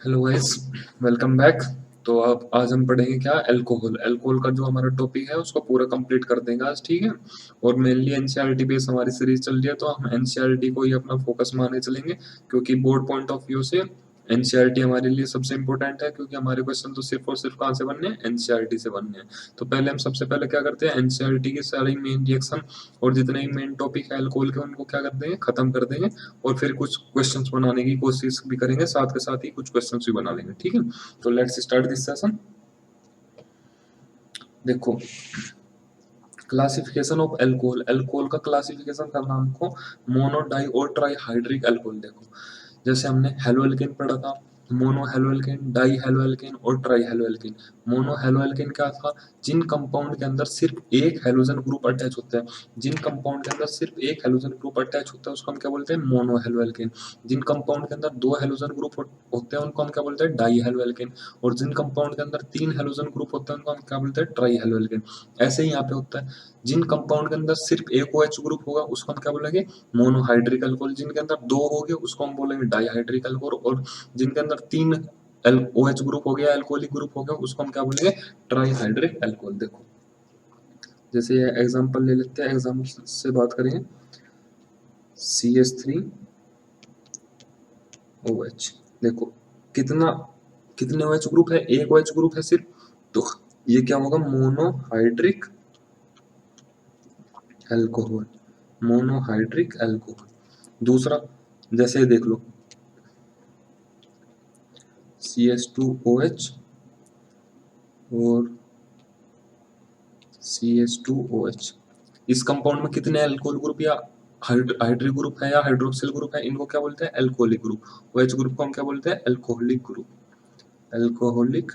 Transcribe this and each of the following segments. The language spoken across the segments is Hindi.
Hello guys, welcome back. तो अब आज हम पढ़ेंगे क्या, अल्कोहल। अल्कोहल का जो हमारा टॉपिक है उसको पूरा कंप्लीट कर देंगे आज, ठीक है। और मेनली एनसीईआरटी बेस हमारी सीरीज चल रही है, तो हम एनसीईआरटी को ही अपना फोकस माने चलेंगे, क्योंकि बोर्ड पॉइंट ऑफ व्यू से एनसीईआरटी हमारे लिए सबसे इंपॉर्टेंट है, क्योंकि हमारे क्वेश्चन तो सिर्फ और सिर्फ कहाँ से बनने हैं, एनसीईआरटी से बनने हैं। तो पहले हम सबसे पहले क्या करते हैं, एनसीईआरटी की सारी मेन रिएक्शन और जितने भी मेन टॉपिक है अल्कोहल के उनको क्या कर देंगे, खत्म कर देंगे। और फिर कुछ क्वेश्चंस बनाने की कोशिश भी करेंगे, साथ के साथ ही कुछ क्वेश्चंस भी बना लेंगे, ठीक है। तो लेट्स स्टार्ट दिस सेशन। देखो, क्लासिफिकेशन ऑफ अल्कोहल। अल्कोहल का क्लासिफिकेशन करना हमको, मोनो, डाई और ट्राई हाइड्रिक अल्कोहल। देखो, जैसे हमने हेलो एल्केन पढ़ा था, mono haloalkane, di haloalkane और tri haloalkane. Mono haloalkane क्या था, जिन कंपाउंड के अंदर सिर्फ एक हेलोजन ग्रुप अटैच होता है। जिन कंपाउंड के अंदर सिर्फ एक हेलोजन ग्रुप अटैच होता है उसको हम क्या बोलते हैं, मोनो हेलो एल्केन। जिन कंपाउंड के अंदर दो हेलोजन ग्रुप होते हैं उनको हम क्या बोलते हैं, डाई हेलो एल्केन। और जिन कंपाउंड के अंदर तीन हेलोजन ग्रुप होते हैं उनको हम क्या बोलते हैं, ट्राई हेलो एल्केन। ऐसे ही यहाँ पे होता है, जिन कंपाउंड के अंदर सिर्फ एक OH ग्रुप होगा उसको हम क्या बोलेंगे, मोनोहाइड्रिक अल्कोहल। जिनके अंदर दो हो गए उसको हम बोलेंगे डाईहाइड्रिक अल्कोहल। और जिनके अंदर तीन OH ग्रुप हो गया, अल्कोहलिक ग्रुप हो गया, उसको हम क्या बोलेंगे, ट्राईहाइड्रिक अल्कोहल। देखो, जैसे ये एग्जांपल ले लेते हैं, एग्जांपल से बात करेंगे। CH3OH। देखो, कितना कितने OH ग्रुप है, एक OH ग्रुप है सिर्फ, तो ये क्या होगा, मोनोहाइड्रिक अल्कोहल। Monohydric alcohol. दूसरा, जैसे देख लो, CH2OH और CH2OH। इस कंपाउंड में कितने अल्कोहल ग्रुप या हाइड्रिक ग्रुप है या हाइड्रोक्सिल ग्रुप है, इनको क्या बोलते हैं, अल्कोहलिक ग्रुप। OH ग्रुप को हम क्या बोलते हैं, alcoholic group. Alcoholic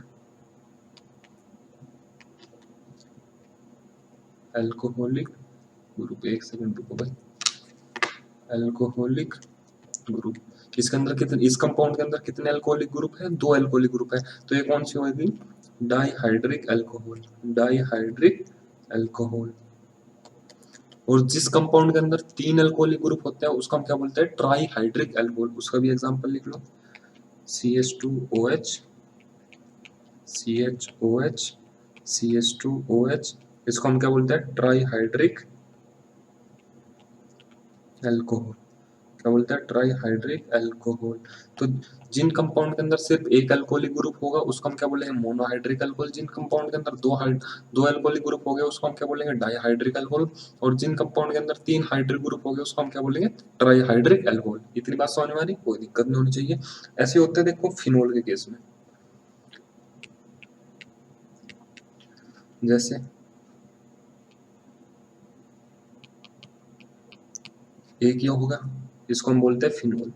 alcoholic group. एक सेकंड रुको भाई। Alcoholic group. इसके अंदर कितने, इस कंपाउंड के अंदर कितने अल्कोहलिक ग्रुप है, दो अल्कोहलिक ग्रुप है। तो ये कौन सी होगी, डाईहाइड्रिक अल्कोहल। Dihydric alcohol. और जिस कंपाउंड के अंदर तीन अल्कोहलिक ग्रुप होते हैं उसको हम क्या बोलते हैं, ट्राईहाइड्रिक अल्कोहल। उसका भी एग्जांपल लिख लो, CH2OH, CHOH, CH2OH। इसको हम क्या बोलते हैं, ट्राईहाइड्रिक अल्कोहल। क्या बोलते हैं, ट्राईहाइड्रिक अल्कोहल। तो जिन कंपाउंड के अंदर सिर्फ एक अल्कोहलिक ग्रुप होगा उसको हम क्या बोलेंगे, मोनोहाइड्रिक अल्कोहल। जिन कंपाउंड के अंदर दो अल्कोहलिक ग्रुप हो गए उसको हम क्या बोलेंगे, डाईहाइड्रिक अल्कोहल। और जिन कंपाउंड के अंदर तीन हाइड्रिक ग्रुप हो गए उसको हम क्या बोलेंगे, ट्राईहाइड्रिक अल्कोहल। इतनी बात समझ में आ रही, कोई दिक्कत नहीं होनी चाहिए। ऐसे होते हैं, देखो फिनोल के केस में, जैसे एक ये होगा, इसको हम बोलते हैं फिनोल।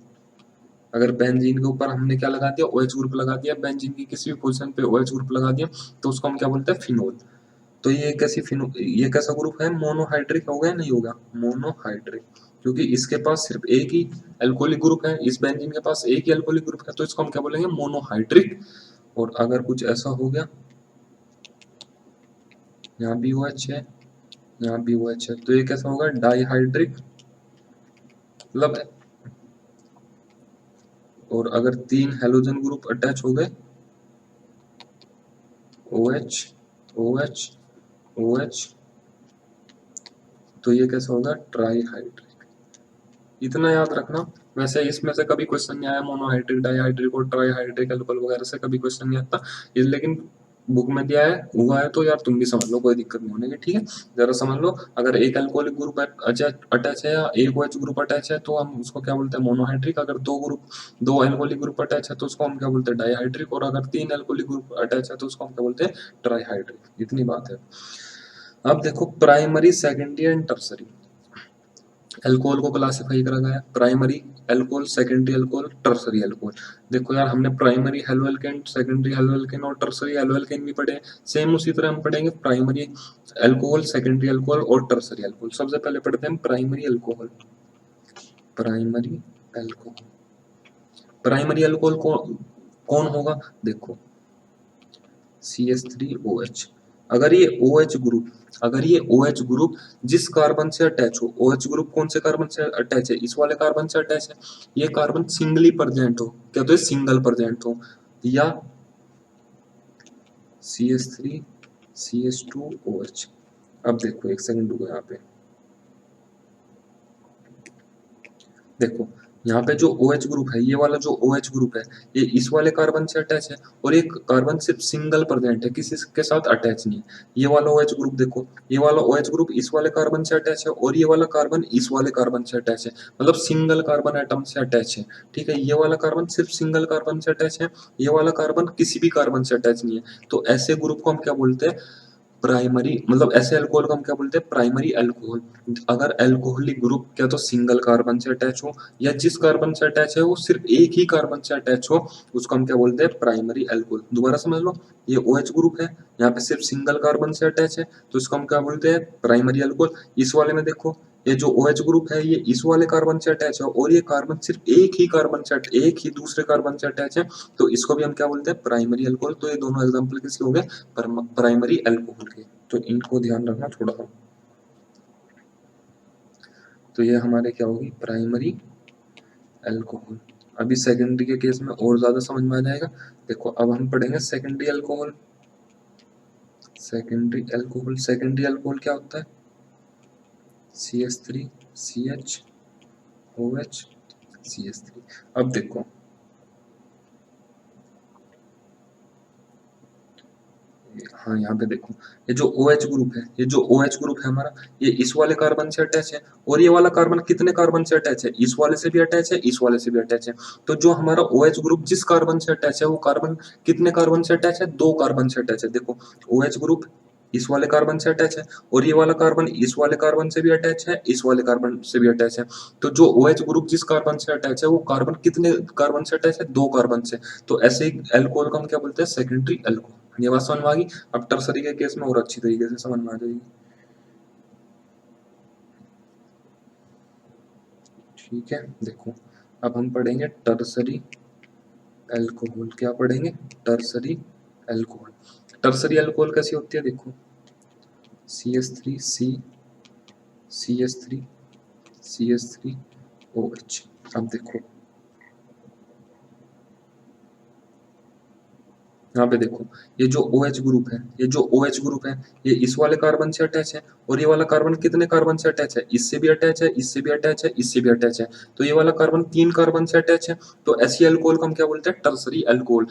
अगर बेंजीन के ऊपर हमने क्या लगा दिया, OH ग्रुप लगा दिया, बेंजीन की किसी भी पोजीशन पे OH ग्रुप लगा दिया, तो उसको हम क्या बोलते हैं, फिनोल। तो ये कैसी फिनो, ये कैसा ग्रुप है, मोनोहाइड्रिक होगा या नहीं होगा, मोनोहाइड्रिक। क्योंकि इसके पास सिर्फ एक ही अल्कोहलिक ग्रुप है, इस बेंजीन के पास एक ही अल्कोहलिक ग्रुप है, तो इसको हम क्या बोलेंगे, मोनोहाइड्रिक। और अगर कुछ ऐसा हो गया, यहाँ भी OH है, यहाँ भी OH है, तो ये कैसा होगा, डाईहाइड्रिक। मतलब, और अगर तीन हेलोजन ग्रुप अटैच हो गए, OH, OH, OH, तो ये कैसा होगा, ट्राईहाइड्रिक। इतना याद रखना। वैसे इसमें से कभी क्वेश्चन नहीं आया, मोनोहाइड्रिक, डाईहाइड्रिक और ट्राईहाइड्रिक अल्कोहल वगैरह से कभी क्वेश्चन नहीं आता। लेकिन बुक में दिया है, हुआ है, तो यार तुम भी समझ लो, कोई दिक्कत नहीं होने की, ठीक है। जरा समझ लो, अगर एक अल्कोहलिक ग्रुप अटैच है या एक OH ग्रुप अटैच है तो हम उसको क्या बोलते हैं, मोनोहाइड्रिक। अगर दो अल्कोहलिक ग्रुप अटैच है तो उसको हम क्या बोलते हैं, डाईहाइड्रिक। और अगर तीन अल्कोहलिक ग्रुप अटैच है तो उसको हम क्या बोलते हैं, ट्राईहाइड्रिक। इतनी बात है। अब देखो, primary, secondary and tertiary alcohol को क्लासिफाई करा गया, primary alcohol, secondary alcohol, tertiary alcohol. देखो यार, हमने primary halo alkane, secondary halo alkane और टर्सरी हेलो एल्केन भी पढ़े। सेम उसी तरह हम पढ़ेंगे प्राइमरी अल्कोहल, सेकेंडरी अल्कोहल और टर्सरी अल्कोहल। सबसे पहले पढ़ते हैं primary alcohol. Primary alcohol. Primary alcohol कौन कौन होगा, देखो, CH3OH। अगर ये OH ग्रुप, अगर ये OH ग्रुप जिस कार्बन से अटैच हो, OH ग्रुप कौन से कार्बन से अटैच है, इस वाले कार्बन से अटैच है, ये कार्बन सिंगली प्रेजेंट हो, क्या तो ये सिंगल प्रेजेंट हो, या CH3 CH2 OH। अब देखो एक सेकंड रुको, यहाँ पे देखो, यहाँ पे जो OH ग्रुप है, ये वाला जो OH ग्रुप है, ये इस वाले कार्बन से अटैच है, और एक कार्बन सिर्फ सिंगल प्रेजेंट है, किसी के साथ अटैच नहीं है। ये वाला OH ग्रुप देखो, ये वाला OH ग्रुप इस वाले कार्बन से अटैच है, और ये वाला कार्बन इस वाले कार्बन से अटैच है, मतलब सिंगल कार्बन एटम से अटैच है। ठीक है, ये वाला कार्बन सिर्फ सिंगल कार्बन से अटैच है, ये वाला कार्बन किसी भी कार्बन से अटैच नहीं है। तो ऐसे ग्रुप को हम क्या बोलते हैं, प्राइमरी, मतलब ऐसे अल्कोहल को हम क्या बोलते हैं, प्राइमरी अल्कोहल। अगर अल्कोहलिक ग्रुप क्या तो सिंगल कार्बन से अटैच हो, या जिस कार्बन से अटैच है वो सिर्फ एक ही कार्बन से अटैच हो, उसको हम क्या बोलते हैं, प्राइमरी अल्कोहल। दोबारा समझ लो, ये OH ग्रुप है, यहाँ पे सिर्फ सिंगल कार्बन से अटैच है, तो इसको हम क्या बोलते हैं, प्राइमरी अल्कोहल। इस वाले में देखो, ये जो OH ग्रुप है, ये इस वाले कार्बन से अटैच है, और ये कार्बन सिर्फ एक ही दूसरे कार्बन से अटैच है, तो इसको भी हम क्या बोलते हैं, प्राइमरी अल्कोहल। तो ये दोनों एग्जांपल किसके हो गए, प्राइमरी अल्कोहल के। तो इनको ध्यान रखना थोड़ा सा। तो ये हमारे क्या होगी, प्राइमरी अल्कोहल। अभी सेकेंडरी के केस में और ज्यादा समझ में आ जाएगा। देखो अब हम पढ़ेंगे सेकेंडरी अल्कोहल। सेकेंडरी अल्कोहल क्या होता है, CH3 CHOH CH3। अब देखो, हाँ यहाँ पे देखो, ये जो OH ग्रुप है, ये जो OH ग्रुप है हमारा, ये इस वाले कार्बन से अटैच है, और ये वाला कार्बन कितने कार्बन से अटैच है, इस वाले से भी अटैच है, इस वाले से भी अटैच है। तो जो हमारा OH ग्रुप जिस कार्बन से अटैच है, वो कार्बन कितने कार्बन से अटैच है, दो कार्बन से अटैच है। देखो, OH ग्रुप इस वाले कार्बन से अटैच है, और ये वाला कार्बन इस वाले कार्बन से भी अटैच है, इस वाले कार्बन से भी अटैच है। तो जो OH ग्रुप जिस कार्बन से अटैच है, वो कार्बन कितने कार्बन से अटैच है, दो कार्बन से। तो ऐसे ही अल्कोहल को हम क्या बोलते हैं, सेकेंडरी अल्कोहल। ये बात समझ में आ गई। अब टर्सरी के केस में और अच्छी तरीके से समझ में आ जाएगी। ठीक है, देखो अब हम पढ़ेंगे टर्सरी अल्कोहल। क्या पढ़ेंगे, टर्सरी अल्कोहल। टर्सरी अल्कोहल कैसी होती है, देखो, CH3 CH3 CH3OH। अब देखो, यहाँ पे देखो, ये जो OH ग्रुप है, ये जो OH ग्रुप है, ये इस वाले कार्बन से अटैच है, और ये वाला कार्बन कितने कार्बन से अटैच है, इससे भी अटैच है, इससे भी अटैच है, इससे भी अटैच है। तो ये वाला कार्बन तीन कार्बन से अटैच है। तो ऐसी अल्कोहल को हम क्या बोलते हैं, टर्सरी अल्कोहल।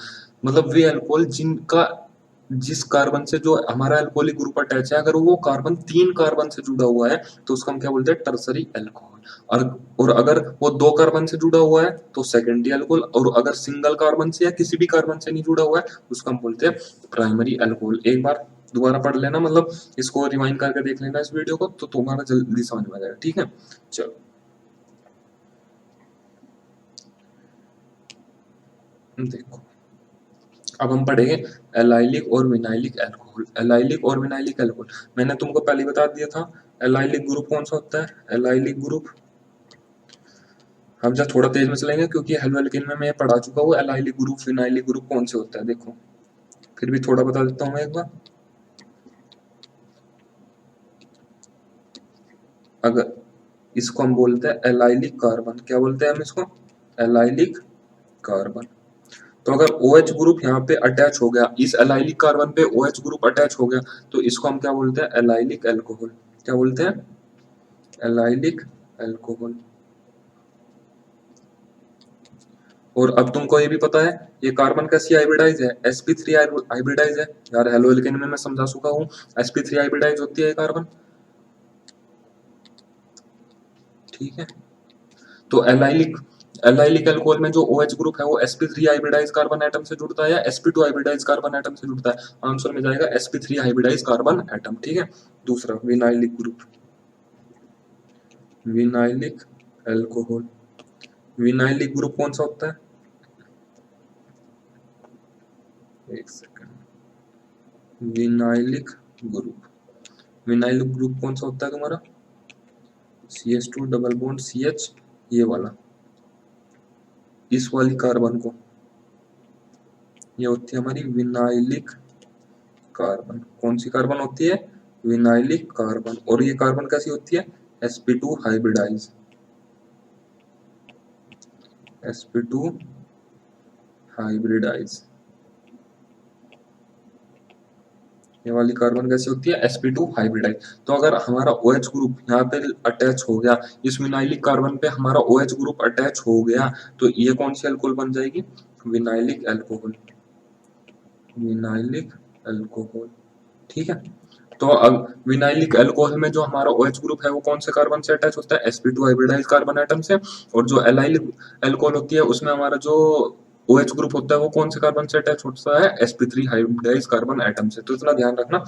मतलब वे अल्कोहल जिनका, जिस कार्बन से जो हमारा अल्कोहलिक ग्रुप अटैच है, अगर वो कार्बन तीन कार्बन से जुड़ा हुआ है, तो उसको हम क्या बोलते हैं, टर्सरी अल्कोहल। और अगर वो दो कार्बन से जुड़ा हुआ है, तो सेकेंडरी अल्कोहल। और अगर सिंगल कार्बन से या किसी भी कार्बन से नहीं जुड़ा हुआ है, उसको हम बोलते हैं प्राइमरी अल्कोहल। एक बार दोबारा पढ़ लेना, मतलब इसको रिवाइंड करके देख लेना इस वीडियो को, तो तुम्हारा जल्दी समझ में आ जाएगा। ठीक है, चलो देखो, अब हम पढ़ेंगे एलाइलिक और विनाइलिक अल्कोहल। एलाइलिक और विनाइलिक अल्कोहल मैंने तुमको पहले ही बता दिया था। एलाइलिक ग्रुप कौन सा होता है, एलाइलिक ग्रुप, हम जब थोड़ा तेज में चलेंगे क्योंकि हेलो एल्केन में मैं पढ़ा चुका हूँ एलाइलिक ग्रुप फिनाइलिक ग्रुप कौन से होता है। देखो फिर भी थोड़ा बता देता हूँ मैं एक बार। अगर इसको हम बोलते हैं एलाइलिक कार्बन, क्या बोलते हैं हम इसको, एलाइलिक कार्बन। तो अगर OH ग्रुप यहाँ पे अटैच हो गया, इस एलाइलिक कार्बन पे OH ग्रुप अटैच हो गया, तो इसको हम क्या बोलते हैं, एलाइलिक अल्कोहल। क्या बोलते हैं, एलाइलिक अल्कोहल। और अब तुमको ये भी पता है, ये कार्बन कैसी हाइब्रिडाइज है, sp3 हाइब्रिडाइज है। यार हेलो एल्केन में मैं समझा चुका हूँ, sp3 हाइब्रिडाइज होती है कार्बन। ठीक है, तो एलाइलिक, एलाइलिक अल्कोहल में जो OH ग्रुप है वो sp3 हाइब्रिडाइज कार्बन एटम से जुड़ता है, या sp2 हाइब्रिडाइज कार्बन एटम से जुड़ता है। आंसर में जाएगा sp3 हाइब्रिडाइज कार्बन एटम। ठीक है, दूसरा vinylic group, vinylic alcohol. Vinylic group कौन सा होता है, एक second, vinylic group, vinylic group कौन सा होता है तुम्हारा, CH2 डबल बॉन्ड CH, ये वाला, इस वाली कार्बन को, ये होती है हमारी विनाइलिक कार्बन। कौन सी कार्बन होती है? Vinylic carbon. और ये कार्बन कैसी होती है? sp2 hybridise. sp2 hybridise. ये वाली कार्बन कैसी होती है? sp2 hybridise. तो अगर हमारा OH ग्रुप यहाँ पे अटैच हो गया, इस विनाइलिक कार्बन पे हमारा OH ग्रुप अटैच हो गया, तो ये कौन सी अल्कोहल बन जाएगी? Vinylic alcohol. विनाइलिक अल्कोहल, ठीक है। तो अब विनाइलिक अल्कोहल में जो हमारा OH ग्रुप है वो कौन से कार्बन से अटैच होता है? sp2 हाइब्रिडाइज कार्बन एटम से। और जो एलाइल अल्कोहल होती है उसमें हमारा जो OH ग्रुप होता है वो कौन से कार्बन से अटैच होता है? sp3 हाइब्रिडाइज कार्बन एटम से। तो इतना ध्यान रखना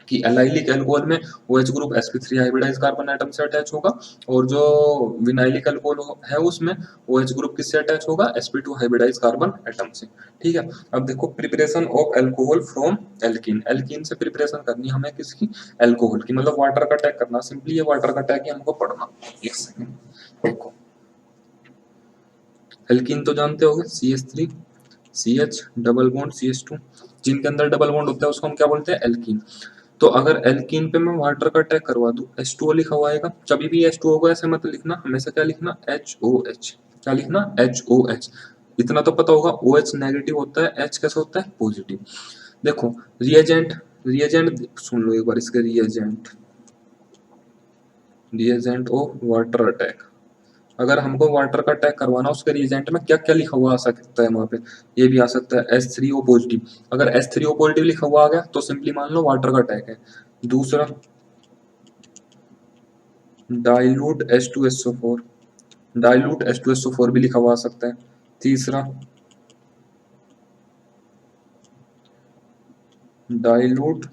कि एलाइलिक अल्कोहल में OH group sp3 hybridize carbon atom से अटैच होगा, और जो विनाइलिक अल्कोहल है उसमें OH ग्रुप किससे अटैच होगा? sp2 हाइब्रिडाइज कार्बन एटम से, ठीक है। अब देखो preparation of alcohol from alkene. Alkene से प्रिपरेशन करनी है हमें किसकी? अल्कोहल की, मतलब वाटर का टैग करना। सिंपली ये वाटर का टैग ही हमको पढ़ना। एक सेकंड देखो, एल्कीन तो जानते होगे, CH3 CH double bond CH2, जिनके अंदर डबल बॉन्ड होता है उसको हम क्या बोलते हैं? एल्कीन। तो अगर एल्कीन पे मैं वाटर का टैग करवा दूं, H2O लिखा हुआ आएगा। जब भी H2O को ऐसे मत लिखना, हमेशा क्या लिखना? HOH। क्या लिखना? HOH। इतना तो पता होगा OH नेगेटिव होता है, H कैसा होता है? पॉजिटिव। देखो रिएजेंट, रिएजेंट सुन लो एक बार इसके। Reagent, reagent of water attack. अगर हमको वाटर का टैग करवाना उसके रिएजेंट में क्या क्या लिखा हुआ आ सकता है वहां पे? ये भी आ सकता है H3O पॉजिटिव। अगर H3O पॉजिटिव लिखा हुआ आ गया तो सिंपली मान लो वाटर का टैग है। दूसरा डाइल्यूट H2SO4, डाइल्यूट H2SO4 भी लिखा हुआ आ सकता है। तीसरा dilute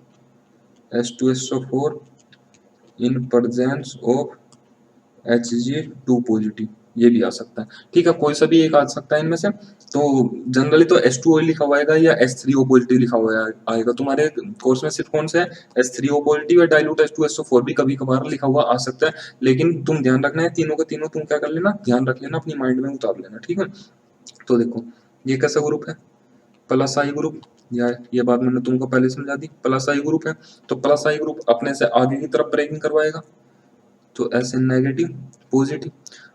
H2SO4 in presence of Hg2 positive, ये भी आ सकता है, ठीक है। कोई सा भी एक आ सकता है इनमें से। तो जनरली तो H2O लिखा हुआ आएगा या H3O पॉजिटिव लिखा हुआ आएगा। तुम्हारे कोर्स में सिर्फ कौन सा है? H3O पॉजिटिव या डाइल्यूट H2SO4 भी कभी कभार लिखा हुआ आ सकता है। लेकिन तुम ध्यान रखना है तीनों के तीनों तुम क्या कर लेना? ध्यान रख लेना, अपनी माइंड में उतार लेना, ठीक है। तो देखो ये कैसा ग्रुप है? प्लस आई ग्रुप। या ये बात मैंने तुमको पहले समझा दी, प्लस आई ग्रुप है। तो प्लस आई ग्रुप अपने से आगे की तरफ ब्रेकिंग करवाएगा, तो ऐसे नेगेटिव पॉजिटिव।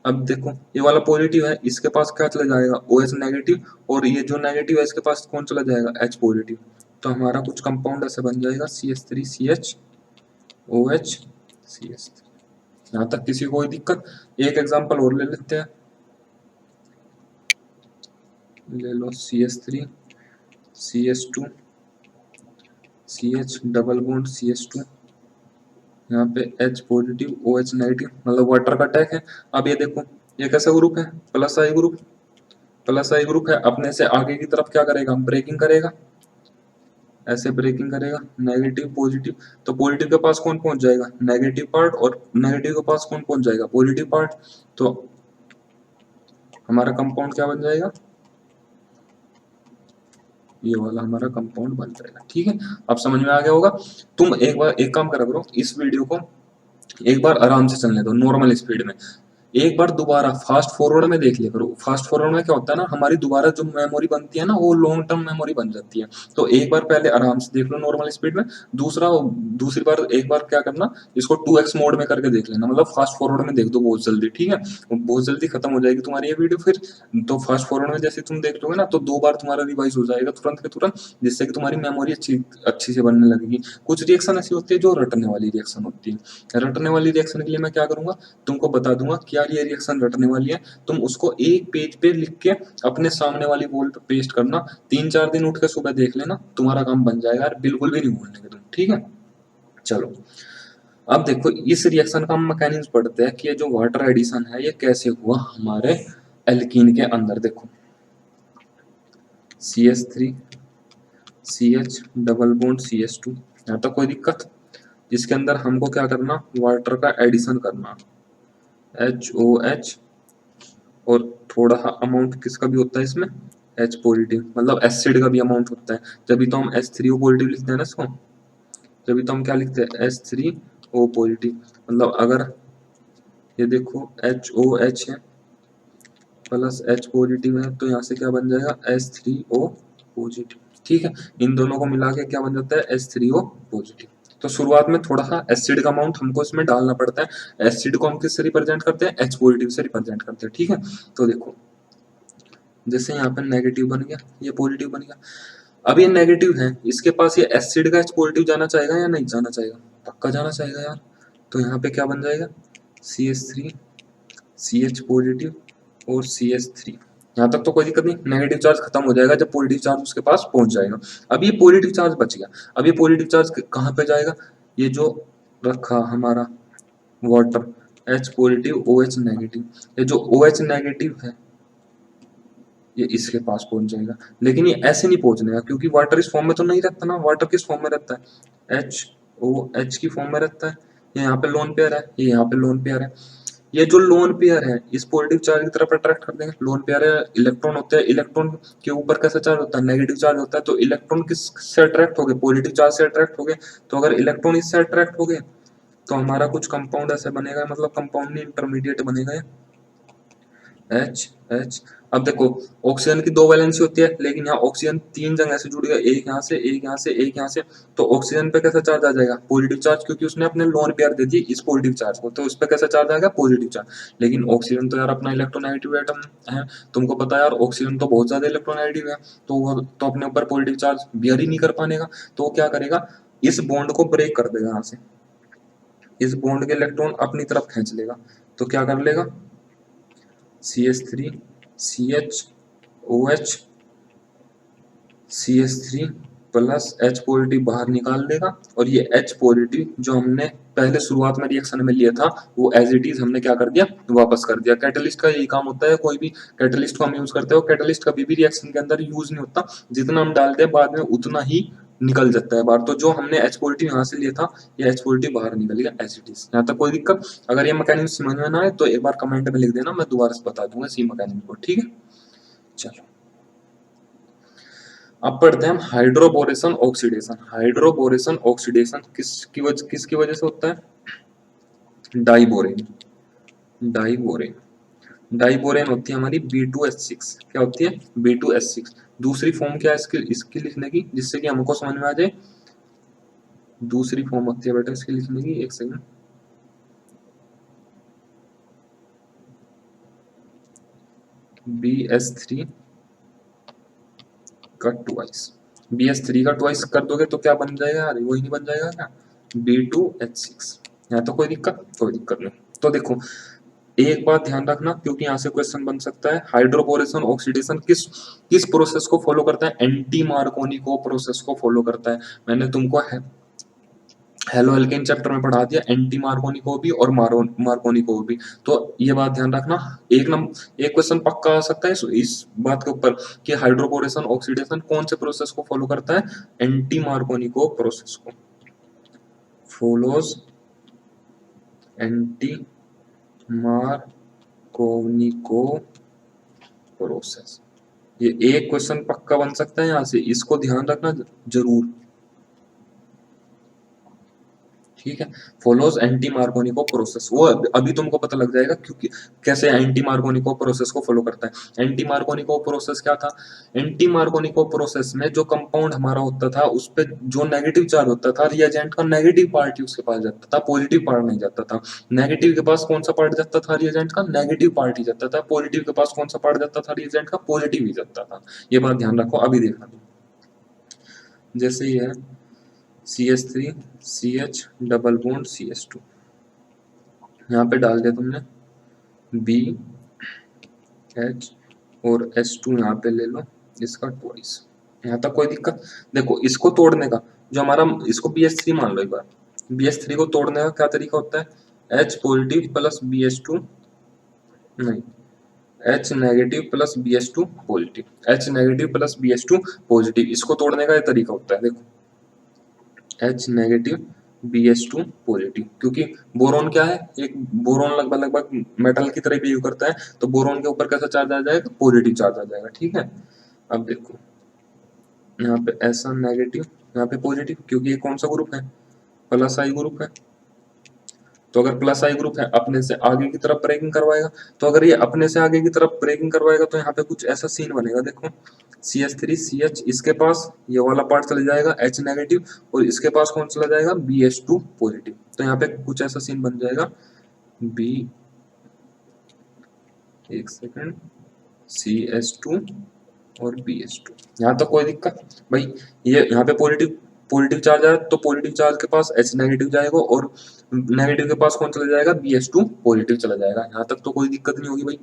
अब देखो ये वाला पॉजिटिव है, इसके पास क्या चला जाएगा? OH negative. और ये जो नेगेटिव है इसके पास कौन चला जाएगा? H positive. तो हमारा कुछ कंपाउंड ऐसे बन जाएगा CH3CH OH CH3। यहाँ तक किसी को कोई दिक्कत? एक एग्जांपल और ले लेते हैं, ले लो CH3 CH2 CH double bond CH2, यहाँ पे H पॉजिटिव OH नेगेटिव, मतलब वाटर का टैग है। अब ये देखो ये कैसा ग्रुप है? प्लस आई ग्रुप। प्लस आई ग्रुप है, अपने से आगे की तरफ क्या करेगा? ब्रेकिंग करेगा, ऐसे ब्रेकिंग करेगा नेगेटिव पॉजिटिव। तो पॉजिटिव के पास कौन पहुंच जाएगा? Negative part. और नेगेटिव के पास कौन पहुंच जाएगा? Positive part. तो हमारा कंपाउंड क्या बन जाएगा? ये वाला हमारा कंपाउंड बन जाएगा, ठीक है। अब समझ में आ गया होगा। तुम एक बार एक काम करा करो, इस वीडियो को एक बार आराम से चलने दो नॉर्मल स्पीड में। एक बार दोबारा फास्ट फॉरवर्ड में देख लिया करो। फास्ट फॉरवर्ड में क्या होता है ना, हमारी दोबारा जो मेमोरी बनती है ना वो लॉन्ग टर्म मेमोरी बन जाती है। तो एक बार पहले आराम से देख लो नॉर्मल स्पीड में। दूसरा दूसरी बार एक बार क्या करना, इसको 2x मोड में करके देख लेना, मतलब फास्ट फॉरवर्ड में देख दो बहुत जल्दी, ठीक है। बहुत जल्दी खत्म हो जाएगी तुम्हारी ये वीडियो फिर। तो फास्ट फॉरवर्ड में जैसे तुम देख लोगे ना तो 2 बार तुम्हारा रिवाइज हो जाएगा तुरंत के तुरंत, जिससे कि तुम्हारी मेमोरी अच्छी अच्छी से बनने लगेगी। कुछ रिएक्शन ऐसी होती है जो रटने वाली रिएक्शन होती है। रटने वाली रिएक्शन के लिए मैं क्या करूंगा, तुमको बता दूंगा क्या ये रिएक्शन रटने वाली है। तुम उसको एक पेज पे लिख के अपने सामने वाली वॉल पे पेस्ट करना। 3-4 दिन उठ के सुबह देख लेना, तुम्हारा काम बन जाएगा यार, बिल्कुल भी नहीं भूलने के तुम, ठीक है। चलो अब देखो इस रिएक्शन का हम मैकेनिज्म पढ़ते हैं कि ये जो वाटर एडिशन है ये कैसे हुआ हमारे एल्कीन के अंदर। देखो CH3 CH double bond CH2, यहाँ तक कोई दिक्कत? इसके अंदर हमको क्या करना? वाटर का एडिशन करना, HOH। और थोड़ा अमाउंट किसका भी होता है इसमें? H पॉजिटिव, मतलब एसिड का भी अमाउंट होता है। जब तो हम H3O पॉजिटिव लिखते हैं ना इसको, जब तो हम क्या लिखते हैं? H3O positive. मतलब अगर ये देखो HOH है प्लस H पॉजिटिव है तो यहाँ से क्या बन जाएगा? H3O positive. ठीक है, इन दोनों को मिला के क्या बन जाता है H3O पॉजिटिव। तो शुरुआत में थोड़ा सा एसिड का अमाउंट हमको इसमें डालना पड़ता है। एसिड को हम किससे रिप्रेजेंट करते हैं, H पॉजिटिव से रिप्रेजेंट करते हैं। ठीक है, तो देखो जैसे यहाँ पे नेगेटिव बन गया, ये पॉजिटिव बन गया। अब ये नेगेटिव है, इसके पास ये एसिड का H पॉजिटिव जाना चाहेगा या नहीं जाना चाहेगा, पक्का जाना चाहेगा यार। तो यहाँ पे क्या बन जाएगा, CH3 CH पॉजिटिव और CH3। यहाँ तक तो कोई दिक्कत नहीं, नेगेटिव चार्ज खत्म हो जाएगा जब पॉजिटिव चार्ज उसके पास पहुंच जाएगा। अब ये पॉजिटिव चार्ज बच गया, अब ये पॉजिटिव चार्ज कहाँ पे जाएगा, ये जो रखा हमारा water H positive OH negative, ये जो OH नेगेटिव है ये इसके पास पहुंच जाएगा। लेकिन ये ऐसे नहीं पहुंचने, क्योंकि वाटर इस फॉर्म में तो नहीं रहता ना, वाटर किस फॉर्म में रहता है, HOH की फॉर्म में रहता है। ये यहाँ पे लोन पेयर है, ये यहाँ पे लोन पेयर है। ये जो लोन पेयर है इस पॉजिटिव चार्ज की तरफ अट्रैक्ट कर देंगे। लोन पेयर है, इलेक्ट्रॉन होते हैं, इलेक्ट्रॉन के ऊपर कैसा चार्ज होता है, नेगेटिव चार्ज होता है। तो इलेक्ट्रॉन किस से अट्रैक्ट हो गए, पॉजिटिव चार्ज से अट्रैक्ट हो गए। तो अगर इलेक्ट्रॉन इससे अट्रैक्ट हो गए तो हमारा कुछ कंपाउंड ऐसे बनेगा, मतलब कंपाउंड नहीं इंटरमीडिएट बनेगा, एच एच। अब देखो ऑक्सीजन की दो वैलेंसी होती है, लेकिन यहाँ ऑक्सीजन तीन जगह से जुड़ गया, एक यहाँ से, एक यहाँ से, एक यहाँ से। तो ऑक्सीजन पे कैसा चार्ज आ जाएगा, पॉजिटिव चार्ज, क्योंकि उसने अपने लोन पेयर दे दी इस पॉजिटिव चार्ज को, तो उस पे कैसा चार्ज आएगा, पॉजिटिव चार्ज। लेकिन ऑक्सीजन तो यार अपना इलेक्ट्रोनेगेटिव एटम है, तुमको पता है यार ऑक्सीजन तो बहुत ज्यादा इलेक्ट्रोनेगेटिव है, तो वो तो अपने ऊपर पॉजिटिव चार्ज बियर ही नहीं कर पाने का। तो वो क्या करेगा, इस बॉन्ड को ब्रेक कर देगा यहाँ से, इस बॉन्ड के इलेक्ट्रॉन अपनी तरफ खींच लेगा। तो क्या कर लेगा, CH3 CHOH CH3 plus H positive बाहर निकाल देगा, और ये H पॉजिटिव जो हमने पहले शुरुआत में रिएक्शन में लिया था वो एज इट इज हमने क्या कर दिया, वापस कर दिया। कैटलिस्ट का यही काम होता है, कोई भी कैटलिस्ट को हम यूज करते हो, कैटलिस्ट कभी भी रिएक्शन के अंदर यूज नहीं होता, जितना हम डालते हैं बाद में उतना ही निकल जाता है बाहर। तो जो हमने H पॉजिटिव यहाँ से लिया था ये H पॉजिटिव बाहर निकल गया एज इट इज। यहाँ तक कोई दिक्कत, अगर ये मैकेनिज्म समझ में ना आए तो एक बार कमेंट में लिख देना, मैं दोबारा से बता दूंगा इसी मैकेनिज्म को। ठीक है, चलो अब पढ़ते हैं हम हाइड्रोबोरेशन ऑक्सीडेशन। हाइड्रोबोरेशन ऑक्सीडेशन किसकी वजह से होता है, डाइबोरेन। डाइबोरेन डाइबोरेन होती है हमारी B2H6। क्या होती है, B2H6। दूसरी फॉर्म क्या है इसकी, इसकी लिखने की, जिससे कि हमको समझ में आ जाए। दूसरी फॉर्म होती है बेटा इसकी लिखने की, एक सेकंड, BH3 का ट्वाइस। BH3 का ट्वाइस कर दोगे तो क्या बन जाएगा यार, वही नहीं बन जाएगा क्या, B2H6। यहाँ तो कोई दिक्कत नहीं। तो देखो एक बात ध्यान रखना, क्योंकि यहाँ से क्वेश्चन बन सकता है, हाइड्रोबोरेशन ऑक्सीडेशन किस किस प्रोसेस को फॉलो करता है, एंटी मार्कोनिको प्रोसेस को फॉलो करता है। मैंने तुमको हेलो एल्केन चैप्टर में पढ़ा दिया एंटी मार्कोनिको भी और मार्कोनिको भी। तो ये बात ध्यान रखना, एक क्वेश्चन पक्का आ सकता है इस बात के ऊपर कि हाइड्रोबोरेशन ऑक्सीडेशन कौन से प्रोसेस को फॉलो करता है, एंटी मार्कोनिको प्रोसेस को फॉलोज एंटी मार्कोनिको प्रोसेस। ये एक क्वेश्चन पक्का बन सकता है यहाँ से, इसको ध्यान रखना जरूर। ठीक है, फॉलोज एंटी मार्कोनिको प्रोसेस, वो अभी तुमको पता लग जाएगा क्योंकि कैसे एंटी मार्कोनिको प्रोसेस को फॉलो करता है। एंटी मार्कोनिको प्रोसेस क्या था, एंटी मार्कोनिको प्रोसेस में जो कंपाउंड हमारा होता था उस पे जो नेगेटिव चार्ज होता था, रिएजेंट का नेगेटिव पार्ट ही उसके पास जाता था, पॉजिटिव पार्ट नहीं जाता था। नेगेटिव के पास कौन सा पार्ट जाता था, रिएजेंट का नेगेटिव पार्ट ही जाता था। पॉजिटिव के पास कौन सा पार्ट जाता था, रिएजेंट का पॉजिटिव ही जाता था। ये बात ध्यान रखो। अभी देखना जैसे ये है CH3 CH double bond CH2, यहाँ पे डाल दिया तुमने B H और S2 यहाँ पे ले लो इसका ट्वाइस। यहाँ तक कोई दिक्कत, देखो इसको तोड़ने का जो हमारा, इसको BH3 मान लो एक बार, BH3 को तोड़ने का क्या तरीका होता है, H पॉजिटिव प्लस BH2, नहीं H negative plus BH2 positive, H negative plus BH2 positive, इसको तोड़ने का ये तरीका होता है। देखो H नेगेटिव BH2 पॉजिटिव, क्योंकि बोरोन क्या है, एक बोरोन लगभग लगभग मेटल की तरह बिहेव करता है, तो बोरोन के ऊपर कैसा चार्ज आ जाएगा, पॉजिटिव चार्ज आ जाएगा। ठीक है, अब देखो यहाँ पे ऐसा नेगेटिव, यहाँ पे पॉजिटिव, क्योंकि ये कौन सा ग्रुप है, प्लस आई ग्रुप है। तो अगर प्लस आई ग्रुप है अपने से आगे की तरफ ब्रेकिंग करवाएगा, तो अगर ये अपने से आगे की तरफ ब्रेकिंग करवाएगा तो यहाँ पे कुछ ऐसा सीन बनेगा। देखो CH3CH इसके पास ये वाला पार्ट चला जाएगा H नेगेटिव, और इसके पास कौन चला जाएगा BH2 पॉजिटिव। तो यहाँ पे कुछ ऐसा सीन बन जाएगा B, एक सेकंड, CH2 और BH2। यहाँ तक कोई दिक्कत भाई? ये यहाँ पे पॉजिटिव पॉजिटिव चार्ज है तो पॉजिटिव चार्ज के पास H नेगेटिव जाएगा, और नेगेटिव के पास कौन चला जाएगा BH2 पॉजिटिव चला जाएगा। यहाँ तक तो कोई दिक्कत नहीं होगी भाई।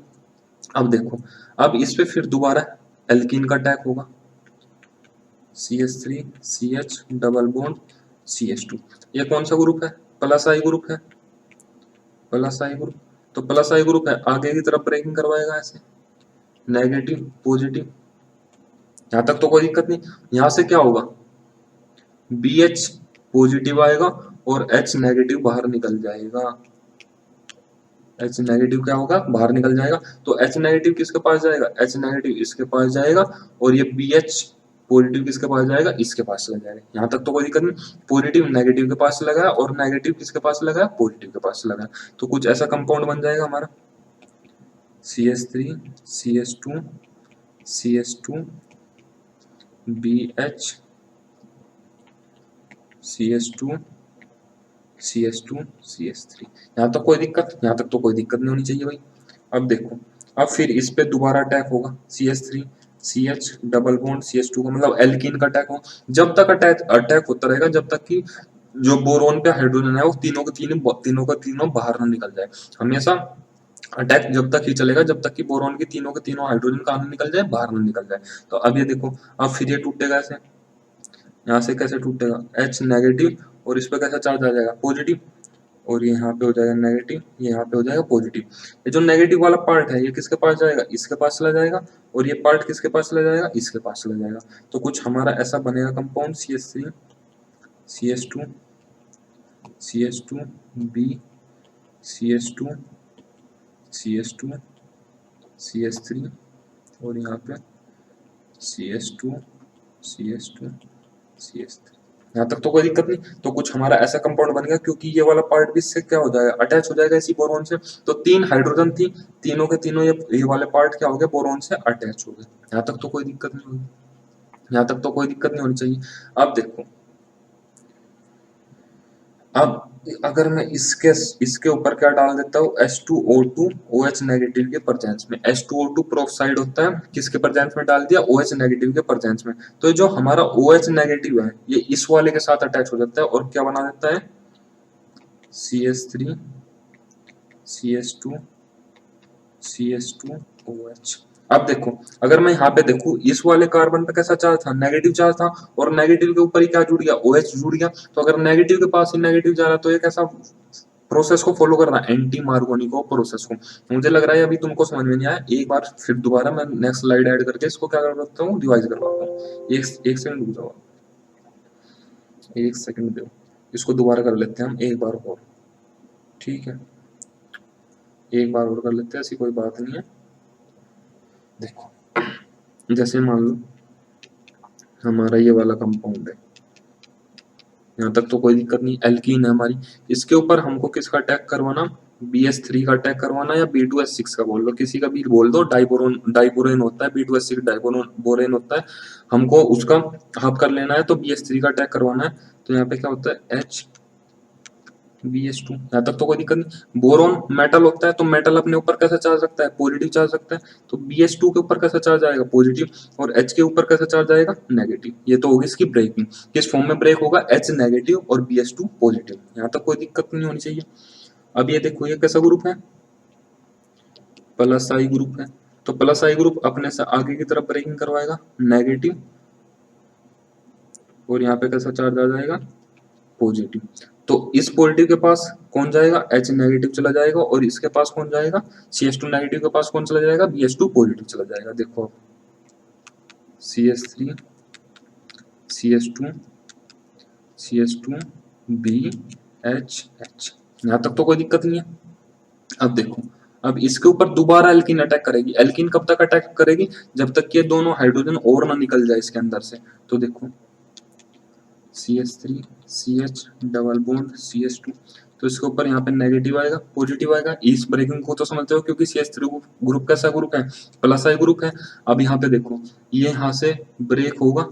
अब देखो, अब इस पे फिर दोबारा एल्कीन का अटैक होगा, CH3 CH double bond CH2। ये कौन सा ग्रुप है? प्लस आई ग्रुप है, प्लस आई ग्रुप। तो प्लस आई ग्रुप है, आगे की तरफ ब्रेकिंग करवाएगा ऐसे, नेगेटिव पॉजिटिव। यहाँ तक तो कोई दिक्कत नहीं। यहाँ से क्या होगा, BH पॉजिटिव आएगा और H नेगेटिव बाहर निकल जाएगा। H नेगेटिव क्या होगा, बाहर निकल जाएगा। तो H नेगेटिव किसके पास जाएगा, H नेगेटिव इसके पास जाएगा, और ये BH पॉजिटिव किसके पास जाएगा, इसके पास चला जाएगा। यहाँ तक तो कोई दिक्कत नहीं। पॉजिटिव नेगेटिव के पास लगा है, और नेगेटिव किसके पास लगा है, पॉजिटिव के पास लगा है। तो कुछ ऐसा कंपाउंड बन जाएगा हमारा CH3 CH2 CH2 BH CH2 CH2 CH3। यहाँ तक कोई दिक्कत? यहाँ तक तो कोई दिक्कत नहीं होनी चाहिए भाई। अब देखो, अब फिर इस पे दोबारा अटैक होगा, CH3 CH double bond CH2 का मतलब एल्कीन का अटैक होगा। जब तक अटैक होता रहेगा, जब तक कि जो बोरोन पे हाइड्रोजन है वो तीनों का तीनों बाहर ना निकल जाए। हमेशा अटैक जब तक ही चलेगा जब तक कि बोरोन की तीनों के तीनों हाइड्रोजन कहाँ ना निकल जाए, बाहर ना निकल जाए। तो अब ये देखो, अब फिर ये टूटेगा ऐसे, यहाँ से कैसे टूटेगा, H नेगेटिव, और इस पे कैसा चार्ज आ जाएगा, पॉजिटिव, और ये यहाँ पे हो जाएगा नेगेटिव, ये यहाँ पे हो जाएगा पॉजिटिव। ये जो नेगेटिव वाला पार्ट है ये किसके पास जाएगा, इसके पास चला जाएगा, और ये पार्ट किसके पास चला जाएगा, इसके पास चला जाएगा। तो कुछ हमारा ऐसा बनेगा compound CH3 CH2 CH2 B CH2 CH2 CH3, और यहाँ पे CH2 CH2 CH3। यहाँ तक तो कोई दिक्कत नहीं। तो कुछ हमारा ऐसा कंपाउंड बन गया, क्योंकि ये वाला पार्ट भी इससे क्या हो जाएगा, अटैच हो जाएगा इसी बोरोन से। तो तीन हाइड्रोजन थी, तीनों के तीनों ये वाले पार्ट क्या हो गए, बोरोन से अटैच हो गए। यहाँ तक तो कोई दिक्कत नहीं होगी, यहाँ तक तो कोई दिक्कत नहीं होनी चाहिए। अब देखो, अब अगर मैं इसके ऊपर क्या डाल देता हूँ, H2O2 OH नेगेटिव के प्रेजेंस में। H2O2 प्रोक्साइड होता है, किसके प्रेजेंस में डाल दिया, OH नेगेटिव के प्रेजेंस में। तो ये जो हमारा OH नेगेटिव है ये इस वाले के साथ अटैच हो जाता है, और क्या बना देता है, CH3 CH2 CH2 OH। अब देखो, अगर मैं यहाँ पे देखूं, इस वाले कार्बन पे कैसा चार्ज था, नेगेटिव चार्ज था, और नेगेटिव के ऊपर ही क्या जुड़ गया, OH जुड़ गया। तो अगर नेगेटिव के पास ही नेगेटिव जा रहा है तो ये कैसा प्रोसेस को फॉलो कर रहा है, एंटी मार्गोनिको प्रोसेस को। मुझे लग रहा है अभी तुमको समझ में नहीं आया, एक बार फिर दोबारा मैं नेक्स्ट स्लाइड ऐड करके इसको क्या कर सकता हूँ, रिवाइज करवाता हूँ। एक सेकंड रुक जाओ, एक सेकंड दो, इसको दोबारा कर लेते हैं हम एक बार और, ठीक है, एक बार और कर लेते हैं, ऐसी कोई बात नहीं है। देखो, जैसे मान लो हमारा ये वाला कंपाउंड है, यहाँ तक तो कोई दिक्कत नहीं, एल्कीन है हमारी। इसके ऊपर हमको किसका अटैक करवाना, BH3 का अटैक करवाना, या B2H6 का बोल लो, किसी का भी बोल दो। डाइबोरेन होता है, B2H6 डाइबोरेन होता है। हमको उसका हाफ कर लेना है, तो BH3 का अटैक करवाना है। तो यहाँ पे क्या होता है, BH2। यहाँ तक तो कोई दिक्कत नहीं। बोरोन मेटल होता है, तो मेटल अपने ऊपर कैसा चार्ज रखता है, पॉजिटिव चार्ज रखता है। तो BH2 के ऊपर कैसा चार्ज आएगा, पॉजिटिव, और H के ऊपर कैसा चार्ज आएगा, नेगेटिव। ये तो होगी इसकी ब्रेकिंग। किस फॉर्म में ब्रेक होगा, H नेगेटिव और BH2 पॉजिटिव। यहाँ तक कोई दिक्कत नहीं होनी चाहिए। अब ये देखो, ये कैसा ग्रुप है, प्लस आई ग्रुप है। तो प्लस आई ग्रुप अपने से आगे की तरफ ब्रेकिंग करवाएगा, नेगेटिव, और यहाँ पे कैसा चार्ज आ जाएगा, पॉजिटिव। तो इस पॉजिटिव के पास कौन जाएगा, H नेगेटिव चला जाएगा, और इसके पास कौन जाएगा, CH2 नेगेटिव के पास कौन चला जाएगा, BH2 पॉजिटिव चला जाएगा। देखो, CH3 CH2 CH2 BHH। यहाँ तक तो कोई दिक्कत नहीं है। अब देखो, अब इसके ऊपर दोबारा एल्कीन अटैक करेगी। एल्कीन कब तक अटैक करेगी, जब तक ये दोनों हाइड्रोजन और ना निकल जाए इसके अंदर से। तो देखो, CH3 CH double bond CH2। तो इसके ऊपर यहाँ पे नेगेटिव आएगा, पॉजिटिव आएगा। इस ब्रेकिंग को तो समझते हो क्योंकि CH3 ग्रुप कैसा ग्रुप है, प्लस आई ग्रुप है। अब यहाँ पे देखो ये यहाँ से ब्रेक होगा,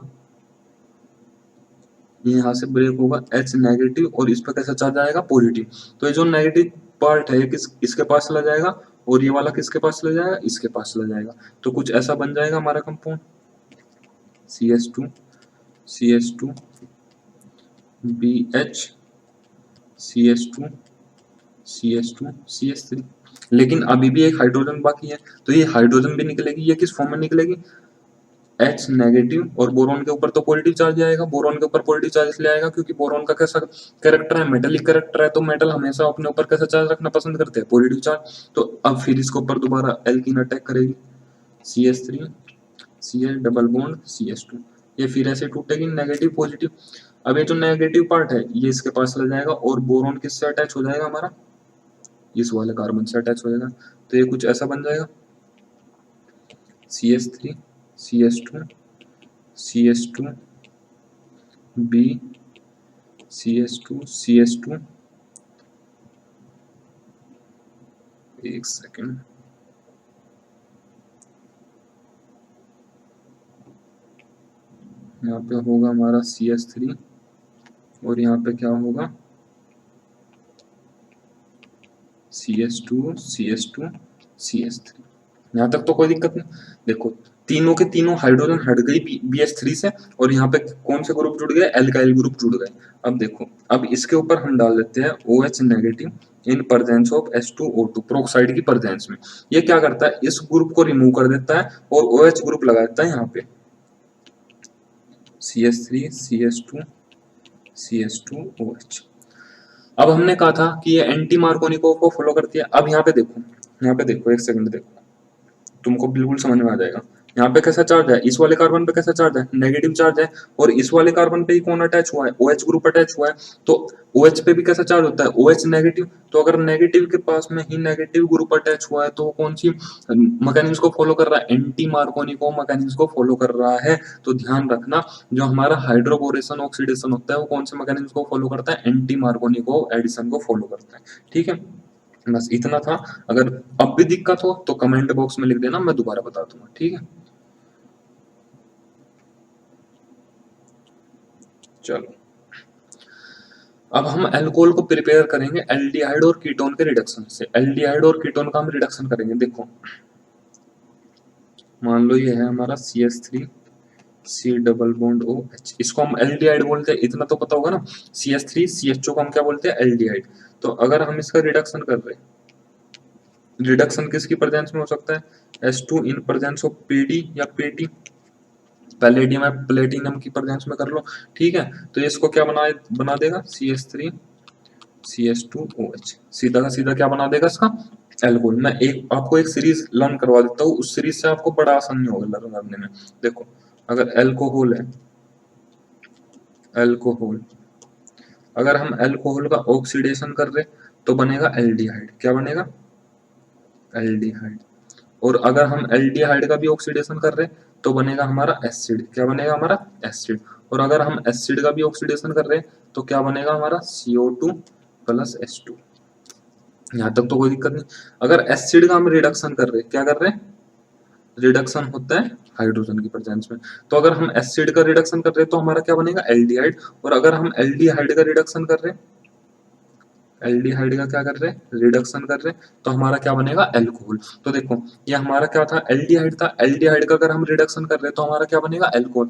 ये यहाँ से ब्रेक होगा H नेगेटिव, और इस पर कैसा चार्ज आएगा, पॉजिटिव। तो ये जो नेगेटिव पार्ट है ये इसके पास चला जाएगा, और ये वाला किसके पास चला जाएगा, इसके पास चला जाएगा। तो कुछ ऐसा बन जाएगा हमारा compound CH2 CH2 BH CH2 CH2 CH3। लेकिन अभी भी एक हाइड्रोजन बाकी है, तो ये हाइड्रोजन भी निकलेगी। ये किस फॉर्म में निकलेगी, H नेगेटिव, और बोरॉन के ऊपर तो पॉजिटिव चार्ज आएगा। बोरॉन के ऊपर पॉजिटिव चार्ज इसलिए आएगा क्योंकि बोरॉन का कैसा कैरेक्टर है, मेटेलिक कैरेक्टर है। तो मेटल हमेशा अपने ऊपर कैसा चार्ज रखना पसंद करते हैं, पॉजिटिव चार्ज। तो अब फिर इसके ऊपर दोबारा एल्कीन अटैक करेगी, CH3 CH double bond CH2, ये फिर ऐसे टूटेगी नेगेटिव पॉजिटिव। अब ये जो नेगेटिव पार्ट है ये इसके पास चला जाएगा, और बोरॉन किससे अटैच हो जाएगा, हमारा इस वाले कार्बन से अटैच हो जाएगा। तो ये कुछ ऐसा बन जाएगा CH3 CH2 CH2 B CH2 CH2, एक सेकेंड, यहाँ पे होगा हमारा CH3, और यहाँ पे क्या होगा CH2 CH2 CH3। यहाँ तक तो कोई दिक्कत नहीं। देखो तीनों के तीनों हाइड्रोजन हट गई BH3 से, और यहाँ पे कौन से ग्रुप जुड़ गए, एल्काइल ग्रुप जुड़ गए। अब देखो, अब इसके ऊपर हम डाल देते हैं OH negative in presence of H2O2, peroxide की प्रेजेंस में। ये क्या करता है, इस ग्रुप को रिमूव कर देता है और OH ग्रुप लगा देता है यहाँ पे, CH3 CH2 CH2OH। अब हमने कहा था कि ये एंटी मार्कोनिको को फॉलो करती है। अब यहाँ पे देखो, यहाँ पे देखो, एक सेकंड देखो, तुमको बिल्कुल समझ में आ जाएगा। यहाँ पे कैसा चार्ज है, इस वाले कार्बन पे कैसा चार्ज है, नेगेटिव चार्ज है, और इस वाले कार्बन पे ही कौन अटैच हुआ है, OH ग्रुप अटैच हुआ है। तो OH पे भी कैसा चार्ज होता है, OH नेगेटिव। तो अगर नेगेटिव के पास में ही नेगेटिव ग्रुप अटैच हुआ है तो वो कौन सी मैकेनिज्म को फॉलो कर रहा है, एंटी मार्कोनिको मैकेनिज्म को फॉलो कर रहा है। तो ध्यान रखना, जो हमारा हाइड्रोबोरेशन ऑक्सीडेशन होता है वो कौन से मैकेनिज्म को फॉलो करता है, एंटी मार्कोनिको एडिशन को फॉलो करता है। ठीक है, बस इतना था। अगर अब भी दिक्कत हो तो कमेंट बॉक्स में लिख देना, मैं दोबारा बता दूंगा। ठीक है, चलो अब हम अल्कोहल को प्रिपेयर करेंगे एल्डिहाइड और कीटोन के रिडक्शन से। एल्डिहाइड और कीटोन का हम रिडक्शन करेंगे। देखो मान लो ये है हमारा CH3 C double bond OH, इसको हम एल्डिहाइड बोलते हैं, इतना तो पता होगा ना। CH3 CHO को हम क्या बोलते हैं, एल्डिहाइड। तो अगर हम इसका रिडक्शन कर रहे हैं, रिडक्शन किसकी प्रेजेंस में हो सकता है, H2 in presence of PD या PT, पैलेडियम है प्लेटिनम की प्रेजेंस में कर लो। ठीक है, तो इसको क्या बना देगा, CH3 CH2OH, सीधा का सीधा क्या बना देगा इसका, एल्कोहल। मैं आपको एक सीरीज लर्न करवा देता हूँ, उस सीरीज से आपको बड़ा आसानी होगा लर्न करने में। देखो अगर एल्कोहल है, एल्कोहल, अगर हम एल्कोहल का ऑक्सीडेशन कर रहे तो बनेगा एल्डिहाइड। क्या बनेगा, एल्डिहाइड। और अगर हम एल्डिहाइड का भी ऑक्सीडेशन कर रहे तो बनेगा हमारा एसिड। क्या बनेगा, हमारा एसिड। और अगर हम एसिड का भी ऑक्सीडेशन कर रहे तो क्या बनेगा हमारा CO2 प्लस H2। यहाँ तक तो कोई दिक्कत नहीं। अगर एसिड का हम रिडक्शन कर रहे, क्या कर रहे हैं, रिडक्शन होता है हाइड्रोजन की प्रेजेंस में। तो अगर हम एसिड का रिडक्शन कर रहे तो हमारा क्या बनेगा, एल्डिहाइड। और अगर हम एल्डिहाइड का रिडक्शन कर रहे, एल्डिहाइड का क्या कर रहे हैं, रिडक्शन कर रहे, तो हमारा क्या बनेगा, एल्कोहल। तो देखो ये हमारा क्या था, एल्डिहाइड था। एल्डिहाइड का अगर हम रिडक्शन कर रहे तो हमारा क्या बनेगा, एल्कोहल।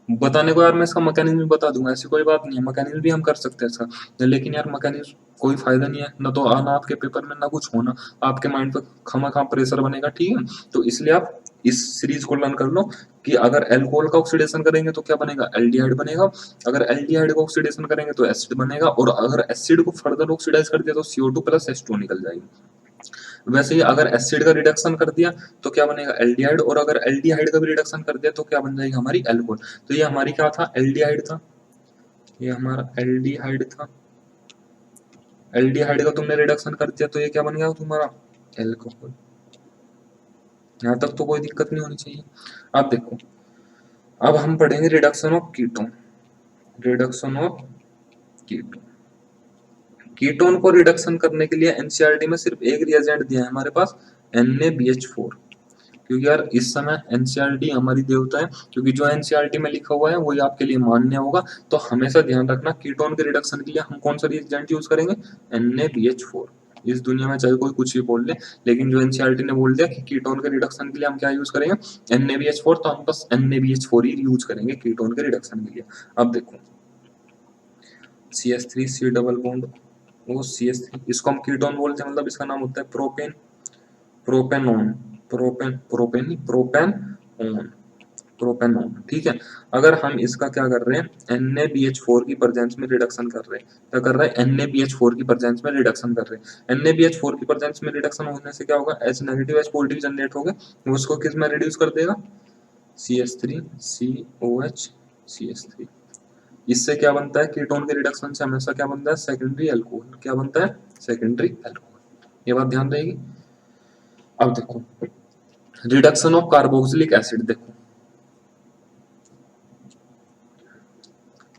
बताने को यार मैं इसका मैकेनिज्म भी बता दूंगा, ऐसी कोई बात नहीं है, मैकेनिज्म भी हम कर सकते हैं इसका। लेकिन यार मैकेनिज्म कोई फायदा नहीं है, ना तो आना आपके पेपर में, ना कुछ होना, आपके माइंड पे खामा खा प्रेशर बनेगा। ठीक है, तो इसलिए आप इस सीरीज को लर्न कर लो कि अगर एल्कोहल का ऑक्सीडेशन करेंगे तो क्या बनेगा, एल्डिहाइड बनेगा। अगर एल्डिहाइड का ऑक्सीडेशन करेंगे तो एसिड बनेगा, और अगर एसिड को फर्दर ऑक्सीडाइज कर दिया तो CO2 प्लस H2 निकल जाएगी। वैसे ही अगर एसिड का रिडक्शन कर दिया तो क्या बनेगा, एल्डिहाइड। और अगर एल्डिहाइड का भी रिडक्शन कर दिया तो क्या बन जाएगी, हमारी एल्कोहल। तो ये हमारी क्या था, एल्डिहाइड था, ये हमारा एल्डिहाइड था। एल्डिहाइड का तुमने रिडक्शन कर दिया तो ये क्या बन गया तुम्हारा, एल्कोहल। यहाँ तक तो कोई दिक्कत नहीं होनी चाहिए। अब देखो, अब हम पढ़ेंगे reduction of ketone, reduction of ketone. Ketone को रिडक्शन करने के लिए एनसीईआरटी में सिर्फ एक रिएजेंट दिया है हमारे पास, NaBH4। क्योंकि यार इस समय एनसीईआरटी हमारी देवता है, क्योंकि जो एनसीईआरटी में लिखा हुआ है वही आपके लिए मान्य होगा। तो हमेशा ध्यान रखना कीटोन के रिडक्शन के लिए हम कौन सा रिएजेंट यूज करेंगे, NaBH4। इस दुनिया में चाहे कोई कुछ भी बोल ले, लेकिन जो एनसीईआरटी ने बोल दिया कि कीटोन के रिडक्शन के लिए हम क्या यूज करेंगे, NaBH4, तो हम बस NaBH4 ही यूज करेंगे कीटोन के रिडक्शन के लिए। अब देखो CH3 C डबल बॉन्ड वो CH3, इसको हम कीटोन बोलते हैं, मतलब इसका नाम होता है प्रोपेन, प्रोपेनोन, प्रोपेन नहीं, प्रोपेनोन, प्रोपेनोन। ठीक है। अगर हम इसका क्या कर रहे हैं, NaBH4 की प्रेजेंस में रिडक्शन कर रहे हैं, क्या कर रहे हैं, NaBH4 की प्रेजेंस में रिडक्शन कर रहे हैं। NaBH4 की प्रेजेंस में रिडक्शन होने से क्या होगा, H negative H positive generate होगा, वो उसको किस में रिड्यूस कर देगा, CH3 COH CH3। इससे क्या बनता है, कीटोन के रिडक्शन से हमेशा क्या बनता है, सेकेंडरी अल्कोहल। क्या बनता है, सेकेंडरी अल्कोहल। ये बात ध्यान रहेगी। अब देखो रिडक्शन ऑफ कार्बोक्सिलिक एसिड, देखो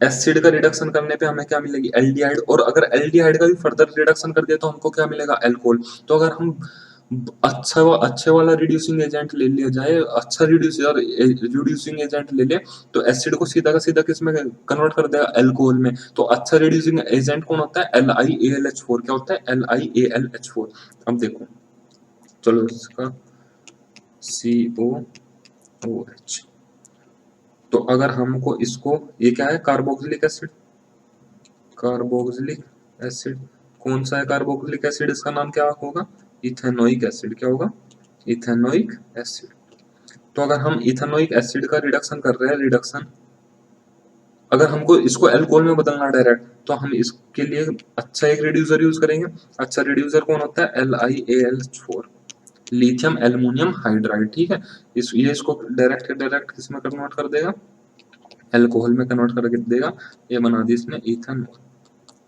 एसिड का रिडक्शन करने पे हमें क्या मिलेगी, एल्डिहाइड। और अगर एल्डिहाइड का भी फर्दर रिडक्शन कर दिया तो हमको क्या मिलेगा, अल्कोहल। तो अगर हम अच्छे वाला रिड्यूसिंग एजेंट ले लिया जाए, अच्छा रिड्यूसिंग एजेंट ले ले, तो एसिड को सीधा का सीधा किस में कन्वर्ट कर देगा, अल्कोहल में। तो अच्छा रिड्यूसिंग एजेंट कौन होता है, LiAlH4। क्या होता है, LiAlH4। अब देखो चलो इसका COOH, तो अगर हमको इसको, ये क्या है, कार्बोक्सिलिक एसिड, कार्बोक्सिलिक एसिड कौन सा है, कार्बोक्सिलिक एसिड इसका नाम क्या होगा, इथेनोइक एसिड। क्या होगा, इथेनोइक एसिड। तो अगर हम इथेनोइक एसिड का रिडक्शन कर रहे हैं, रिडक्शन अगर हमको इसको अल्कोहल में बदलना डायरेक्ट, तो हम इसके लिए अच्छा एक रिड्यूसर यूज करेंगे। अच्छा रिड्यूसर कौन होता है, LiAlH4, लिथियम एल्युमिनियम हाइड्राइड। ठीक है। ये इसको डायरेक्ट डायरेक्ट किस में कन्वर्ट कर देगा, अल्कोहल में कन्वर्ट करके देगा। ये बना दी इसने इथेनॉल।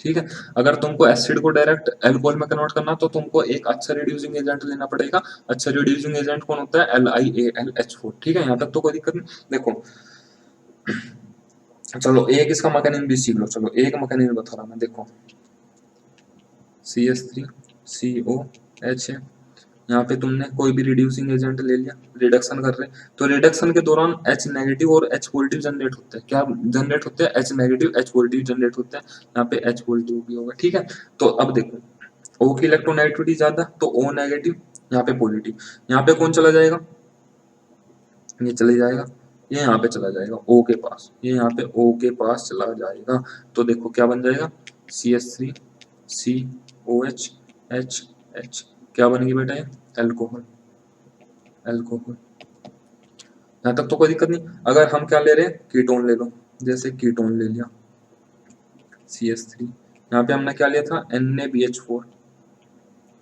ठीक है। अगर तुमको एसिड को डायरेक्ट अल्कोहल में कन्वर्ट करना तो तुमको एक अच्छा रिड्यूसिंग एजेंट लेना पड़ेगा। अच्छा रिड्यूसिंग एजेंट कौन होता है, LiAlH4। ठीक है, यहाँ तक तो कोई दिक्कत नहीं। देखो चलो एक इसका मैकेनिज्म भी सीख लो। चलो एक मैकेनिज्म बता रहा मैं, देखो CH3 COH है, यहाँ पे तुमने कोई भी रिड्यूसिंग एजेंट ले लिया, रिडक्शन कर रहे, तो रिडक्शन के दौरान H नेगेटिव और H पॉजिटिव जनरेट होते हैं। क्या जनरेट होते हैं, H negative H positive generate होते हैं। यहाँ पे H पॉजिटिव भी होगा। ठीक है। तो अब देखो O की इलेक्ट्रोनेगेटिविटी ज्यादा, तो O नेगेटिव, यहाँ पे पॉजिटिव। यहाँ पे कौन चला जाएगा, ये चले जाएगा, ये यहाँ पे चला जाएगा O के पास, ये यहाँ पे O के पास चला जाएगा। तो देखो क्या बन जाएगा, CH3 COH H क्या बनेगी बेटा, ये अल्कोहल, अल्कोहल। यहाँ तक तो कोई दिक्कत नहीं। अगर हम क्या ले रहे हैं, कीटोन ले लो, जैसे कीटोन ले लिया CH3, यहाँ पे हमने क्या लिया था, NaBH4।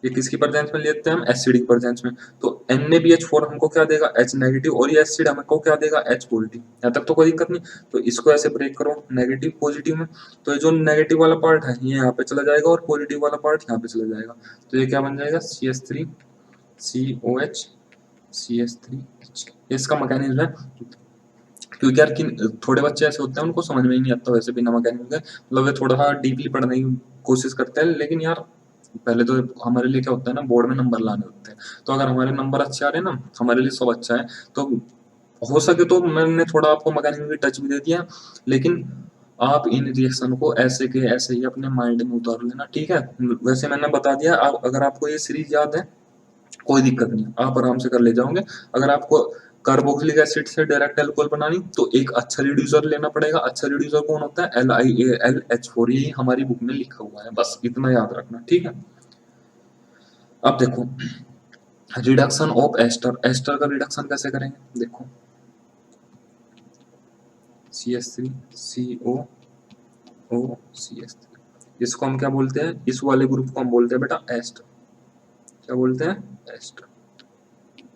ये किसकी प्रेजेंस में लेते हैं हम, एसिड की प्रेजेंस में। तो NaBH4 हमको क्या देगा, H नेगेटिव, और ये एसिड हमको क्या देगा, H पॉजिटिव। यहाँ तक तो कोई दिक्कत नहीं। तो इसको ऐसे ब्रेक करो नेगेटिव पॉजिटिव में, तो ये जो नेगेटिव वाला पार्ट है ये यहाँ पे चला जाएगा और पॉजिटिव वाला पार्ट यहाँ पे चला जाएगा। तो ये क्या बन जाएगा, CH3 COH CH3H। इसका मैकेनिज्म है। क्योंकि यार थोड़े बच्चे ऐसे होते हैं उनको समझ में ही नहीं आता वैसे बिना मैकेनिज्म के, मतलब वे थोड़ा सा डीपली पढ़ने की कोशिश करते हैं, लेकिन यार पहले तो हमारे लिए क्या होता है ना, बोर्ड में नंबर लाने होते हैं। तो अगर हमारे नंबर अच्छे आ रहे हैं ना, हमारे लिए सब अच्छा है। तो हो सके तो मैंने थोड़ा आपको मैकेनिज्म की टच भी दे दिया, लेकिन आप इन रिएक्शन को ऐसे के ऐसे ही अपने माइंड में उतार लेना। ठीक है। वैसे मैंने बता दिया, आप अगर आपको ये सीरीज याद है कोई दिक्कत नहीं, आप आराम से कर ले जाओगे। अगर आपको कार्बोक्सिलिक एसिड से डायरेक्ट अल्कोहल बनानी तो एक अच्छा रिड्यूसर लेना पड़ेगा। अच्छा रिड्यूसर कौन होता है, LiAlH4। यही हमारी बुक में लिखा हुआ है, बस इतना याद रखना। ठीक है। अब देखो रिडक्शन ऑफ एस्टर, एस्टर का रिडक्शन कैसे करेंगे, देखो CH3 COO CH3, इसको हम क्या बोलते हैं, इस वाले ग्रुप को हम बोलते हैं बेटा एस्टर। क्या बोलते हैं, एस्टर।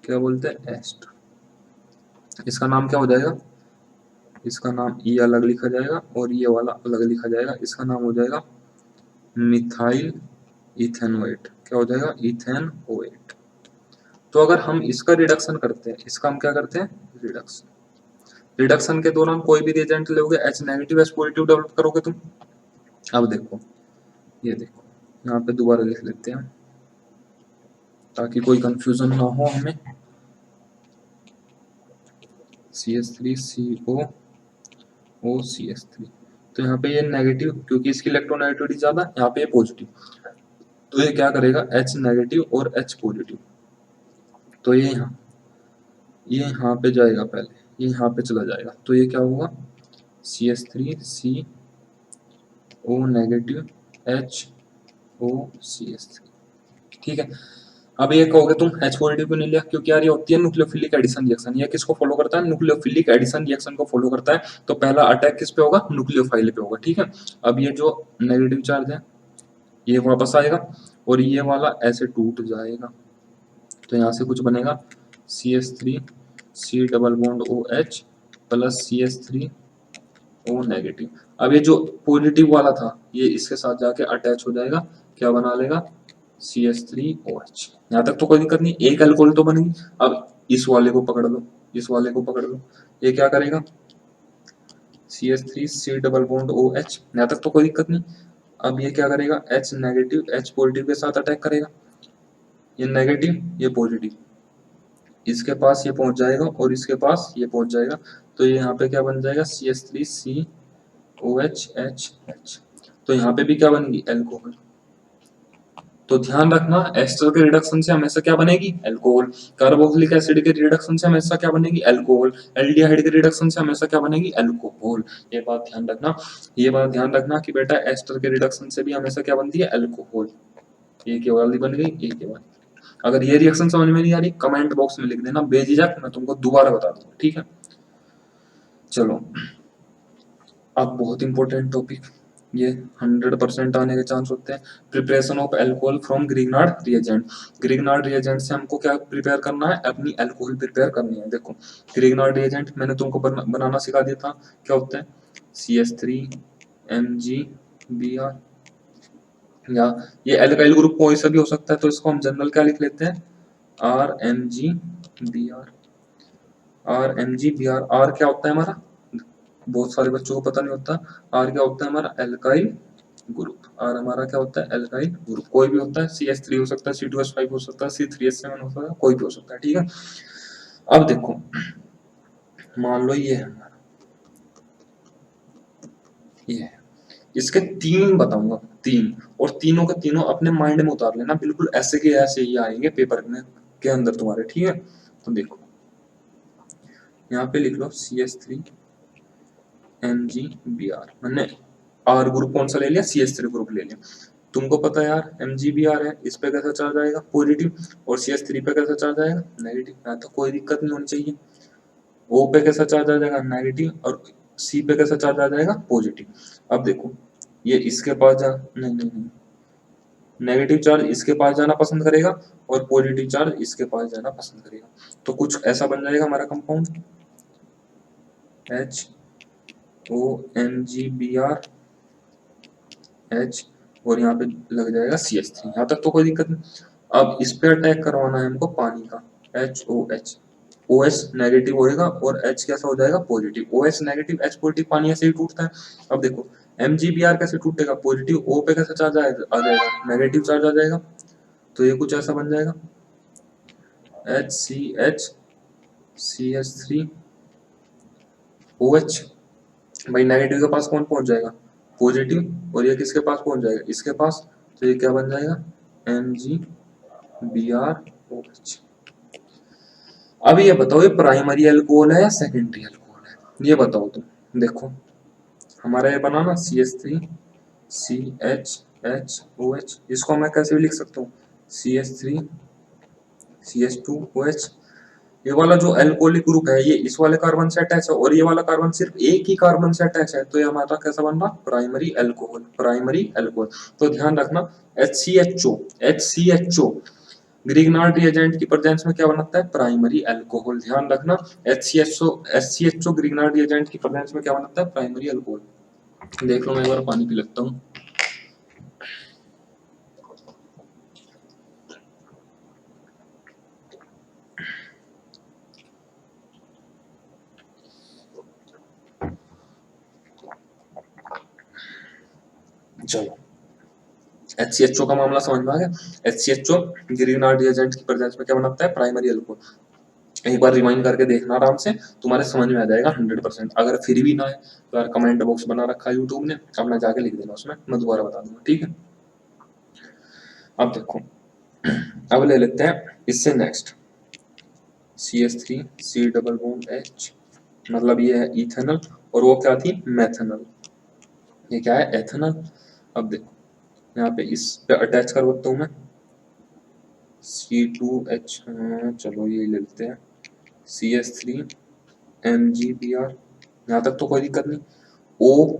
क्या बोलते हैं, एस्टर। इसका नाम क्या हो जाएगा, इसका नाम ई अलग लिखा जाएगा और ये वाला अलग लिखा जाएगा। इसका नाम हो जाएगा मिथाइल इथेनोएट। क्या हो जाएगा, इथेनोएट। तो अगर हम इसका रिडक्शन करते हैं, इसका हम क्या करते हैं, रिडक्शन। रिडक्शन के दौरान कोई भी रिएजेंट लोगे, H negative H positive develop करोगे तुम। अब देखो, ये देखो यहाँ पे दोबारा लिख लेते हैं ताकि कोई कंफ्यूजन ना हो हमें। CH3CO, तो यहाँ पे ये नेगेटिव, क्योंकि इसकी इलेक्ट्रोनेगेटिविटी ज्यादा, यहाँ पे ये पॉजिटिव, तो ये क्या करेगा H नेगेटिव और H पॉजिटिव, तो ये यहाँ पे जाएगा, पहले ये यहाँ पे चला जाएगा, तो ये क्या होगा CH3CO नेगेटिव HOCH3, ठीक है। अब ये कहोगे तुम H पॉजिटिव क्यों नहीं लिया, क्योंकि यार ये होती है न्यूक्लियोफिलिक एडिशन रिएक्शन, ये किसको फॉलो करता है, न्यूक्लियोफिलिक एडिशन रिएक्शन को फॉलो करता है, तो पहला अटैक किस पे होगा, न्यूक्लियोफाइल पे होगा, ठीक है। अब ये जो नेगेटिव चार्ज है ये वापस आएगा और ये वाला ऐसे टूट जाएगा, तो यहाँ से कुछ बनेगा CH3 C double bond OH plus CH3O negative. अब ये जो पॉजिटिव वाला था ये इसके साथ जाके अटैच हो जाएगा, क्या बना लेगा CH3OH। यहाँ तक तो कोई दिक्कत नहीं, एक अल्कोहल तो बनेगी। अब इस वाले को पकड़ लो, इस वाले को पकड़ लो, ये क्या करेगा CH3 C double bond OH, यहाँ तक तो कोई दिक्कत नहीं। अब ये क्या करेगा H नेगेटिव H पॉजिटिव के साथ अटैक करेगा, ये नेगेटिव ये पॉजिटिव, इसके पास ये पहुंच जाएगा और इसके पास ये पहुंच जाएगा, तो ये यहाँ पे क्या बन जाएगा CH3COHH, तो यहाँ पे भी क्या बनेगी अल्कोहल। तो ध्यान रखना एस्टर के रिडक्शन से हमेशा क्या बनेगी अल्कोहल, कार्बोक्सिलिक एसिड के रिडक्शन से हमेशा क्या बनेगी अल्कोहल, एल्डिहाइड के रिडक्शन से हमेशा क्या बनेगी अल्कोहल। ये बात ध्यान रखना, ये बात ध्यान रखना कि बेटा एस्टर के रिडक्शन से भी हमेशा क्या बनती है अल्कोहल। एक ये वाली बन गई, एक ये वाली। अगर ये रिएक्शन समझ में नहीं आ रही कमेंट बॉक्स में लिख देना बेझिझक, मैं तुमको दोबारा बता दूंगा, ठीक है। चलो अब बहुत इंपॉर्टेंट टॉपिक, ये 100% आने के चांस होते हैं। Preparation of alcohol from Grignard reagent. Grignard reagent से हमको क्या प्रिपेयर करना है, अपनी अल्कोहल प्रिपेयर करनी है। देखो ग्रिग्नार्ड रिएजेंट मैंने तुमको बनाना सिखा दिया था, क्या होता है CH3MgBr, या ये एल्काइल ग्रुप कोई सा भी हो सकता है, तो इसको हम जनरल क्या लिख लेते हैं RMgBr। RMgBr, आर क्या होता है हमारा, बहुत सारे बच्चों को पता नहीं होता, आर क्या होता है हमारा एल्काइल ग्रुप, आर हमारा क्या होता है एल्काइल ग्रुप, कोई भी होता है CH3 हो सकता है C2H5 हो सकता है C3H7 हो सकता है, कोई भी हो सकता है, ठीक है। अब देखो मान लो ये है हमारा, ये है, इसके तीन बताऊंगा, तीन, और तीनों के तीनों अपने माइंड में उतार लेना, बिल्कुल ऐसे के ऐसे ही आएंगे पेपर में के अंदर तुम्हारे, ठीक है। तो देखो यहाँ पे लिख लो CH3MgBr, मैंने आर ग्रुप कौन सा ले लिया CH3 ग्रुप ले लिया। तुमको पता है यार MgBr है, इस पे कैसा चार्ज आएगा पॉजिटिव, और CH3 पे कैसा चार्ज आएगा नेगेटिव, यहाँ तो कोई दिक्कत नहीं होनी चाहिए। O पे कैसा चार्ज आ जाएगा नेगेटिव, और C पे कैसा चार्ज आ जाएगा पॉजिटिव। अब देखो ये इसके पास जा, नहीं नहीं नहीं, नेगेटिव चार्ज इसके पास जाना पसंद करेगा और पॉजिटिव चार्ज इसके पास जाना पसंद करेगा, तो कुछ ऐसा बन जाएगा हमारा कंपाउंड HOMgBr H, और यहाँ पे लग जाएगा CH3, यहाँ तक तो कोई दिक्कत नहीं। अब इस पे अटैक करवाना है हमको पानी का HOH, OH नेगेटिव होएगा और H कैसा हो जाएगा positive, OH negative H positive, पानी ऐसे ही टूटता है। अब देखो MgBr कैसे टूटेगा, पॉजिटिव O पे कैसा चार्ज आ जाएगा नेगेटिव चार्ज आ जाएगा, तो ये कुछ ऐसा बन जाएगा HCH CH3OH। भाई नेगेटिव के पास कौन पहुंच जाएगा पॉजिटिव, और ये किसके पास पहुंच जाएगा इसके पास, तो ये क्या बन जाएगा MgBrOH। अब ये बताओ ये प्राइमरी अल्कोहल है या सेकेंडरी अल्कोहल है, ये बताओ तुम। देखो हमारा ये बना ना CH3CHHOH, इसको मैं कैसे भी लिख सकता हूँ CH3CH2OH। ये वाला जो अल्कोहलिक ग्रुप है ये इस वाले कार्बन से अटैच है, और ये वाला कार्बन सिर्फ एक ही कार्बन से अटैच है, तो ये हमारा कैसा बन रहा प्राइमरी अल्कोहल, प्राइमरी अल्कोहल। तो ध्यान रखना HCHO ग्रिग्नार्ड रिएजेंट की प्रेजेंस में क्या बनता है प्राइमरी अल्कोहल, ध्यान रखना HCHO ग्रिग्नार्ड रिएजेंट की प्रेजेंस में क्या बनता है प्राइमरी अल्कोहल। देख लो मैं एक बार पानी पी लेता हूँ। चलो HCHO का मामला समझ में आ गया। HCHO ग्रीनहाउस रिएजेंट की प्रेजेंस में क्या बनाता है, प्राइमरी अल्कोहल। एक बार रिवाइंड करके देखना आराम से, तुम्हारे समझ में आ जाएगा 100%। अगर फिर भी ना है तो यार कमेंट बॉक्स बना रखा है यूट्यूब ने, अपना जाके लिख देना उसमें, मैं दोबारा बता दूंगा, ठीक है। अब देखो, अब ले लेते हैं इससे next CH3 C double bond H, मतलब ये है इथेनॉल, और वो क्या थी, मेथनॉल। ये क्या है, एथेनॉल। अब देखो यहाँ पे इस पे अटैच कर देता हूँ मैं C2H, चलो ये ले लेते हैं CH3 MgBr, यहाँ तक तो कोई दिक्कत नहीं। O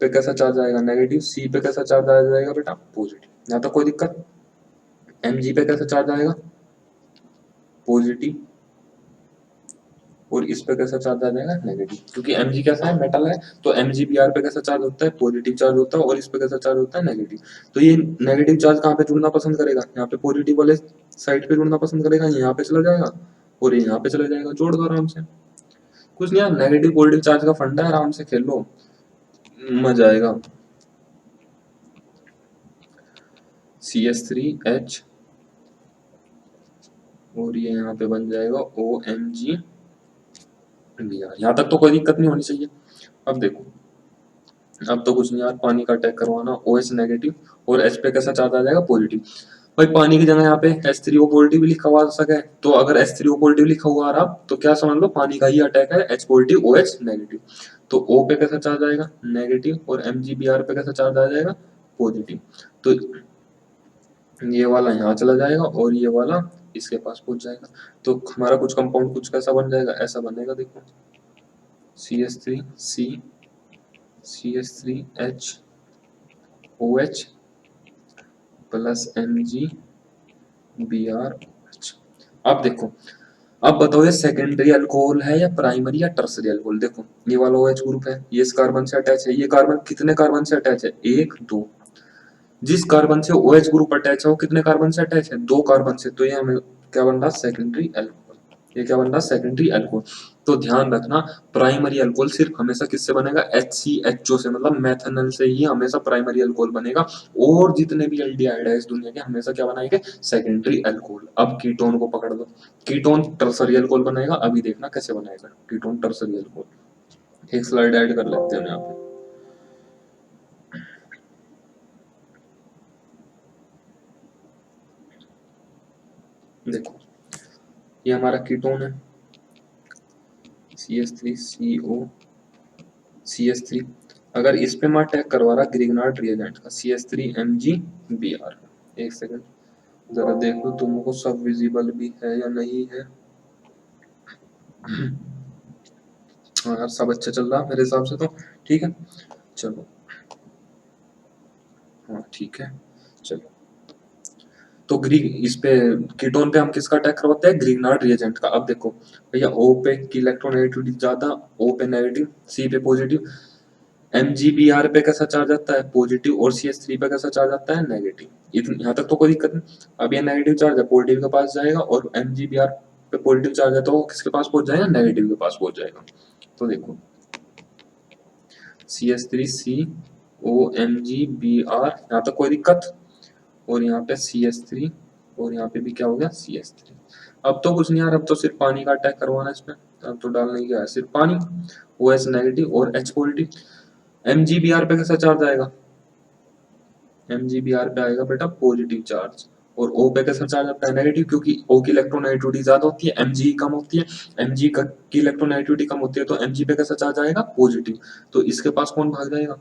पे कैसा चार्ज आएगा, नेगेटिव। C पे कैसा चार्ज आ जाएगा बेटा, पॉजिटिव, यहाँ तक कोई दिक्कत। Mg पे कैसा चार्ज आएगा, पॉजिटिव, और इस पे कैसा चार्ज आ जाएगा, नेगेटिव, क्योंकि Mg कैसा है, मेटल है, तो MgBr पे कैसा चार्ज होता है, पॉजिटिव चार्ज होता है, और इस पे कैसा चार्ज होता है, नेगेटिव। तो ये नेगेटिव चार्ज कहाँ पे जुड़ना पसंद करेगा, यहाँ पे पॉजिटिव वाले साइड पे जुड़ना पसंद करेगा, यहाँ पे चला जाएगा और यहाँ पे चला जाएगा, जोड़ दो आराम से। कुछ नहीं यार, नेगेटिव पॉजिटिव चार्ज का फंडा है, आराम से खेल लो, मजा आएगा। CH3H, और ये यहाँ पे बन जाएगा OMgBr, यहाँ तक तो कोई दिक्कत नहीं होनी चाहिए। अब देखो, अब तो कुछ नहीं यार, पानी का अटैक करवाना, OH नेगेटिव और H पे कैसा चार्ज आ जाएगा, पॉजिटिव। भाई पानी की जगह यहाँ पे H3O पॉजिटिव भी लिखा हुआ आ सके, तो अगर H3O पॉजिटिव लिखा हुआ आ रहा तो क्या समझ लो, पानी का ही अटैक है, H पॉजिटिव OH नेगेटिव। तो O पे कैसा चार्ज आएगा, नेगेटिव, और MgBr पे कैसा चार्ज आ जाएगा, पॉजिटिव। तो ये वाला यहाँ चला जाएगा और ये वाला इसके पास पहुंच जाएगा, तो हमारा कुछ कंपाउंड कुछ कैसा बन जाएगा, ऐसा बनेगा, देखो CH3C CH3H OH plus MgBr। अब देखो, अब बताओ ये सेकेंडरी अल्कोहल है या प्राइमरी या टर्सरी अल्कोहल। देखो ये वाला OH ग्रुप है, ये इस कार्बन से अटैच है, ये कार्बन कितने कार्बन से अटैच है, एक दो। जिस कार्बन से OH ग्रुप अटैच है वो कितने कार्बन से अटैच है, दो कार्बन से, तो ये हमें क्या बन रहा, सेकेंडरी अल्कोहल। ये क्या बन रहा, सेकेंडरी अल्कोहल। तो ध्यान रखना, प्राइमरी अल्कोहल सिर्फ हमेशा किससे बनेगा, HCHO से, मतलब मेथनॉल से ही हमेशा प्राइमरी अल्कोहल बनेगा। और जितने भी एल्डिहाइड है इस दुनिया के, हमेशा क्या बनाएंगे, सेकेंडरी अल्कोहल। अब कीटोन को पकड़ लो, कीटोन टर्सरी अल्कोहल बनेगा, अभी देखना कैसे बनाएगा कीटोन टर्सरी अल्कोहल। एक स्लाइड ऐड कर लेते हैं यहाँ पे, देखो ये हमारा कीटोन है CH3CO CH3। अगर इस पे मैं अटैक करवा रहा ग्रिग्नार्ड रिएजेंट का CH3MgBr, एक सेकंड जरा देख लो तुमको सब विजिबल भी है या नहीं है। हाँ यार सब अच्छा चल रहा है मेरे हिसाब से तो, ठीक है चलो, हाँ ठीक है चलो। तो ग्रीक इस पे कीटोन पे हम किसका अटैक करवाते हैं, ग्रिग्नार्ड रिएजेंट का। अब देखो भैया, O पे की इलेक्ट्रोनेगेटिविटी ज्यादा, O पे नेगेटिव, C पे पॉजिटिव। MgBr पे कैसा चार्ज आता है, पॉजिटिव, और CH3 पे कैसा चार्ज आता है, नेगेटिव। यहाँ तक तो कोई दिक्कत नहीं। अब ये नेगेटिव चार्ज है, पॉजिटिव के पास जाएगा, और MgBr पे पॉजिटिव चार्ज है तो वो किसके पास पहुंच जाएगा, नेगेटिव के पास पहुंच जाएगा। तो देखो CH3COMgBr, यहाँ तक कोई दिक्कत, और यहाँ पे CH3, और यहाँ पे भी क्या हो गया, CH3। अब तो कुछ नहीं यार, अब तो सिर्फ पानी का अटैक करवाना है इसमें, अब तो डालने की है सिर्फ पानी, OH नेगेटिव और H पॉजिटिव। MgBr पे कैसा चार्ज आएगा, MgBr पे आएगा बेटा पॉजिटिव चार्ज, और O पे कैसा चार्ज आता है, नेगेटिव, क्योंकि O की इलेक्ट्रोनेगेटिविटी ज्यादा होती है, Mg कम होती है। की इलेक्ट्रोनेगेटिविटी कम होती है, तो Mg पे कैसा चार्ज आएगा, पॉजिटिव। तो इसके पास कौन भाग जाएगा,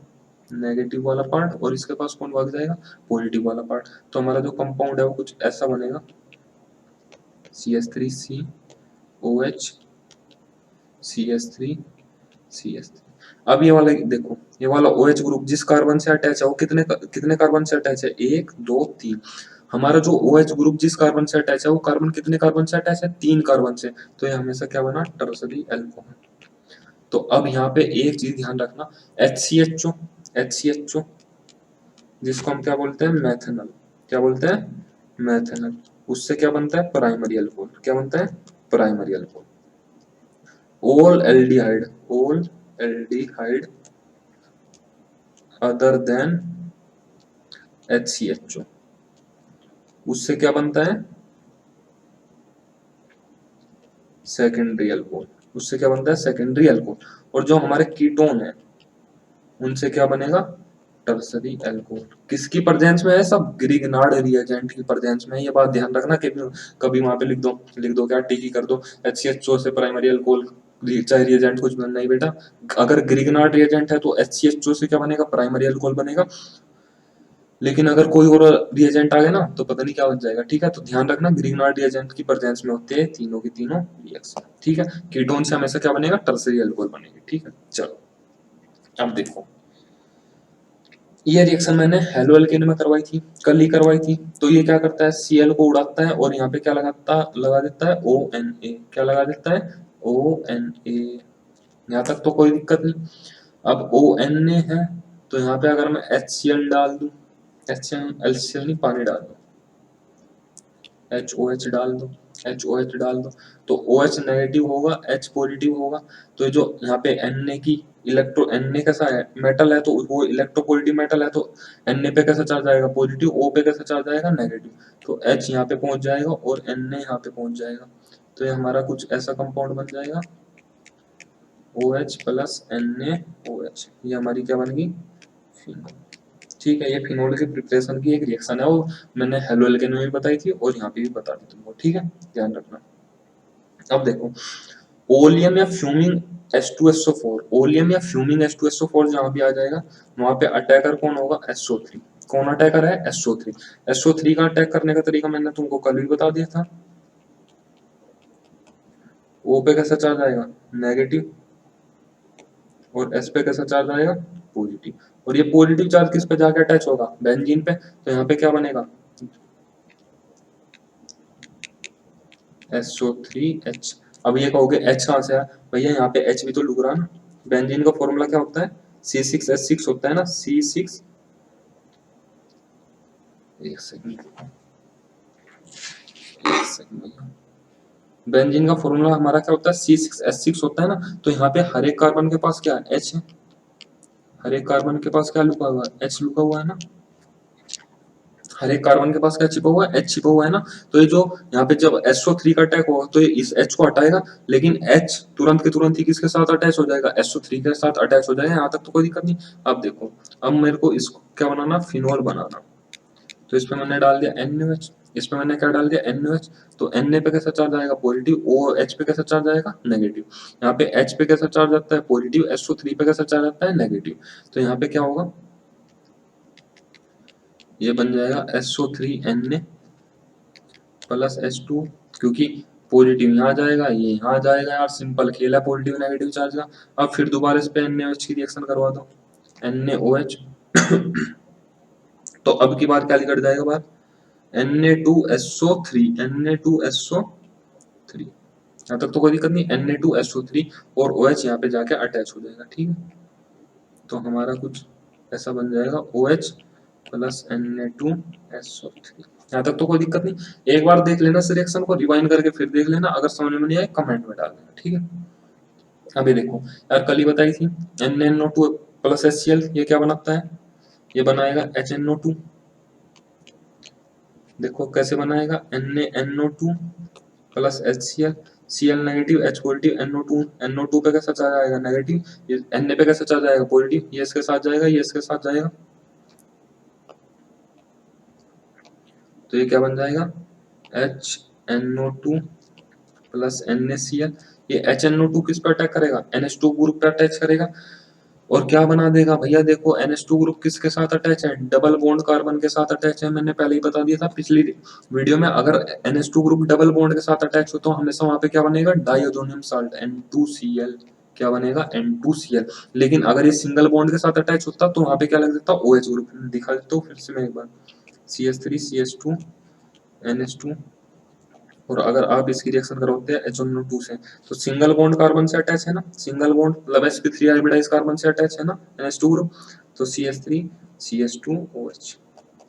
नेगेटिव वाला पार्ट, और इसके पास कौन भाग जाएगा, पॉजिटिव वाला पार्ट। तो हमारा जो कंपाउंड है वो कुछ ऐसा बनेगा CH3COH CH3 CH3। अब ये वाला देखो, ये वाला OH ग्रुप जिस कार्बन से अटैच है वो कितने कितने कार्बन से अटैच है, एक दो तीन। हमारा जो OH ग्रुप जिस कार्बन से अटैच है वो कार्बन कितने कार्बन से अटैच है, तीन कार्बन से। तो ये हमेशा क्या बना, टर्सरी अल्कोहल। तो अब यहाँ पे एक चीज ध्यान रखना, HCHO जिसको हम क्या बोलते हैं, मैथनॉल। क्या बोलते हैं, मैथनॉल। उससे क्या बनता है, प्राइमरी अल्कोहल। क्या बनता है, primary alcohol. all aldehyde other than HCHO, उससे क्या बनता है सेकेंडरी अल्कोहल, उससे क्या बनता है सेकेंडरी अल्कोहल। और जो हमारे कीटोन है उनसे क्या बनेगा टर्सरी अल्कोहल। किसकी प्रेजेंस में है सब ग्रिगनार्ड रिएजेंट की प्रेजेंस में है, ये बात ध्यान रखना कि कभी वहां पे लिख दो क्या टिक ही कर दो HCHO से प्राइमरी अल्कोहल, चाहे रिएजेंट कुछ बनना ही बेटा। अगर ग्रिगनार्ड रिएजेंट है तो HCHO से क्या बनेगा प्राइमरी अल्कोहल बनेगा, लेकिन अगर कोई और रिएजेंट आ गया ना तो पता नहीं क्या बन जाएगा। ठीक है, तो ध्यान रखना ग्रिगनार्ड रिएजेंट की प्रेजेंस में होते हैं तीनों की तीनों रिएक्शन। ठीक है, कीटोन से हमेशा क्या बनेगा टर्सरी अल्कोहल बनेगी। ठीक है, चलो अब देखो ये रिएक्शन मैंने हेलो एल्केन में करवाई थी, कल ही करवाई थी। तो ये क्या करता है Cl को उड़ाता है और यहाँ पे क्या लगा देता है ONA, क्या लगा देता है ONA। यहाँ तक तो कोई दिक्कत नहीं। अब ONA है तो यहाँ पे अगर मैं HCl डाल दूं, HCl नहीं पानी डाल दूं, HOH डाल दो, HOH डाल दो, तो OH नेगेटिव होगा H पॉजिटिव होगा। तो ये जो यहाँ पे Na की इलेक्ट्रो, Na कैसा है मेटल है तो वो इलेक्ट्रोपॉजिटिव मेटल है, तो Na पे कैसा चार्ज आएगा पॉजिटिव, O पे कैसा चार्ज आएगा नेगेटिव। तो H यहाँ पे पहुंच जाएगा और Na यहाँ पे पहुंच जाएगा। तो ये हमारा कुछ ऐसा कंपाउंड बन जाएगा OH प्लस NaOH, ये हमारी क्या बन गई फिनोल। ठीक है, ये फिनोल के प्रिपरेशन की एक रिएक्शन है, वो मैंने हेलो एल्केन में भी बताई थी और यहाँ पे भी बता दी तुमको। ठीक है, ध्यान रखना। अब देखो ओलियम या फ्यूमिंग H2SO4, ओलियम या फ्यूमिंग H2SO4 जहां भी आ जाएगा वहां पे अटैकर कौन होगा SO3। कौन अटैकर है SO3। SO3 का अटैक करने का तरीका मैंने तुमको कल भी बता दिया था। O पे कैसा चार्ज आएगा नेगेटिव और S पे कैसा चार्ज आएगा पॉजिटिव, और ये पॉजिटिव चार्ज किस पे जाके अटैच होगा बेंजीन पे। तो यहाँ पे क्या बनेगा SO3H। अब ये कहोगे H कहाँ से आया भैया, यहाँ पे H भी तो लुक रहा है ना। बेंजीन का फॉर्मूला क्या होता है C6H6 होता है ना, C6। एक सेकंड भैया, बेंजीन का फॉर्मूला हमारा क्या होता है C6H6 होता है ना। तो यहाँ पे हर एक कार्बन के पास क्या है H है, हर एक कार्बन के पास क्या लुका हुआ है H लुका हुआ है ना, हर एक कार्बन के पास क्या छिपा हुआ है H छिपा हुआ है ना। तो ये जो यहाँ पे जब SO3 का अटैक होगा तो ये इस H को हटाएगा, लेकिन H तुरंत के तुरंत ही किसके साथ अटैच हो जाएगा SO3 के साथ अटैच हो जाएगा। यहाँ तक तो कोई दिक्कत नहीं। अब देखो अब मेरे को इसको क्या बनाना फिनोल बनाना। तो इसमें मैंने डाल दिया NaOH, इसमें मैंने क्या डाल दिया NaOH। तो Na पे कैसा चार्ज आएगा पॉजिटिव, OH पे कैसा चार्ज आएगा नेगेटिव। यहाँ पे H पे कैसा चार्ज आता है पॉजिटिव, SO3 पे कैसा चार्ज आता है नेगेटिव। तो यहाँ पे क्या होगा ये बन जाएगा SO3Na प्लस H2, क्योंकि पॉजिटिव यहाँ जाएगा ये यहाँ जाएगा यार, सिंपल खेल है पॉजिटिव नेगेटिव चार्ज का। अब फिर दोबारा इस पे NaOH की रिएक्शन करवा दो NaOH तो अब की बार क्या निकट जाएगा बात Na2SO3, Na2SO3। यहाँ तक तो कोई दिक्कत नहीं, Na2SO3 और OH यहाँ पे जाके अटैच हो जाएगा। ठीक है, तो हमारा कुछ ऐसा बन जाएगा OH प्लस Na2SO3। यहाँ तक तो कोई दिक्कत नहीं। एक बार देख लेना इस रिएक्शन को, रिवाइंड करके फिर देख लेना, अगर समझ में नहीं आए कमेंट में डाल देना। ठीक है, अभी देखो यार कल ही बताई थी NaNO2 प्लस HCl, ये क्या बनाता है ये बनाएगा HNO2। देखो कैसे बनाएगा NaNO2 plus HCl, Cl negative H positive, NO2 पे कैसा चार्ज आएगा नेगेटिव, ये Na पे कैसा चार्ज आएगा पॉजिटिव, ये इसके साथ जाएगा ये इसके साथ जाएगा। तो ये क्या बन जाएगा HNO2 प्लस NaCl। ये HNO2 किस पर अटैक करेगा NH2 ग्रुप पे अटैच करेगा और क्या बना देगा भैया देखो NH2 ग्रुप किसके साथ अटैच है डबल बॉन्ड कार्बन के साथ अटैच है। मैंने पहले ही बता दिया था पिछली वीडियो में, अगर NH2 ग्रुप डबल बॉन्ड के साथ अटैच हो तो हमेशा वहां पे क्या बनेगा डाइओजोनियम साल्ट N2Cl, क्या बनेगा N2Cl। लेकिन अगर ये सिंगल बॉन्ड के साथ अटैच होता तो वहां पे क्या लग जाता OH ग्रुप। दिखा देता हूँ फिर से मैं एक बार CH3 CH2 NH2, और अगर आप इसकी रिएक्शन करवाते हैं HNO2 से तो सिंगल बॉन्ड कार्बन से अटैच है ना, सिंगल बॉन्ड मतलब sp3 हाइब्रिडाइज कार्बन से अटैच है ना NH2 ग्रुप। तो CH3 CH2OH,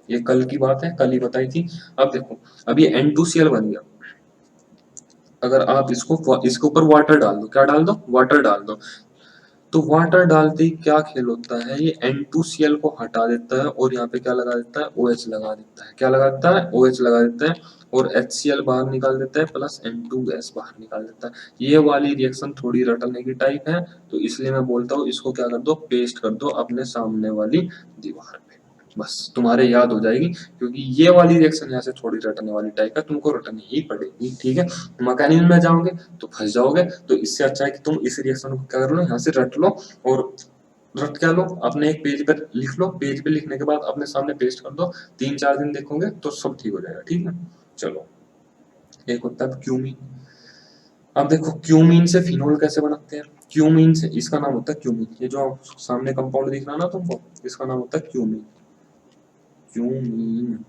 ये कल की बात है कल ही बताई थी। अब देखो अब ये N2Cl बन गया। अगर आप इसको इसके ऊपर वाटर डाल दो, क्या डाल दो वाटर डाल दो, तो वाटर डालते ही क्या खेल होता है, ये N2Cl को हटा देता है और यहाँ पे क्या लगा देता है, OH लगा देता है। क्या लगा देता है, OH लगा देता है और HCl बाहर निकाल देता है प्लस N2 गैस बाहर निकाल देता है। ये वाली रिएक्शन थोड़ी रटने की टाइप है, तो इसलिए मैं बोलता हूँ इसको क्या कर दो, पेस्ट कर दो अपने सामने वाली दीवार पे, बस तुम्हारे याद हो जाएगी। क्योंकि ये वाली रिएक्शन यहाँ से थोड़ी रटने वाली टाइप है, तुमको रटनी ही पड़ेगी, ठीक है। मैकेनिज्म में जाओगे तो फंस जाओगे, तो इससे अच्छा है कि तुम इस रिएक्शन को क्या कर लो, यहाँ से रट लो और रट क्या लो, अपने एक पेज पर लिख लो, पेज पे लिखने के बाद अपने सामने पेस्ट कर दो, 3-4 दिन देखोगे तो सब ठीक हो जाएगा, ठीक है। चलो, एक होता है क्यूमीन। अब देखो क्यूमीन से फिनोल कैसे बनाते हैं, क्यूमीन से, इसका नाम होता है क्यूमीन, ये जो सामने कंपाउंड दिख रहा है ना तुमको, इसका नाम होता है क्यूमीन, क्यूमीन।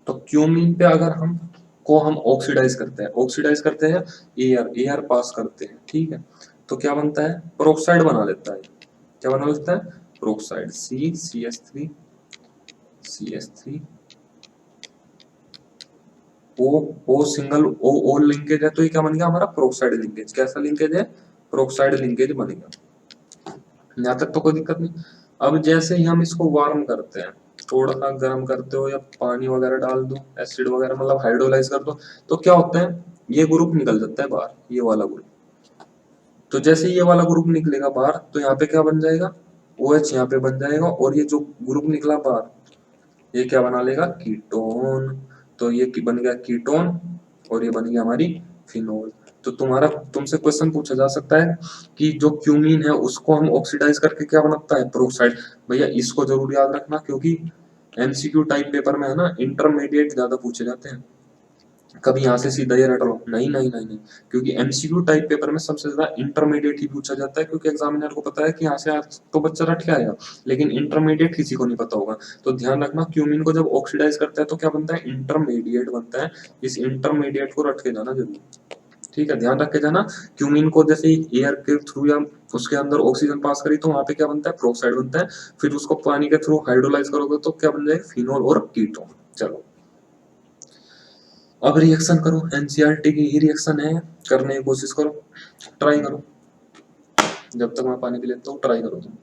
तो क्यूमीन पे अगर हम ऑक्सीडाइज करते हैं, एयर पास करते हैं, ठीक है, तो क्या बनता है, प्रोक्साइड बना देता है। क्या बना देता है, प्रोक्साइड, CH3 ओ सिंगल ओ लिंकेज है, तो ये क्या बन गया हमारा, प्रोक्साइड लिंकेज। कैसा लिंकेज है, प्रोक्साइड लिंकेज बन गया। यहाँ तक तो कोई दिक्कत नहीं। अब जैसे ही हम इसको वार्म करते हैं, थोड़ा सा गर्म करते हो या पानी वगैरह डाल दो, एसिड वगैरह मतलब हाइड्रोलाइज कर दो, तो क्या होता है, ये ग्रुप निकल जाता है बाहर, ये वाला ग्रुप। तो जैसे ये वाला ग्रुप निकलेगा बाहर, तो यहाँ पे क्या बन जाएगा, OH यहाँ पे बन जाएगा, और ये जो ग्रुप निकला बाहर, ये क्या बना लेगा, कीटोन। तो ये बन गया कीटोन और ये बन गया हमारी फिनोल। तो तुमसे क्वेश्चन पूछा जा सकता है कि जो क्यूमीन है उसको हम ऑक्सीडाइज करके क्या बनाता है, प्रोक्साइड। भैया इसको जरूर याद रखना, क्योंकि MCQ टाइप पेपर में है ना, इंटरमीडिएट ज्यादा पूछे जाते हैं। कभी यहाँ से सीधा ये रट लो, नहीं नहीं नहीं नहीं, क्योंकि MCQ टाइप पेपर में सबसे ज्यादा इंटरमीडिएट ही पूछा जाता है, क्योंकि एग्जामिनर को पता है कि यहाँ से आज तो बच्चा रट के आएगा, लेकिन इंटरमीडिएट किसी को नहीं पता होगा। तो ध्यान रखना, क्यूमीन को जब ऑक्सीडाइज करता है तो क्या बनता है, इंटरमीडिएट बनता है। इस इंटरमीडिएट को रट के जाना जरूर, ठीक है, ध्यान रख के जाना। क्यूमीन को जैसे ही एयर के थ्रू या उसके अंदर ऑक्सीजन पास करी तो वहां पे क्या बनता है, प्रोक्साइड बनता है। फिर उसको पानी के थ्रू हाइड्रोलाइज करोगे तो क्या बन जाएगा, फिनोल और कीटोन। चलो, अब रिएक्शन करो, एनसीईआरटी की ही रिएक्शन है, करने की कोशिश करो, ट्राई करो। जब तक मैं पानी पी लेता हूँ, ट्राई करो तुम।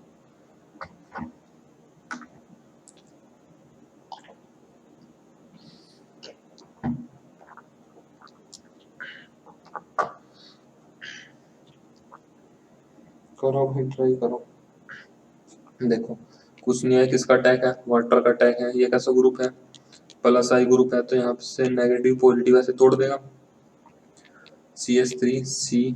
करो भाई, ट्राई करो। देखो, कुछ नहीं है, किसका अटैक है, वाटर का अटैक है। ये कैसा ग्रुप है, प्लस आई ग्रुप है, तो यहाँ से नेगेटिव पॉजिटिव ऐसे तोड़ देगा, CH3C।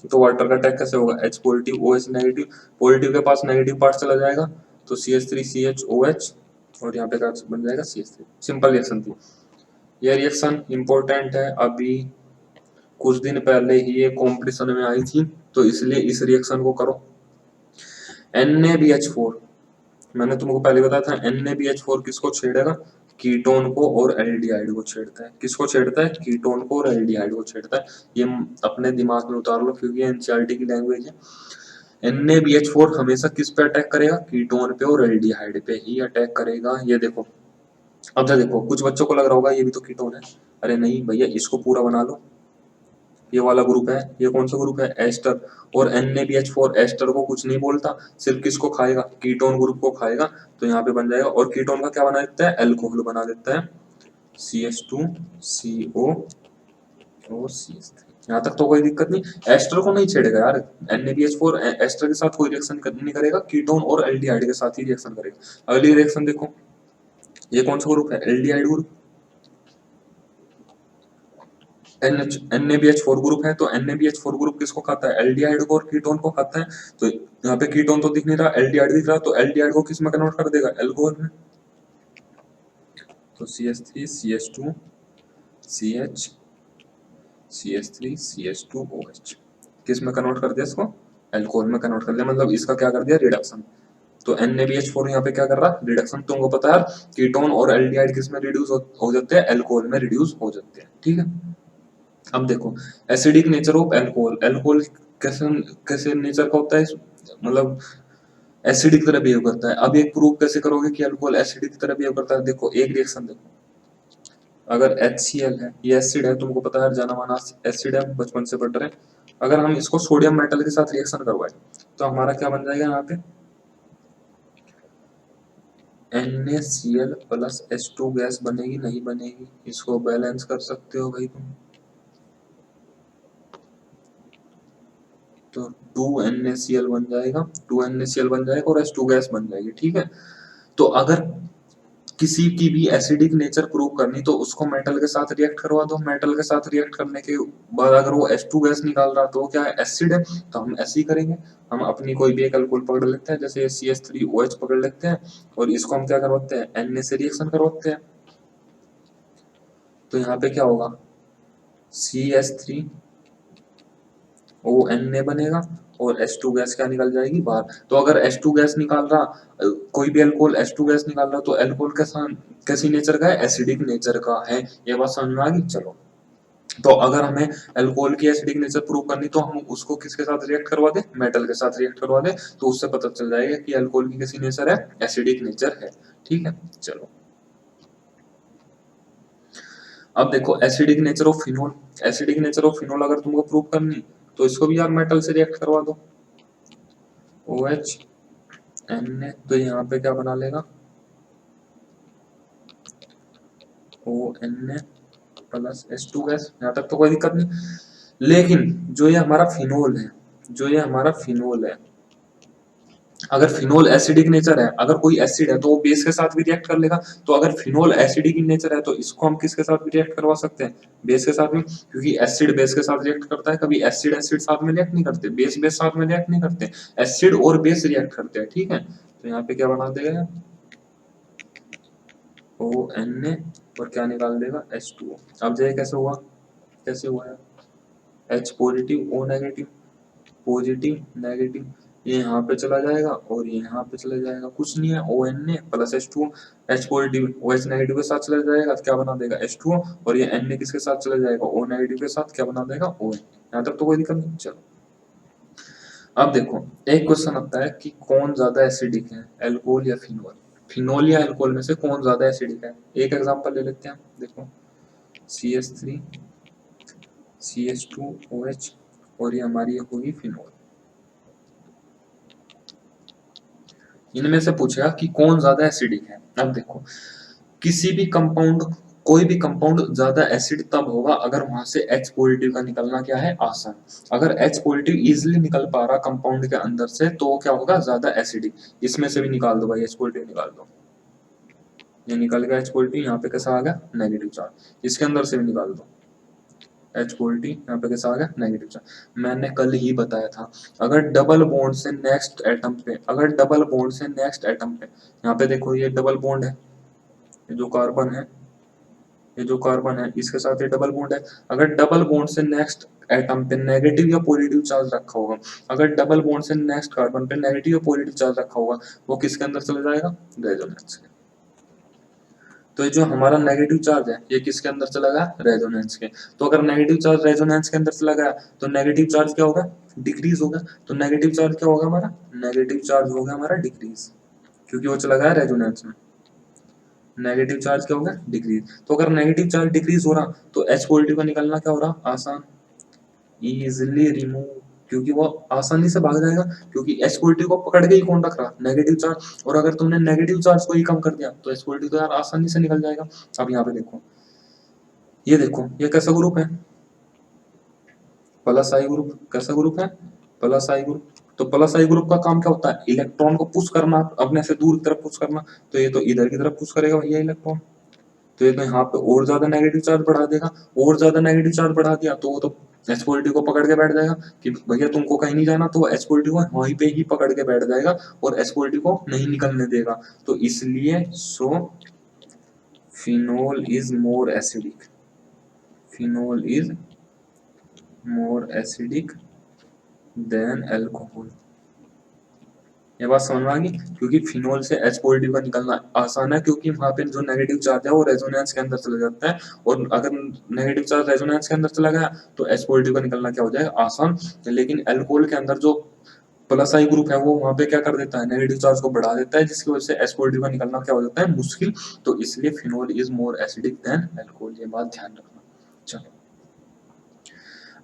तो वाटर का अटैक कैसे होगा, H positive OH negative, positive के पास नेगेटिव पार्ट चला जाएगा, तो CH3CHOH, और यहाँ पे क्या बन जाएगा, CH3। सिंपल रिएक्शन थी। ये रिएक्शन इंपॉर्टेंट है, अभी कुछ दिन पहले ही ये कॉम्पिटिशन में आई थी, तो इसलिए इस रिएक्शन को करो। NaBH4, मैंने तुमको पहले बताया था, NaBH4 किसको छेड़ेगा, कीटोन को और एल्डिहाइड को छेड़ता है। किसको छेड़ता है, कीटोन को और एल्डिहाइड को छेड़ता है। ये अपने दिमाग में उतार लो, क्योंकि एनसीईआरटी की लैंग्वेज है। NaBH4 हमेशा किस पे अटैक करेगा, कीटोन पे और एल्डिहाइड पे ही अटैक करेगा। ये देखो, अब जरा देखो, कुछ बच्चों को लग रहा होगा ये भी तो कीटोन है, अरे नहीं भैया, इसको पूरा बना लो। ये वाला ग्रुप है, ये कौन सा ग्रुप है, एस्टर। और NaBH4 एस्टर को कुछ नहीं बोलता, सिर्फ किसको खाएगा, कीटोन ग्रुप को खाएगा। तो यहाँ पे बन जाएगा, और कीटोन का क्या बना देता है, एल्कोहल बना देता है, CH2CO और CH3। यहाँ तक तो कोई दिक्कत नहीं, एस्टर को नहीं छेड़ेगा यार। NaBH4 एस्टर के साथ कोई रिएक्शन नहीं करेगा, कीटोन और एल्डिहाइड के साथ ही रिएक्शन करेगा। अगली रिएक्शन देखो, ये कौन सा ग्रुप है, एल्डिहाइड ग्रुप। NaBH4 ग्रुप है, तो NaBH4 ग्रुप किसको खाता है, एल्डिहाइड को और कीटोन को खाता है। तो यहाँ पे कीटोन तो दिख नहीं रहा, एल्डिहाइड दिख रहा, तो एल्डिहाइड को किस में कन्वर्ट कर देगा, एल्कोहल में। तो CH3 CH2 CH CH3 CH2OH किस में कन्वर्ट कर दिया इसको, एल्कोहल में कन्वर्ट कर दिया, मतलब इसका क्या कर दिया, रिडक्शन। तो NaBH4 यहाँ पे क्या कर रहा, रिडक्शन। तुमको पता है कीटोन और एल्डिहाइड किस में रिड्यूस हो जाते हैं, एल्कोहल में रिड्यूस हो जाते हैं, ठीक है। अब देखो, acidic nature of alcohol, alcohol कैसे कैसे नेचर का होता है, मतलब एसिडिक तरह बिहेव करता है। अब एक प्रूव कैसे करोगे कि अल्कोहल एसिडिक तरह बिहेव करता है, देखो एक रिएक्शन देखो, अगर HCl है, ये एसिड है, तुमको पता है जाना माना एसिड है, बचपन से पढ़ रहे हैं। अगर हम इसको सोडियम मेटल के साथ रिएक्शन करवाए तो हमारा क्या बन जाएगा यहाँ पे, NaCl प्लस H2 गैस बनेगी, नहीं बनेगी? इसको बैलेंस कर सकते हो भाई तुम। तो 2NaCl बन जाएगा, 2NaCl बन जाएगा और H2 गैस बन जाएगी, ठीक है। तो अगर किसी की भी एसिडिक नेचर प्रूव करनी तो उसको मेटल के साथ रिएक्ट करवा दो, मेटल के साथ रिएक्ट करने के बाद अगर वो H2 गैस निकाल रहा तो वो क्या है, एसिड है, तो हम ऐसे ही करेंगे। हम अपनी कोई भी एक अल्कोहल पकड़ लेते हैं, जैसे CH3OH पकड़ लेते हैं और इसको हम क्या करवाते हैं, Na से रिएक्शन करवाते हैं। तो यहाँ पे क्या होगा, CH3ONa बनेगा और H2 गैस क्या निकल जाएगी बाहर। तो अगर H2 गैस निकाल रहा, कोई भी अल्कोहल H2 गैस निकाल रहा तो अल्कोहल कैसी नेचर का है, एसिडिक नेचर का है। ये बात समझ में आ गई। चलो, तो अगर हमें अल्कोहल की एसिडिक नेचर प्रूव करनी तो हम उसको किसके साथ रिएक्ट करवा दे, मेटल के साथ रिएक्ट करवा दे, तो उससे पता चल जाएगा कि अल्कोहल की कैसी नेचर है, एसिडिक नेचर है, ठीक है। चलो, अब देखो acidic nature of phenol, acidic nature of phenol अगर तुमको प्रूव करनी तो इसको भी यार मेटल से रिएक्ट करवा दो, OH Na, तो यहाँ पे क्या बना लेगा, ONa प्लस H2 गैस। यहाँ तक तो कोई दिक्कत नहीं। लेकिन जो ये हमारा फिनोल है, जो ये हमारा फिनोल है, अगर फिनोल एसिडिक नेचर है, अगर कोई एसिड है तो वो बेस के साथ भी रिएक्ट कर लेगा। तो अगर फिनोल एसिडिक इन नेचर है तो इसको हम किसके साथ भी रिएक्ट करवा सकते हैं, बेस के साथ में, क्योंकि एसिड बेस के साथ रिएक्ट करता है। कभी एसिड एसिड साथ में रिएक्ट नहीं करते, बेस बेस साथ में रिएक्ट नहीं करते, एसिड और बेस रिएक्ट करते हैं, ठीक है। तो यहाँ पे क्या बना देगा, ONa और क्या निकाल देगा, H2O। अब जो कैसे हुआ, कैसे हुआ है, H positive O negative, positive negative, ये यहाँ पे चला जाएगा और ये यहाँ पे चला जाएगा, कुछ नहीं है, ONa plus H2O, H positive OH negative के साथ चला जाएगा तो क्या बना देगा, H2O, और ये Na किसके साथ चला जाएगा, O नेगेटिव के साथ, क्या बना देगा, ON। यहाँ तक तो कोई दिक्कत नहीं। चलो, अब देखो एक क्वेश्चन आता है कि कौन ज्यादा एसिडिक है, एल्कोहल या फिनोल, फिनोल या अल्कोहल में से कौन ज्यादा एसिडिक है। एक एग्जांपल ले लेते हैं, देखो CH3 CH2OH और ये हमारी होगी फिनोल। इनमें से पूछेगा कि कौन ज्यादा एसिडिक है। अब देखो, किसी भी कंपाउंड, कोई भी कंपाउंड ज्यादा एसिड तब होगा अगर वहां से H पॉजिटिव का निकलना क्या है, आसान। अगर H पॉजिटिव इजिली निकल पा रहा कंपाउंड के अंदर से तो वो क्या होगा, ज्यादा एसिडिक। इसमें से भी निकाल दो भाई, H पॉजिटिव निकाल दो, ये निकल गया H पॉजिटिव, यहाँ पे कैसा आ गया, नेगेटिव चार्ज। इसके अंदर से भी निकाल दो H पॉजिटिव, यहाँ पे कैसा आ गया, नेगेटिव चार्ज। मैंने कल ही बताया था, अगर डबल बॉन्ड से नेक्स्ट एटम पे, अगर डबल बॉन्ड से नेक्स्ट एटम पे, यहाँ पे देखो ये डबल बॉन्ड है, ये जो कार्बन है, ये जो कार्बन है इसके साथ ये डबल बॉन्ड है। अगर डबल बॉन्ड से नेक्स्ट एटम पे नेगेटिव या पॉजिटिव चार्ज रखा होगा, अगर डबल बॉन्ड से नेक्स्ट कार्बन पे नेगेटिव या पॉजिटिव चार्ज रखा होगा, वो किसके अंदर चला जाएगा, रेजोनेंस के। तो ये जो हमारा नेगेटिव चार्ज है ये किसके अंदर चला गया, रेजोनेंस के। तो अगर नेगेटिव चार्ज रेजोनेंस के अंदर चला गया तो नेगेटिव चार्ज क्या होगा, डिक्रीज होगा। तो नेगेटिव चार्ज क्या होगा हमारा, नेगेटिव चार्ज होगा हमारा डिक्रीज, क्योंकि वो चला गया रेजोनेंस में। नेगेटिव चार्ज क्या होगा, डिक्रीज। तो अगर नेगेटिव चार्ज डिक्रीज हो रहा तो H पॉजिटिव का निकलना क्या हो रहा, आसान, इजिली रिमूव, क्योंकि वो आसानी से भाग जाएगा, क्योंकि H पॉजिटिव को पकड़ के ही कौन रख रहा, नेगेटिव चार्ज। और अगर तुमने नेगेटिव चार्ज को ही कम कर दिया तो H पॉजिटिव तो यार आसानी से निकल जाएगा। अब यहाँ पे देखो, ये देखो ये कैसा ग्रुप है, प्लस आई ग्रुप। कैसा ग्रुप है, प्लस आई ग्रुप। तो प्लस आई ग्रुप का काम क्या होता है, इलेक्ट्रॉन को पुश करना, अपने से दूर की तरफ पुश करना। तो ये तो इधर की तरफ पुश करेगा भैया इलेक्ट्रॉन, तो ये तो यहाँ पे और ज्यादा नेगेटिव चार्ज बढ़ा देगा। और ज्यादा नेगेटिव चार्ज बढ़ा दिया तो वो तो H पॉजिटिव को पकड़ के बैठ जाएगा कि भैया तुमको कहीं नहीं जाना, तो वो H पॉजिटिव को वहीं पे ही पकड़ के बैठ जाएगा और H पॉजिटिव को नहीं निकलने देगा। तो इसलिए so phenol is more acidic, phenol is more acidic than alcohol. ये बात समझ में आ गई, क्योंकि फिनोल से H पॉजिटिव का निकलना आसान है, क्योंकि वहां पे जो नेगेटिव चार्ज है वो रेजोनेंस के अंदर चला जाता है, और अगर नेगेटिव चार्ज रेजोनेंस के अंदर चला गया तो H पॉजिटिव का निकलना क्या हो जाएगा, आसान। लेकिन अल्कोहल के अंदर जो प्लस आई ग्रुप है वो वहां पे क्या कर देता है, नेगेटिव चार्ज को बढ़ा देता है, जिसकी वजह से H पॉजिटिव का निकलना क्या हो जाता है, मुश्किल। तो इसलिए phenol is more acidic than alcohol, ये बात ध्यान रखना। चलो,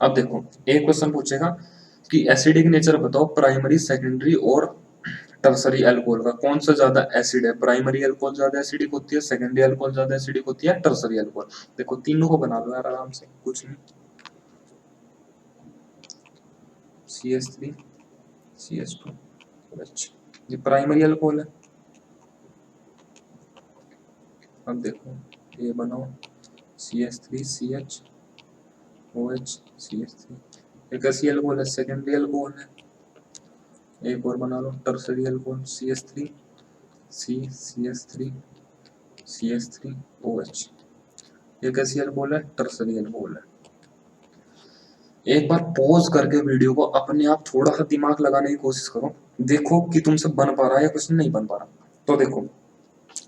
अब देखो एक क्वेश्चन पूछेगा कि एसिडिक नेचर बताओ प्राइमरी सेकेंडरी और टर्सरी अल्कोहल का, कौन सा ज्यादा एसिड है, प्राइमरी अल्कोहल ज्यादा एसिडिक होती है, सेकेंडरी अल्कोहल ज्यादा एसिडिक होती है, टर्सरी अल्कोहल। देखो तीनों को बना लो यार आराम से, कुछ नहीं। CH3 CH2 OH, ये प्राइमरी अल्कोहल है। अब देखो ये बनाओ CH3 CH OH CH3, एक ऐसी अल्कोहल है, सेकेंडरी अल्कोहल है। एक और बना लो tertiary alcohol CH3 C CH3 CH3 OH, ये कैसी अल्कोहल है, टर्सरी अल्कोहल है। एक बार पॉज करके वीडियो को अपने आप थोड़ा सा दिमाग लगाने की कोशिश करो, देखो कि तुमसे बन पा रहा है या कुछ नहीं बन पा रहा। तो देखो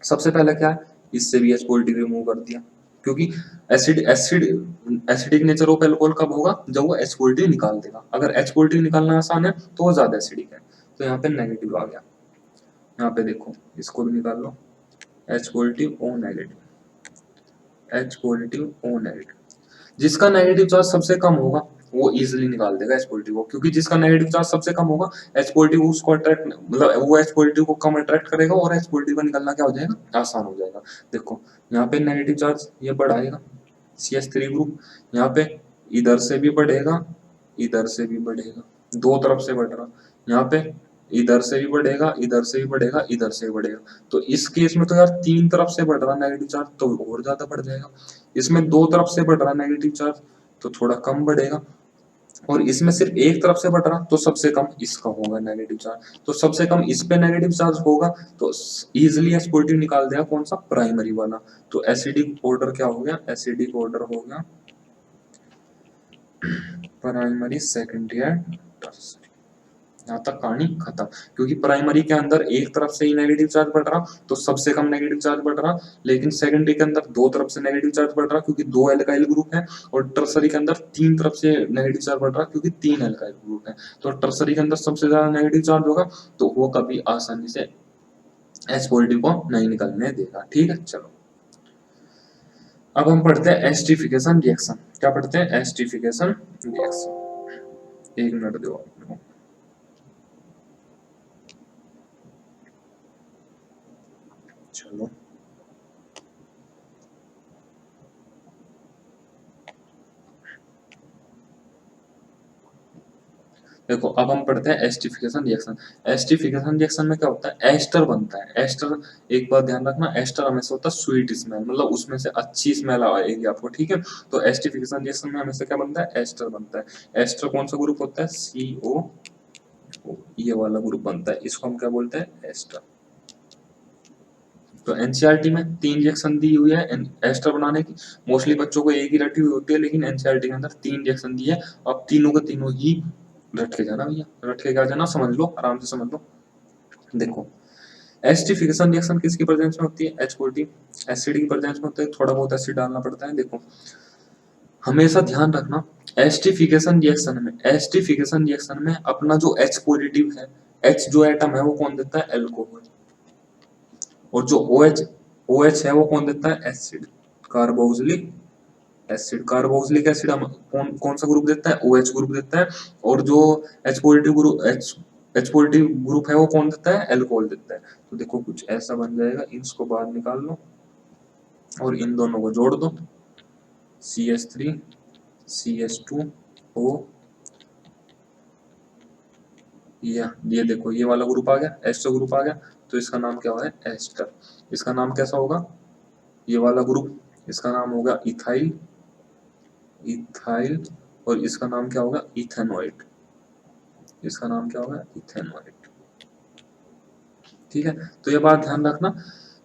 सबसे पहले क्या है, इससे भी H पॉजिटिव रिमूव कर दिया, क्योंकि एसिडिक नेचर ऑफ एल्कोहल कब होगा, जब वो H पॉजिटिव निकाल देगा। अगर H पॉजिटिव निकालना आसान है तो वो ज्यादा एसिडिक है, तो यहाँ पे नेगेटिव आ गया। यहाँ पे देखो इसको भी निकाल लो, H positive O negative, H positive O negative. जिसका नेगेटिव चार्ज सबसे कम होगा वो इजीली निकाल देगा H पॉजिटिव को, क्योंकि जिसका नेगेटिव चार्ज सबसे कम होगा H पॉजिटिव उसको अट्रैक्ट, मतलब वो H पॉजिटिव को कम अट्रैक्ट करेगा और H पॉजिटिव का निकलना क्या हो जाएगा, आसान हो जाएगा। देखो यहाँ पे नेगेटिव चार्ज ये बढ़ाएगा CH3 ग्रुप, यहाँ पे इधर से भी बढ़ेगा, इधर से भी बढ़ेगा, दो तरफ से बढ़ रहा, यहाँ पे इधर से भी बढ़ेगा, इधर से भी बढ़ेगा, इधर से भी बढ़ेगा। तो इस केस में तो यार तीन तरफ से बढ़ रहा नेगेटिव चार्ज, तो और ज्यादा बढ़ जाएगा। इसमें दो तरफ से बढ़ रहा नेगेटिव चार्ज, तो थोड़ा कम बढ़ेगा। और इसमें सिर्फ एक तरफ से बढ़ रहा, तो सबसे कम इसका होगा नेगेटिव चार्ज, तो सबसे कम इस पे नेगेटिव चार्ज होगा, तो इजिली एस पॉजिटिव निकाल देगा कौन सा, प्राइमरी वाला। तो एसिडिक ऑर्डर क्या हो गया, एसिडिक ऑर्डर हो गया प्राइमरी सेकेंडरी एंड टर्सरी। यहाँ तक कहानी खत्म, क्योंकि प्राइमरी के अंदर एक तरफ से ही नेगेटिव चार्ज बढ़ रहा, तो सबसे कम नेगेटिव चार्ज बढ़ रहा, लेकिन सेकेंडरी के अंदर दो तरफ से नेगेटिव चार्ज बढ़ रहा क्योंकि दो एल्काइल ग्रुप है, और टर्सरी के अंदर तीन तरफ से नेगेटिव चार्ज बढ़ रहा क्योंकि तीन एल्काइल ग्रुप है। तो टर्सरी के अंदर सबसे ज्यादा नेगेटिव चार्ज होगा, तो वो कभी आसानी से एच पॉजिटिव को नहीं निकलने देगा। ठीक है, चलो अब हम पढ़ते हैं एस्टिफिकेशन रिएक्शन। क्या पढ़ते हैं, एस्टिफिकेशन रिएक्शन। एक मिनट दो आपको। चलो देखो अब हम पढ़ते हैं एस्टिफिकेशन रिएक्शन। एस्टिफिकेशन रिएक्शन में क्या होता है, एस्टर बनता है। एस्टर, एक बात ध्यान रखना, एस्टर हमेशा होता है स्वीट स्मेल, मतलब उसमें से अच्छी स्मेल आएगी आपको। ठीक है, तो एस्टिफिकेशन रिएक्शन में हमेशा क्या बनता है, एस्टर बनता है। एस्टर कौन सा ग्रुप होता है, CO, ये वाला ग्रुप बनता है, इसको हम क्या बोलते हैं, एस्टर। तो एनसीईआरटी में तीन रिएक्शन दी हुई है एस्टर बनाने की, मोस्टली बच्चों को एक ही रटी हुई होती है, लेकिन एनसीईआरटी के अंदर तीन रिएक्शन दी है। अब तीनों के तीनों ही रट के जाना भैया, रट के क्या जाना, समझ लो, आराम से समझ लो। देखो एस्टिफिकेशन रिएक्शन किसकी प्रेजेंस में होती है, H पॉजिटिव एसिड की प्रेजेंस में होता है, थोड़ा बहुत एसिड डालना पड़ता है। देखो हमेशा ध्यान रखना, एस्टिफिकेशन रिएक्शन में अपना जो H पॉजिटिव है, H जो एटम है वो कौन देता है, अल्कोहल, और जो OH है वो कौन देता है, acid, carboxylic acid. Carboxylic acid हम कौन कौन सा ग्रुप देता है, OH ग्रुप देता है। और जो H positive group H positive group है वो कौन देता है, अल्कोहल देता है। तो देखो कुछ ऐसा बन जाएगा, इसको बाहर निकाल लो और इन दोनों को जोड़ दो, CH3 CH2O, ये देखो ये वाला ग्रुप आ गया, एस्टर ग्रुप आ गया, तो इसका नाम क्या है, एस्टर। इसका नाम कैसा होगा, ये वाला ग्रुप, इसका नाम होगा इथाइल, इथाइल, और इसका नाम क्या होगा, इथेनॉइड, इसका नाम क्या होगा, इथेनॉइड। ठीक है, तो ये बात ध्यान रखना,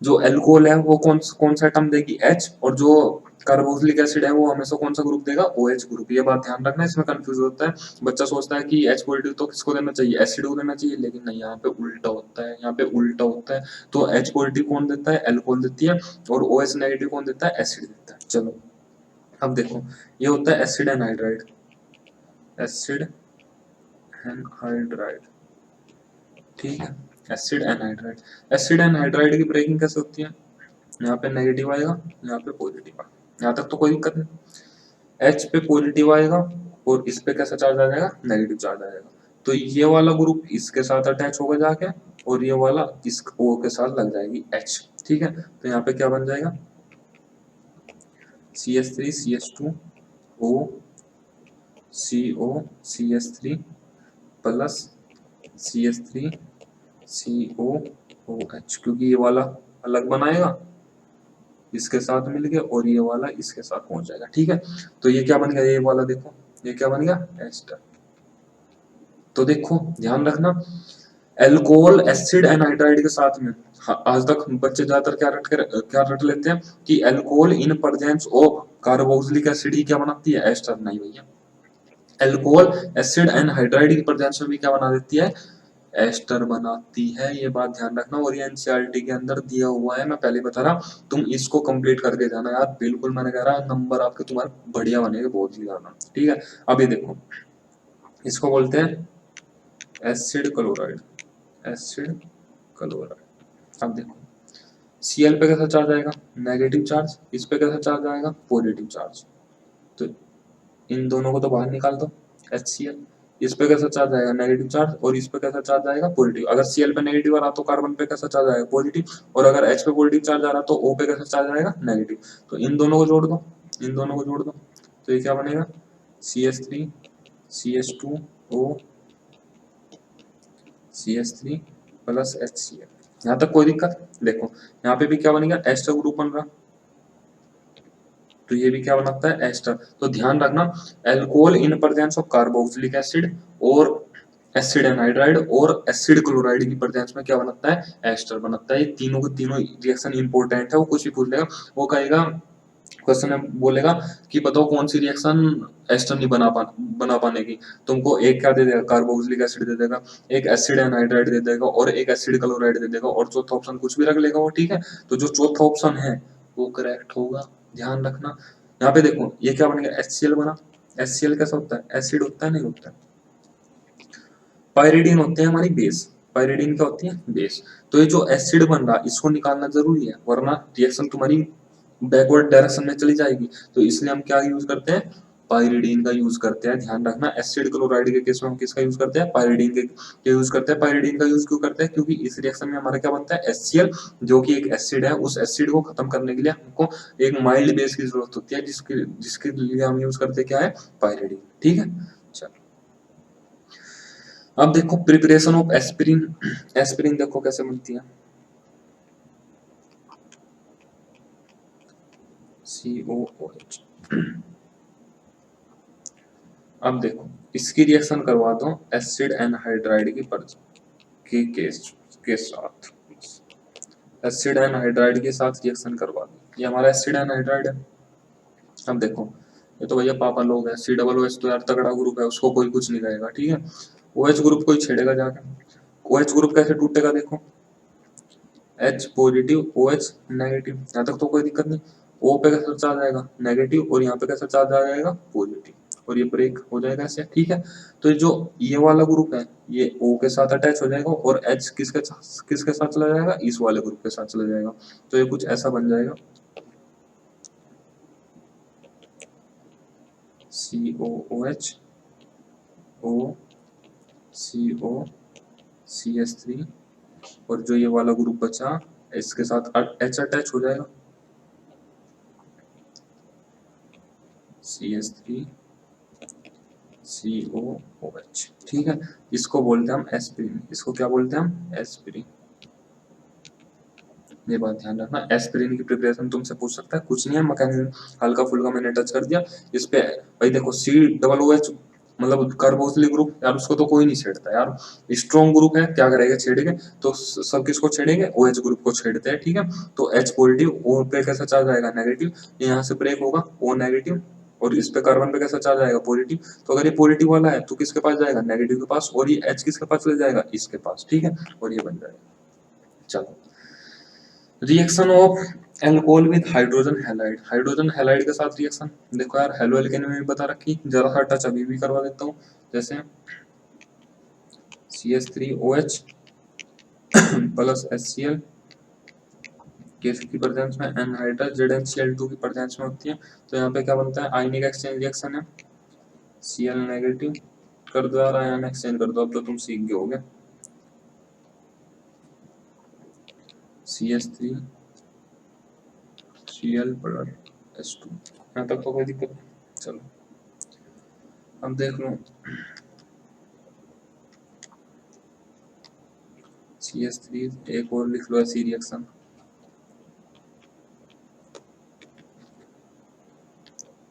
जो अल्कोहल है वो कौन कौन सा एटम देगी, H, और जो कार्बोक्सिलिक एसिड है वो हमेशा कौन सा ग्रुप देगा, OH ग्रुप। ये बात ध्यान रखना, इसमें कंफ्यूज होता है, बच्चा सोचता है कि H पॉजिटिव तो किसको देना चाहिए, एसिड को देना चाहिए, लेकिन नहीं, यहाँ पे उल्टा होता है, यहाँ पे उल्टा होता है। तो H पॉजिटिव कौन देता है, अल्कोहल देती है, और OH नेगेटिव कौन देता है, एसिड देता है। चलो अब देखो ये होता है एसिड एनहाइड्राइड, एसिड एनहाइड्राइड। ठीक है, एसिड एनहाइड्राइड, एसिड एनहाइड्राइड की ब्रेकिंग कैसे होती है, यहाँ पे नेगेटिव आएगा, यहाँ पे पॉजिटिव आएगा, यहाँ तक तो कोई दिक्कत नहीं। H पे पॉजिटिव आएगा, और इस पे कैसा चार्ज आ जाएगा, नेगेटिव चार्ज आ जाएगा। तो ये वाला ग्रुप इसके साथ अटैच होगा जाके, और ये वाला इस O के साथ लग जाएगी H, ठीक है। तो यहाँ पे क्या बन जाएगा, CH3 CH2 O CO CH3 plus CH3 CO OH, क्योंकि ये वाला अलग बनाएगा इसके साथ मिलके, और ये वाला इसके साथ पहुंच जाएगा, ठीक है। तो ये क्या बन गया, ये वाला देखो, ये क्या बन गया, एस्टर। तो देखो ध्यान रखना, एल्कोहल एसिड एनहाइड्राइड के साथ में, आज तक बच्चे ज्यादातर क्या रट लेते हैं कि alcohol in presence of carboxylic acid ही क्या बनाती है, एस्टर। नहीं भैया, एल्कोहल एसिड एनहाइड्राइड की प्रेजेंस में भी क्या बना देती है, एस्टर बनाती है। ये बात ध्यान रखना, और ये एनसीईआरटी के अंदर दिया हुआ है, मैं पहले बता रहा, तुम इसको कंप्लीट करके जाना यार, बिल्कुल मैंने कह रहा नंबर आपके तुम्हारे बढ़िया बनेंगे, बहुत ही ज्यादा, ठीक है। अब ये देखो, इसको बोलते हैं एसिड क्लोराइड, एसिड क्लोराइड। अब देखो Cl पे कैसा चार्ज आएगा, नेगेटिव चार्ज, इस पे कैसा चार्ज आएगा, पॉजिटिव चार्ज। तो इन दोनों को तो बाहर निकाल दो, HCl, इस पे कैसा चार्ज आएगा, नेगेटिव चार्ज, और इस पे कैसा चार्ज आएगा, पॉजिटिव। अगर Cl पे नेगेटिव आ रहा तो कार्बन पे कैसा चार्ज आएगा, पॉजिटिव, और अगर H पे पॉजिटिव चार्ज आ रहा तो O पे कैसा चार्ज आएगा, नेगेटिव। तो इन दोनों को जोड़ दो, इन दोनों को जोड़ दो, तो ये क्या बनेगा, CH3 CH2O CH3 plus HCl। यहाँ तक कोई दिक्कत, देखो यहाँ पे भी क्या बनेगा, एस्टर ग्रुप बन रहा, तो ये भी क्या बनाता है, एस्टर। तो ध्यान रखना, alcohol in presence of carboxylic acid और एसिड एनहाइड्राइड और एसिड क्लोराइड की प्रेजेंस में क्या बनाता है, एस्टर बनाता है। ये तीनों के तीनों रिएक्शन इंपॉर्टेंट है, वो कुछ भी पूछ लेगा, वो कहेगा क्वेश्चन में बोलेगा कि बताओ कौन सी रिएक्शन एस्टर नहीं बना पाने की, तुमको एक क्या दे देगा, कार्बोक्सिलिक एसिड दे देगा, एक एसिड एनहाइड्राइड दे देगा, और एक एसिड क्लोराइड दे देगा, और चौथा ऑप्शन कुछ भी रख लेगा वो, ठीक है। तो जो चौथा ऑप्शन है वो करेक्ट होगा, ध्यान रखना। यहाँ पे देखो ये क्या बन गया, HCl बना। HCl कैसा होता है, एसिड होता है, नहीं होता है। पायरिडीन होते हैं हमारी बेस, पायरिडीन क्या होती है, बेस। तो ये जो एसिड बन रहा इसको निकालना जरूरी है, वरना रिएक्शन तुम्हारी बैकवर्ड डायरेक्शन में चली जाएगी। तो इसलिए हम क्या यूज करते हैं, पायरिडीन का यूज करते हैं। ध्यान रखना, एसिड क्लोराइड के केस में हम किसका यूज करते हैं, पायरिडीन के यूज करते हैं। पायरिडीन का यूज क्यों करते हैं, क्योंकि इस रिएक्शन में हमारा क्या बनता है, HCl, जो कि एक एसिड है। उस एसिड को खत्म करने के लिए हमको एक माइल्ड बेस की जरूरत होती है, जिसके जिसके लिए हम यूज करते क्या है, पायरिडीन, ठीक है। चलो अब देखो प्रिपरेशन ऑफ एस्पिरिन, एस्पिरिन देखो कैसे बनती है, COOH। अब देखो इसकी रिएक्शन करवा दो एसिड एनहाइड्राइड की के साथ, एसिड एनहाइड्राइड के साथ रिएक्शन करवा दो, ये हमारा एसिड एनहाइड्राइड है। अब देखो ये तो भैया पापा लोग है, COOH तो यार तगड़ा ग्रुप है, उसको कोई कुछ नहीं कहेगा, ठीक है। OH ग्रुप कोई छेड़ेगा जाके, OH ग्रुप कैसे टूटेगा, देखो H पॉजिटिव OH नेगेटिव, यहाँ तक तो कोई दिक्कत नहीं। O पे कैसा चार्ज आएगा, नेगेटिव, और यहाँ पे कैसा चार्ज आ जाएगा, पॉजिटिव, और ये ब्रेक हो जाएगा ऐसे, ठीक है। तो जो ये वाला ग्रुप है ये O के साथ अटैच हो जाएगा, और H किसके साथ चला जाएगा, इस वाले ग्रुप के साथ चला जाएगा। तो ये कुछ ऐसा बन जाएगा, COOH O CO CH3, और जो ये वाला ग्रुप बचा इसके साथ H अटैच हो जाएगा, CH3 COOH, ठीक है। इसको बोलते हैं हम एस्पिरिन, इसको क्या बोलते हैं हम, एस्पिरिन। ये बात ध्यान रखना, एस्पिरिन की प्रिपरेशन तुमसे पूछ सकता है, कुछ नहीं है, मैकेनिज्म हल्का फुल्का मैंने टच कर दिया इस पे। भाई देखो COOH मतलब कार्बोक्सिलिक ग्रुप, यार उसको तो कोई नहीं छेड़ता यार, स्ट्रॉन्ग ग्रुप है, क्या करेगा, छेड़ेंगे तो सब किसको छेड़ेंगे, OH ग्रुप को छेड़ते हैं, ठीक है। तो H पॉजिटिव, O पे कैसा चार्ज आएगा, नेगेटिव, यहाँ से ब्रेक होगा, O नेगेटिव, और इस पे कार्बन पे कैसा चार्ज आएगा, पॉजिटिव। तो अगर ये पॉजिटिव वाला है तो किसके पास जाएगा, नेगेटिव के पास, और ये H किसके पास चले जाएगा, इसके पास, ठीक है, और ये बन जाएगा। चलो reaction of alcohol with hydrogen halide, hydrogen halide के साथ रिएक्शन, देखो यार हेलो एल्केन में भी बता रखी, जरा सा टच अभी भी करवा देता हूँ, जैसे CH3OH प्लस HCl की प्रेजेंस में एनहाइड्रस ZnCl2 की प्रेजेंस में होती है। तो यहाँ पे क्या बनता है, आयनिक एक्सचेंज रिएक्शन है, Cl नेगेटिव कर दो यार, आयन एक्सचेंज कर दो, अब तो तुम सीख गए होगे। CH3 Cl प्लस H2, यहाँ तक तो कोई दिक्कत नहीं। चलो अब देख लो, CH3 एक और लिख लो ऐसी reaction,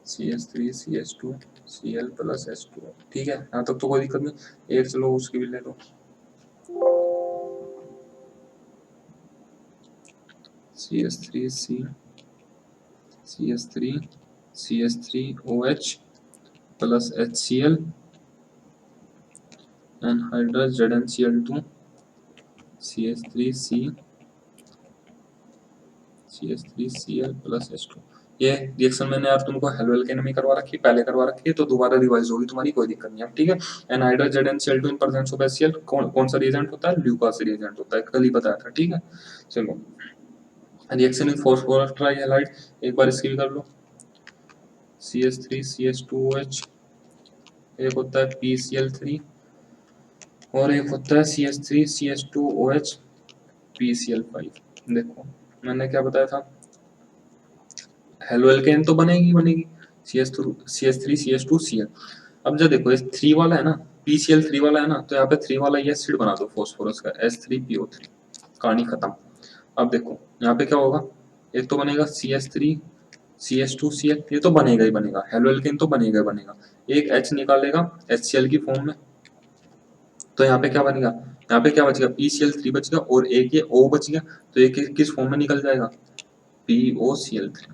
CH3 CH2 Cl plus H2, ठीक है, यहाँ तक तो कोई दिक्कत नहीं। एक चलो उसकी भी ले लो, CH3 CH3 CH3OH plus HCl and hydrogen Cl2 CH3Cl plus H2। ये रिएक्शन मैंने यार तुमको हेलो एल्केन में करवा रखी है, पहले करवा रखी है, तो दोबारा रिवाइज होगी तुम्हारी, कोई दिक्कत नहीं है, ठीक है। Anhydrous ZnCl2 in presence of HCl कौन सा रिएजेंट होता है, ल्यूकास रिएजेंट होता है, कल ही बताया था, ठीक है। चलो रिएक्शन विद फॉस्फोरस ट्राइहैलाइड, एक बार इसकी भी कर लो, CH3CH2OH, एक होता है PCl3 और एक होता है CH3CH2OH PCl5। देखो मैंने क्या बताया था, हेलो एल्केन तो बनेगी CH3CH2Cl। अब जब देखो इस 3 वाला है ना, PCl3 वाला है ना, तो यहाँ पे 3 वाला ये एसिड बना दो फॉस्फोरस का, H3PO3, कहानी खत्म। अब देखो यहाँ पे क्या होगा, एक तो बनेगा CH3CH2Cl, ये तो बनेगा ही बनेगा, हेलो एल्केन तो बनेगा ही बनेगा। एक H निकालेगा HCl की फॉर्म में, तो यहाँ पे क्या बनेगा, यहाँ पे क्या बचेगा, PCl3 बच गया और एक ये O बच गया, तो एक किस फॉर्म में निकल जाएगा, POCl3।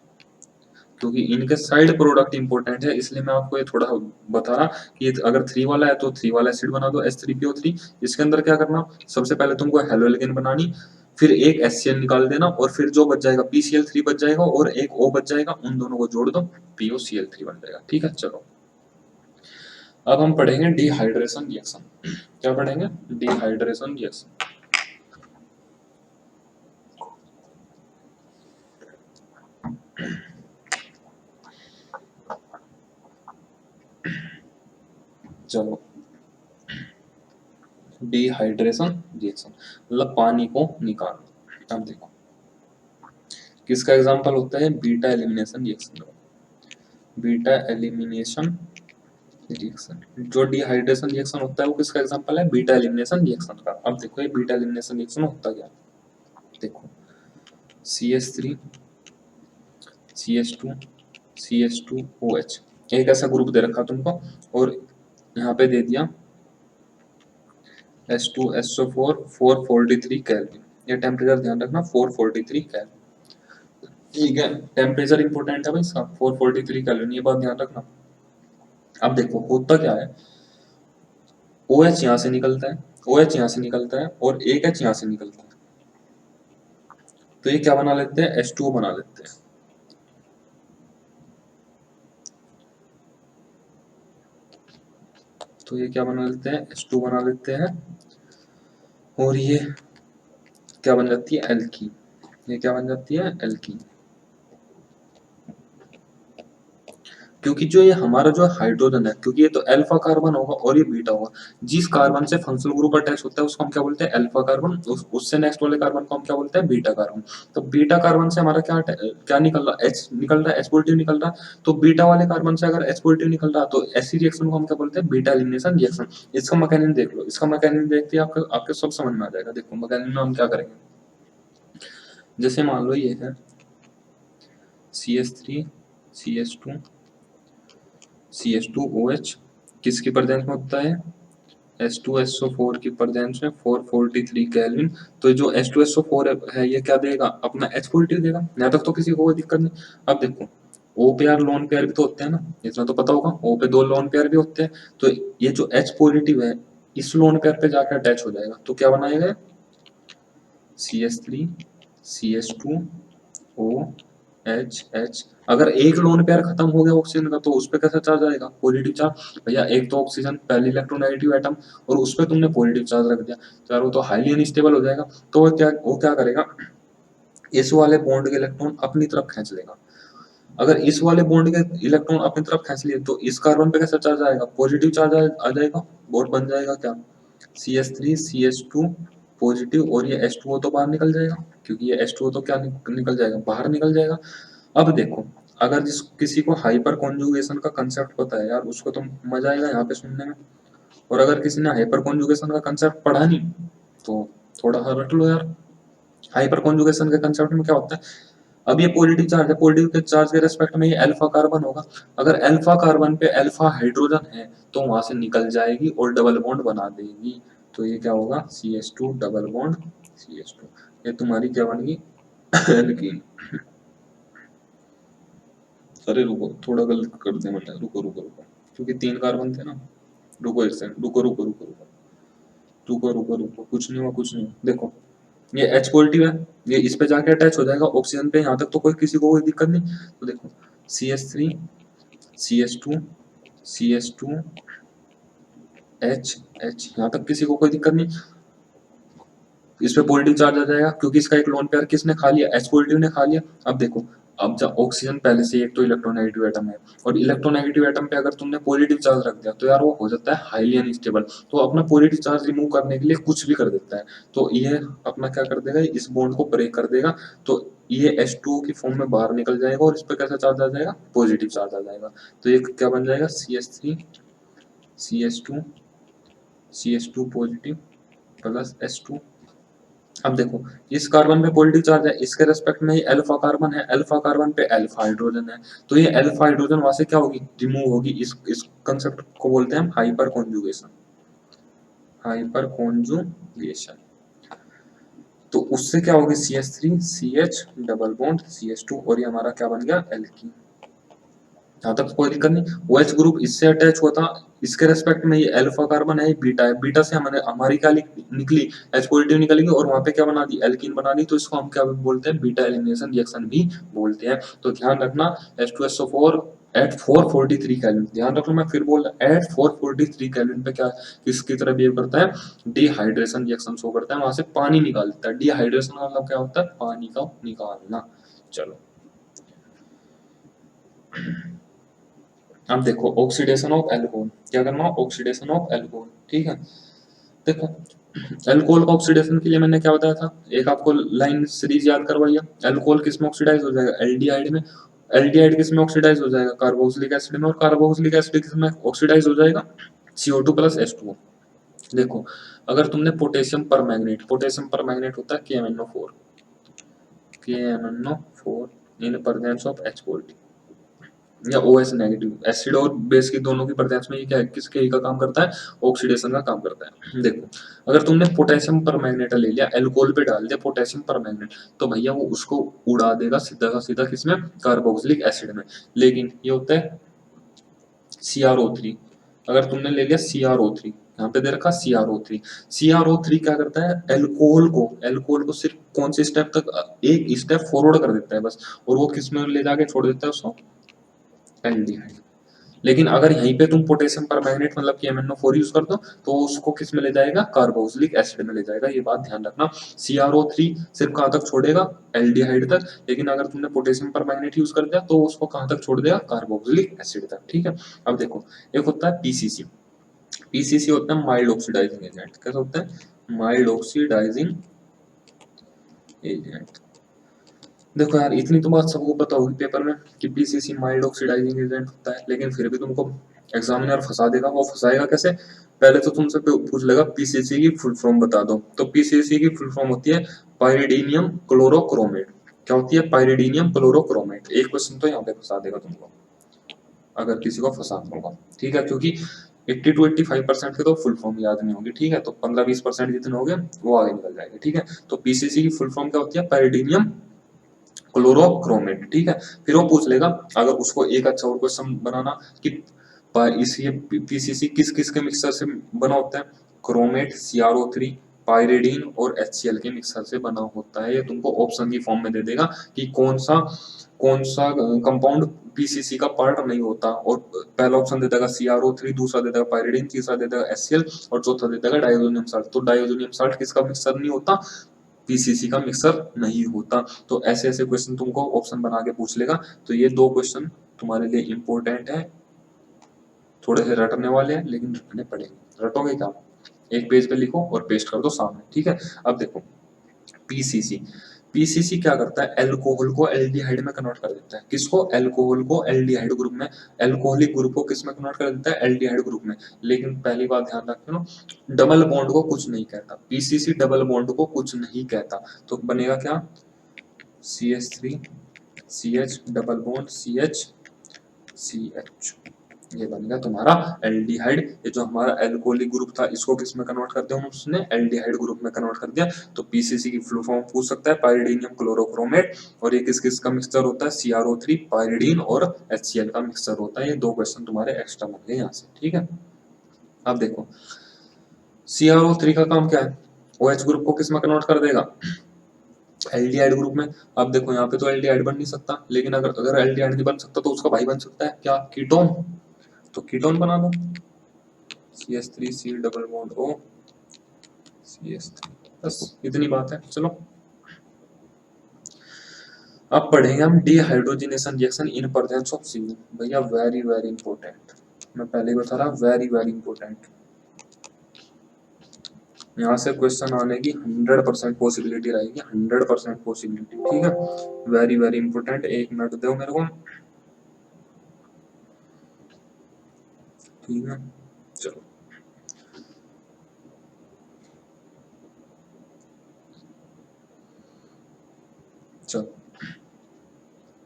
क्योंकि इनके साइड प्रोडक्ट इंपॉर्टेंट है, इसलिए मैं आपको ये थोड़ा बता रहा कि अगर 3 वाला है तो 3 वाला एसिड बना दो H3PO3। इसके अंदर क्या करना, सबसे पहले तुमको हेलो एल्केन बनानी, फिर एक HCl निकाल देना और फिर जो बच जाएगा PCl3 बच जाएगा और एक O बच जाएगा, उन दोनों को जोड़ दो, POCl3 बन जाएगा, ठीक है। चलो अब हम पढ़ेंगे डिहाइड्रेशन रिएक्शन। क्या पढ़ेंगे, डिहाइड्रेशन रिएक्शन। चलो डिहाइड्रेशन रिएक्शन मतलब पानी को निकालना। अब देखो किसका एग्जांपल होता है, beta elimination reaction. Beta elimination reaction, जो डिहाइड्रेशन रिएक्शन होता है वो किसका एग्जांपल है, बीटा एलिमिनेशन रिएक्शन का। अब देखो ये बीटा एलिमिनेशन रिएक्शन होता क्या, देखो CH3 CH2 CH2OH, एक ऐसा ग्रुप दे रखा तुमको और यहाँ पे दे दिया H2SO4 443 केल्विन, ये टेम्परेचर ध्यान रखना 443 केल्विन, ठीक है, टेम्परेचर इंपॉर्टेंट है भाई इसका 443 केल्विन, ये बात ध्यान रखना। अब देखो होता क्या है, OH यहाँ से निकलता है, OH यहाँ से निकलता है और एक H यहाँ से निकलता है, तो ये क्या बना लेते हैं, H2O बना लेते हैं। तो ये क्या बना लेते हैं, H2 बना लेते हैं और ये क्या बन जाती है, एल्कीन, ये क्या बन जाती है, एल्कीन। क्योंकि जो ये हमारा जो हाइड्रोजन है, क्योंकि ये तो अल्फा कार्बन होगा और ये बीटा होगा, जिस कार्बन से फंक्शनल ग्रुप अटैच होता है उसको हम क्या बोलते हैं, अल्फा कार्बन, उससे नेक्स्ट वाले कार्बन को हम क्या बोलते हैं, बीटा कार्बन। तो बीटा कार्बन से हमारा क्या निकल रहा है, H निकल रहा है, H पॉजिटिव निकल रहा है, तो बीटा वाले कार्बन से अगर H पॉजिटिव निकल रहा है तो ऐसी रिएक्शन को हम क्या बोलते हैं, बीटा एलिमिनेशन रिएक्शन। इसका मैकेनिज्म देख लो, इसका मैकेनिज्म देखते ही आपके सब समझ में आ जाएगा। देखो मैकेनिज्म हम क्या करेंगे, जैसे मान लो ये है CH3 CH2 CH2OH, किसकी प्रेजेंस में होता है, H2SO4 की प्रेजेंस में 443 केल्विन। तो जो H2SO4 है ये क्या देगा, अपना H पॉजिटिव देगा, यहाँ तक तो किसी को कोई दिक्कत नहीं। अब देखो O पे यार लोन पेयर भी तो होते हैं ना, इतना तो पता होगा, O पे 2 लोन पेयर भी होते हैं, तो ये जो H पॉजिटिव है इस लोन पेयर पे जाकर अटैच हो जाएगा, तो क्या बनाएगा, CH3 CH2OH। अगर एक लोन पेयर खत्म हो गया ऑक्सीजन का तो उस पर कैसा चार्ज आएगा, पॉजिटिव चार्ज। भैया एक तो ऑक्सीजन पहले इलेक्ट्रोनेगेटिव एटम और उस पर तुमने पॉजिटिव चार्ज रख दिया, तो यार वो तो हाईली अनस्टेबल हो जाएगा। तो वो क्या करेगा, इस वाले बॉन्ड के इलेक्ट्रॉन अपनी तरफ खींच लेगा। अगर इस वाले बॉन्ड के इलेक्ट्रॉन अपनी तरफ खींच लिए तो इस कार्बन पे कैसा चार्ज आएगा, पॉजिटिव चार्ज आ जाएगा, और बन जाएगा क्या, CH3 CH2 पॉजिटिव, और ये H2O तो बाहर निकल जाएगा, क्योंकि ये H2O तो क्या निकल जाएगा, बाहर निकल जाएगा। अब देखो, अगर जिस किसी को हाइपर कॉन्जुगेशन का कंसेप्ट पता है यार, उसको तो मजा आएगा यहाँ पे सुनने में, और अगर किसी ने हाइपर कॉन्जुगेशन का कंसेप्ट पढ़ा नहीं तो थोड़ा सा रट लो यार। हाइपर कॉन्जुगेशन के कंसेप्ट में क्या होता है, अब ये पॉजिटिव चार्ज है, पॉजिटिव के चार्ज के रेस्पेक्ट में ये अल्फा कार्बन होगा, अगर अल्फा कार्बन पे अल्फा हाइड्रोजन है तो वहां से निकल जाएगी और डबल बॉन्ड बना देगी, तो ये क्या होगा, CH2 डबल बॉन्ड CH2, ये तुम्हारी क्या बनेगी, एल्कीन। अरे रुको, थोड़ा गलत कर दिया मैंने, रुको रुको रुको, क्योंकि 3 कार्बन थे ना, रुको एक सेकंड, रुको रुको रुको रुको रुको रुको रुको, कुछ नहीं हुआ कुछ नहीं हुआ, देखो ये H पॉजिटिव है, ये इस पे जाके अटैच हो जाएगा ऑक्सीजन पे, यहाँ तक तो कोई किसी को कोई दिक्कत नहीं, तो देखो CH3 CH2 CH2 H H, यहाँ तक किसी को कोई दिक्कत नहीं, इस पे पॉजिटिव चार्ज आ जाएगा क्योंकि इसका एक लोन पेयर किसने खा लिया, H पॉजिटिव ने खा लिया। अब देखो, अब जब ऑक्सीजन पहले से एक तो इलेक्ट्रोनेगेटिव एटम है, और इलेक्ट्रोनेगेटिव एटम पे अगर तुमने पॉजिटिव चार्ज रख दिया तो यार वो हो जाता है हाईली अनस्टेबल, तो अपना पॉजिटिव चार्ज रिमूव करने के लिए कुछ भी कर देता है, तो ये अपना क्या कर देगा, इस बॉन्ड को ब्रेक कर देगा, तो ये H2O की फॉर्म में बाहर निकल जाएगा, और इस पे कैसा चार्ज आ जाएगा, पॉजिटिव चार्ज आ जाएगा, तो ये क्या बन जाएगा, CH3 CH2 CH2 positive plus H2। अब देखो, इस कार्बन पे पॉजिटिव चार्ज है, इसके रेस्पेक्ट में ये अल्फा कार्बन है, अल्फा कार्बन पे अल्फा हाइड्रोजन है, तो ये अल्फा हाइड्रोजन वहां से क्या होगी, रिमूव होगी, इस कंसेप्ट को बोलते हैं हम हाइपर कॉन्जुगेशन, हाइपर कॉन्जुगेशन। तो उससे क्या होगी, CH3 CH double bond CH2, और ये हमारा क्या बन गया, एल्कीन। यहाँ तक कोई दिक्कत नहीं, OH ग्रुप इससे अटैच हुआ था, इसके रेस्पेक्ट में ये अल्फा कार्बन है, ये बीटा है, बीटा से हमारे हमारी क्या निकली, H पॉजिटिव निकलेगी, और वहां पे क्या बना दी, एल्कीन बना दी, तो इसको हम क्या बोलते हैं, बीटा एलिमिनेशन रिएक्शन भी बोलते हैं। तो ध्यान रखना, H2SO4 एट 443 केल्विन, ध्यान रखना मैं फिर बोल रहा, एट 443 केल्विन पे क्या किसकी तरह बिहेव करता है, डिहाइड्रेशन रिएक्शन शो करता है, वहां से पानी निकाल देता है, डिहाइड्रेशन का मतलब क्या होता है, पानी का निकालना। चलो अब देखो, ऑक्सीडेशन ऑफ एल्कोहल, क्या करना, ऑक्सीडेशन ऑफ एल्कोहल, ठीक है। देखो, एल्कोहल का ऑक्सीडेशन के लिए मैंने क्या बताया था, एक आपको लाइन सीरीज याद करवाई है, एल्कोहल किस में ऑक्सीडाइज हो जाएगा, एल्डिहाइड में, एल्डिहाइड किस में ऑक्सीडाइज हो जाएगा, कार्बोक्सिलिक एसिड में, और कार्बोक्सिलिक एसिड किस में ऑक्सीडाइज हो जाएगा, CO2 प्लस H2O। देखो, अगर तुमने पोटेशियम पर मैग्नेट, पोटेशियम पर मैग्नेट होता है KMnO4, KMnO4 in presence of H positive या OH नेगेटिव, एसिड और बेस की दोनों की प्रेजेंस में ये क्या है, किसके का काम करता है, ऑक्सीडेशन का काम करता है। देखो, अगर तुमने पोटेशियम पर मैग्नेट ले लिया, एल्कोहल पे डाल दिया पोटेशियम पर मैग्नेट, तो भैया वो उसको उड़ा देगा सीधा का सीधा किसमें, कार्बोक्सिलिक एसिड में, लेकिन ये होता है CrO3, अगर तुमने ले लिया CrO3, यहाँ पे दे रखा CrO3, CrO3 क्या करता है, एल्कोहल को सिर्फ कौन से स्टेप तक, एक स्टेप फॉरवर्ड कर देता है बस, और वो किस में ले जाके छोड़ देता है उसको, एल्डिहाइड। लेकिन अगर यहीं पे तुम पोटेशियम पर मैग्नेट मतलब कि MnO4 यूज कर दो, तो उसको किस में ले जाएगा, कार्बोक्सिलिक एसिड में ले जाएगा, ये बात ध्यान रखना। CrO3 सिर्फ कहाँ तक छोड़ेगा, एल्डिहाइड तक, लेकिन अगर तुमने पोटेशियम पर मैग्नेट यूज कर दिया तो उसको कहाँ तक छोड़ देगा, कार्बोक्सिलिक एसिड तक, ठीक है। अब देखो, एक होता है PCC, PCC होता है माइल्ड ऑक्सीडाइजिंग एजेंट, कैसा होता है, माइल्ड ऑक्सीडाइजिंग एजेंट। देखो यार, इतनी तो बात सबको पता होगी पेपर में कि PCC माइल्ड ऑक्सीडाइजिंग एजेंट होता है, लेकिन फिर भी तुमको एग्जामिनर फंसा देगा, वो फंसाएगा कैसे, पहले तो तुमसे पूछ लेगा PCC की फुल फॉर्म बता दो, तो PCC की फुल फॉर्म होती है पाइरिडीनियम क्लोरोक्रोमेट। क्या होती है, पाइरिडीनियम क्लोरोक्रोमेट। एक क्वेश्चन तो यहाँ पे फंसा देगा तुमको, अगर किसी को फंसाना होगा, ठीक है, क्योंकि 80 to 85% के तो फुल फॉर्म याद नहीं होगी, ठीक है, तो 15-20% जितने हो गए वो आगे निकल जाएंगे, ठीक है। तो PCC की फुल फॉर्म क्या होती है, पाइरिडीनियम क्लोरोक्रोमेट, ठीक है। फिर वो पूछ लेगा, अगर उसको एक अच्छा और क्वेश्चन बनाना कि इस ये PCC किस किस के मिक्सचर से बना होता है, क्रोमेट, CrO3, पाइरिडीन और HCl के मिक्सचर से बना होता है, ये तुमको ऑप्शन की फॉर्म में दे देगा कि कौन सा कंपाउंड PCC का पार्ट नहीं होता, और पहला ऑप्शन दे देगा CrO3, दूसरा दे देगा पाइरिडीन, तीसरा दे देगा HCl, और चौथा दे देगा डाइओनियम साल्ट। तो डाइओनियम साल्ट किसका मिक्सचर नहीं होता, पीसीसी का मिक्सर नहीं होता। तो ऐसे ऐसे क्वेश्चन तुमको ऑप्शन बना के पूछ लेगा। तो ये दो क्वेश्चन तुम्हारे लिए इंपॉर्टेंट है, थोड़े से रटने वाले हैं लेकिन रटने पड़ेंगे। रटोगे क्या? एक पेज पे लिखो और पेस्ट कर दो सामने, ठीक है। अब देखो पीसीसी, पीसीसी क्या करता है, अल्कोहल को एल्डिहाइड में कन्वर्ट कर देता है। किसको? अल्कोहल को एल्डिहाइड ग्रुप में, अल्कोहलिक ग्रुप को किस में कन्वर्ट कर देता है? एल्डिहाइड ग्रुप में। लेकिन पहली बात ध्यान रखना, डबल बॉन्ड को कुछ नहीं कहता, पीसीसी डबल बॉन्ड को कुछ नहीं कहता। तो बनेगा क्या? CH3 CH double bond CH CH, ये बनेगा तुम्हारा एल्डिहाइड। ये जो हमारा एल्कोहलिक ग्रुप था इसको किस में कन्वर्ट कर दिया उसने? एल्डिहाइड ग्रुप में कन्वर्ट कर दिया। तो पीसीसी की फुल फॉर्म पूछ सकता है, पाइरिडीनियम क्लोरोक्रोमेट। और ये किस किस का मिक्सचर होता है? CrO3 पाइरिडीन और HCl का मिक्सचर होता है। ये दो क्वेश्चन तुम्हारे एक्स्ट्रा बन गए यहाँ से, ठीक है। अब देखो CrO3 का काम क्या है? OH ग्रुप को किस में कन्वर्ट कर देगा? एल्डिहाइड ग्रुप में। अब देखो यहाँ पे तो एल्डिहाइड बन नहीं सकता, लेकिन अगर अगर एल्डिहाइड नहीं बन सकता तो उसका भाई बन सकता है क्या? कीटोन। तो कीटोन बना दो, CH3 C double bond O CH3, बस इतनी बात है। चलो अब पढ़ेंगे हम dehydrogenation reaction in presence of Cu। भैया वेरी वेरी इंपॉर्टेंट, मैं पहले ही बता रहा, वेरी वेरी इंपॉर्टेंट। यहाँ से क्वेश्चन आने की 100% पॉसिबिलिटी रहेगी, 100% पॉसिबिलिटी, ठीक है। Very very important. एक मिनट दो मेरे को, ठीक है। चलो चलो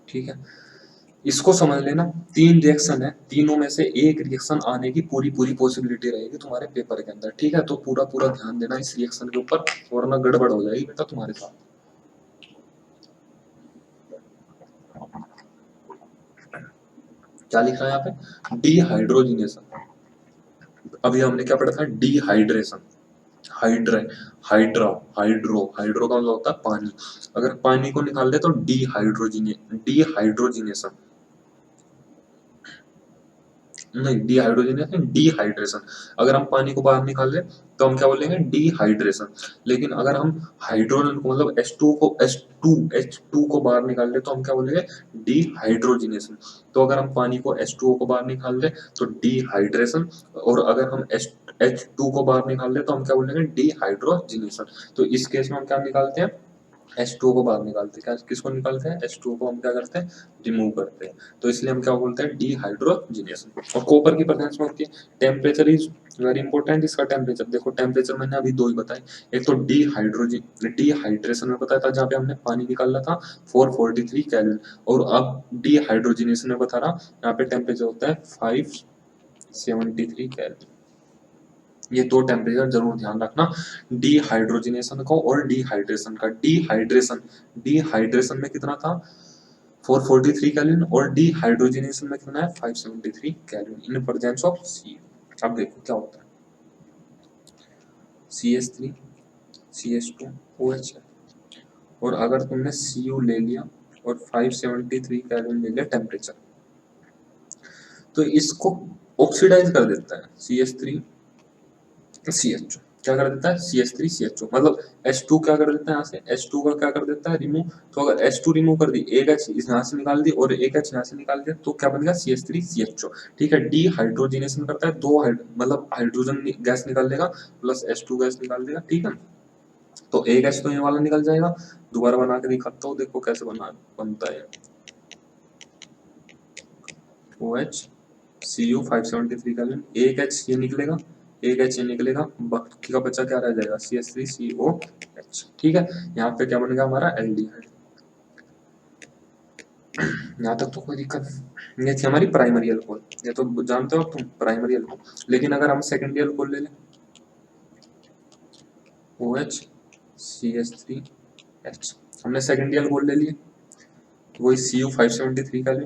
ठीक है, इसको समझ लेना। तीन रिएक्शन है, तीनों में से एक रिएक्शन आने की पूरी पूरी पॉसिबिलिटी रहेगी तुम्हारे पेपर के अंदर, ठीक है। तो पूरा पूरा ध्यान देना इस रिएक्शन के ऊपर, वरना गड़बड़ हो जाएगी बेटा तुम्हारे साथ। क्या लिख रहा है यहाँ पे? डिहाइड्रोजिनेशन। अभी हमने क्या पढ़ा था? डिहाइड्रेशन। हाइड्रे हाइड्रा हाइड्रो हाइड्रो का मतलब होता है पानी। अगर पानी को निकाल दे तो डिहाइड्रोजिनेशन, नहीं डिहाइड्रोजनेशन डिहाइड्रेशन। अगर हम पानी को बाहर निकाल लें तो हम क्या बोलेंगे? डिहाइड्रेशन। लेकिन अगर हम हाइड्रोजन को मतलब H2 को बाहर निकाल लें तो हम क्या बोलेंगे? डिहाइड्रोजिनेशन। तो अगर हम पानी को H2O को बाहर निकाल लें तो डिहाइड्रेशन, और अगर हम H2 को बाहर निकाल लें तो हम क्या बोलेंगे? डिहाइड्रोजिनेशन। तो इस केस में हम क्या निकालते हैं? H2O को बाहर निकालते हैं। क्या किसको निकालते हैं? H2O को हम क्या करते हैं? रिमूव करते हैं। तो इसलिए हम क्या बोलते हैं? डिहाइड्रोजिनेशन। और कॉपर की प्रेजेंस में होती है। Temperature is very important. इसका टेम्परेचर देखो, टेम्परेचर मैंने अभी दो ही बताए। एक तो डिहाइड्रेशन में बताया था जहाँ पे हमने पानी निकाला था 443 केल्विन, और अब डिहाइड्रोजिनेशन में बता रहा, यहाँ पे टेम्परेचर होता है 573 केल्विन। ये दो टेम्परेचर जरूर ध्यान रखना, डिहाइड्रोजिनेशन का और डिहाइड्रेशन का। डिहाइड्रेशन में कितना था? 443 केल्विन, और डिहाइड्रोजिनेशन में कितना है? 573 केल्विन इन प्रेजेंस ऑफ सी। अब देखो क्या होता है, CH3 CH2 OH है, और अगर तुमने Cu ले लिया और 573 केल्विन ले लिया टेम्परेचर, तो इसको ऑक्सीडाइज कर देता है CH3 CH2। क्या कर देता है? CH3 CH2 मतलब H2 क्या कर देता है? यहाँ से H2 का क्या कर देता है? रिमूव। तो अगर H2 रिमूव कर दी, एक H यहाँ से निकाल दी और एक H यहाँ से निकाल दिया, तो क्या बनेगा? CH3 CH2, ठीक है। डिहाइड्रोजिनेशन करता है, दो मतलब हाइड्रोजन गैस निकाल देगा प्लस H2 गैस निकाल देगा, ठीक है। तो एक H तो ये वाला निकल जाएगा। दोबारा बना के दिखाता हूँ, देखो कैसे बनता है। OH Cu 573 का एक H ये निकलेगा, एक H ये निकलेगा, बाकी का बचा क्या रह जाएगा? CH3COH, ठीक है। यहाँ पे क्या बनेगा हमारा? एल्डिहाइड। यहाँ तक तो कोई दिक्कत नहीं। ये थी हमारी प्राइमरी अल्कोहल, ये तो जानते हो तुम प्राइमरी अल्कोहल। लेकिन अगर हम सेकेंडरी अल्कोहल ले लें, OH CH3H, हमने सेकेंडरी अल्कोहल ले लिए, वही Cu 573 का ले,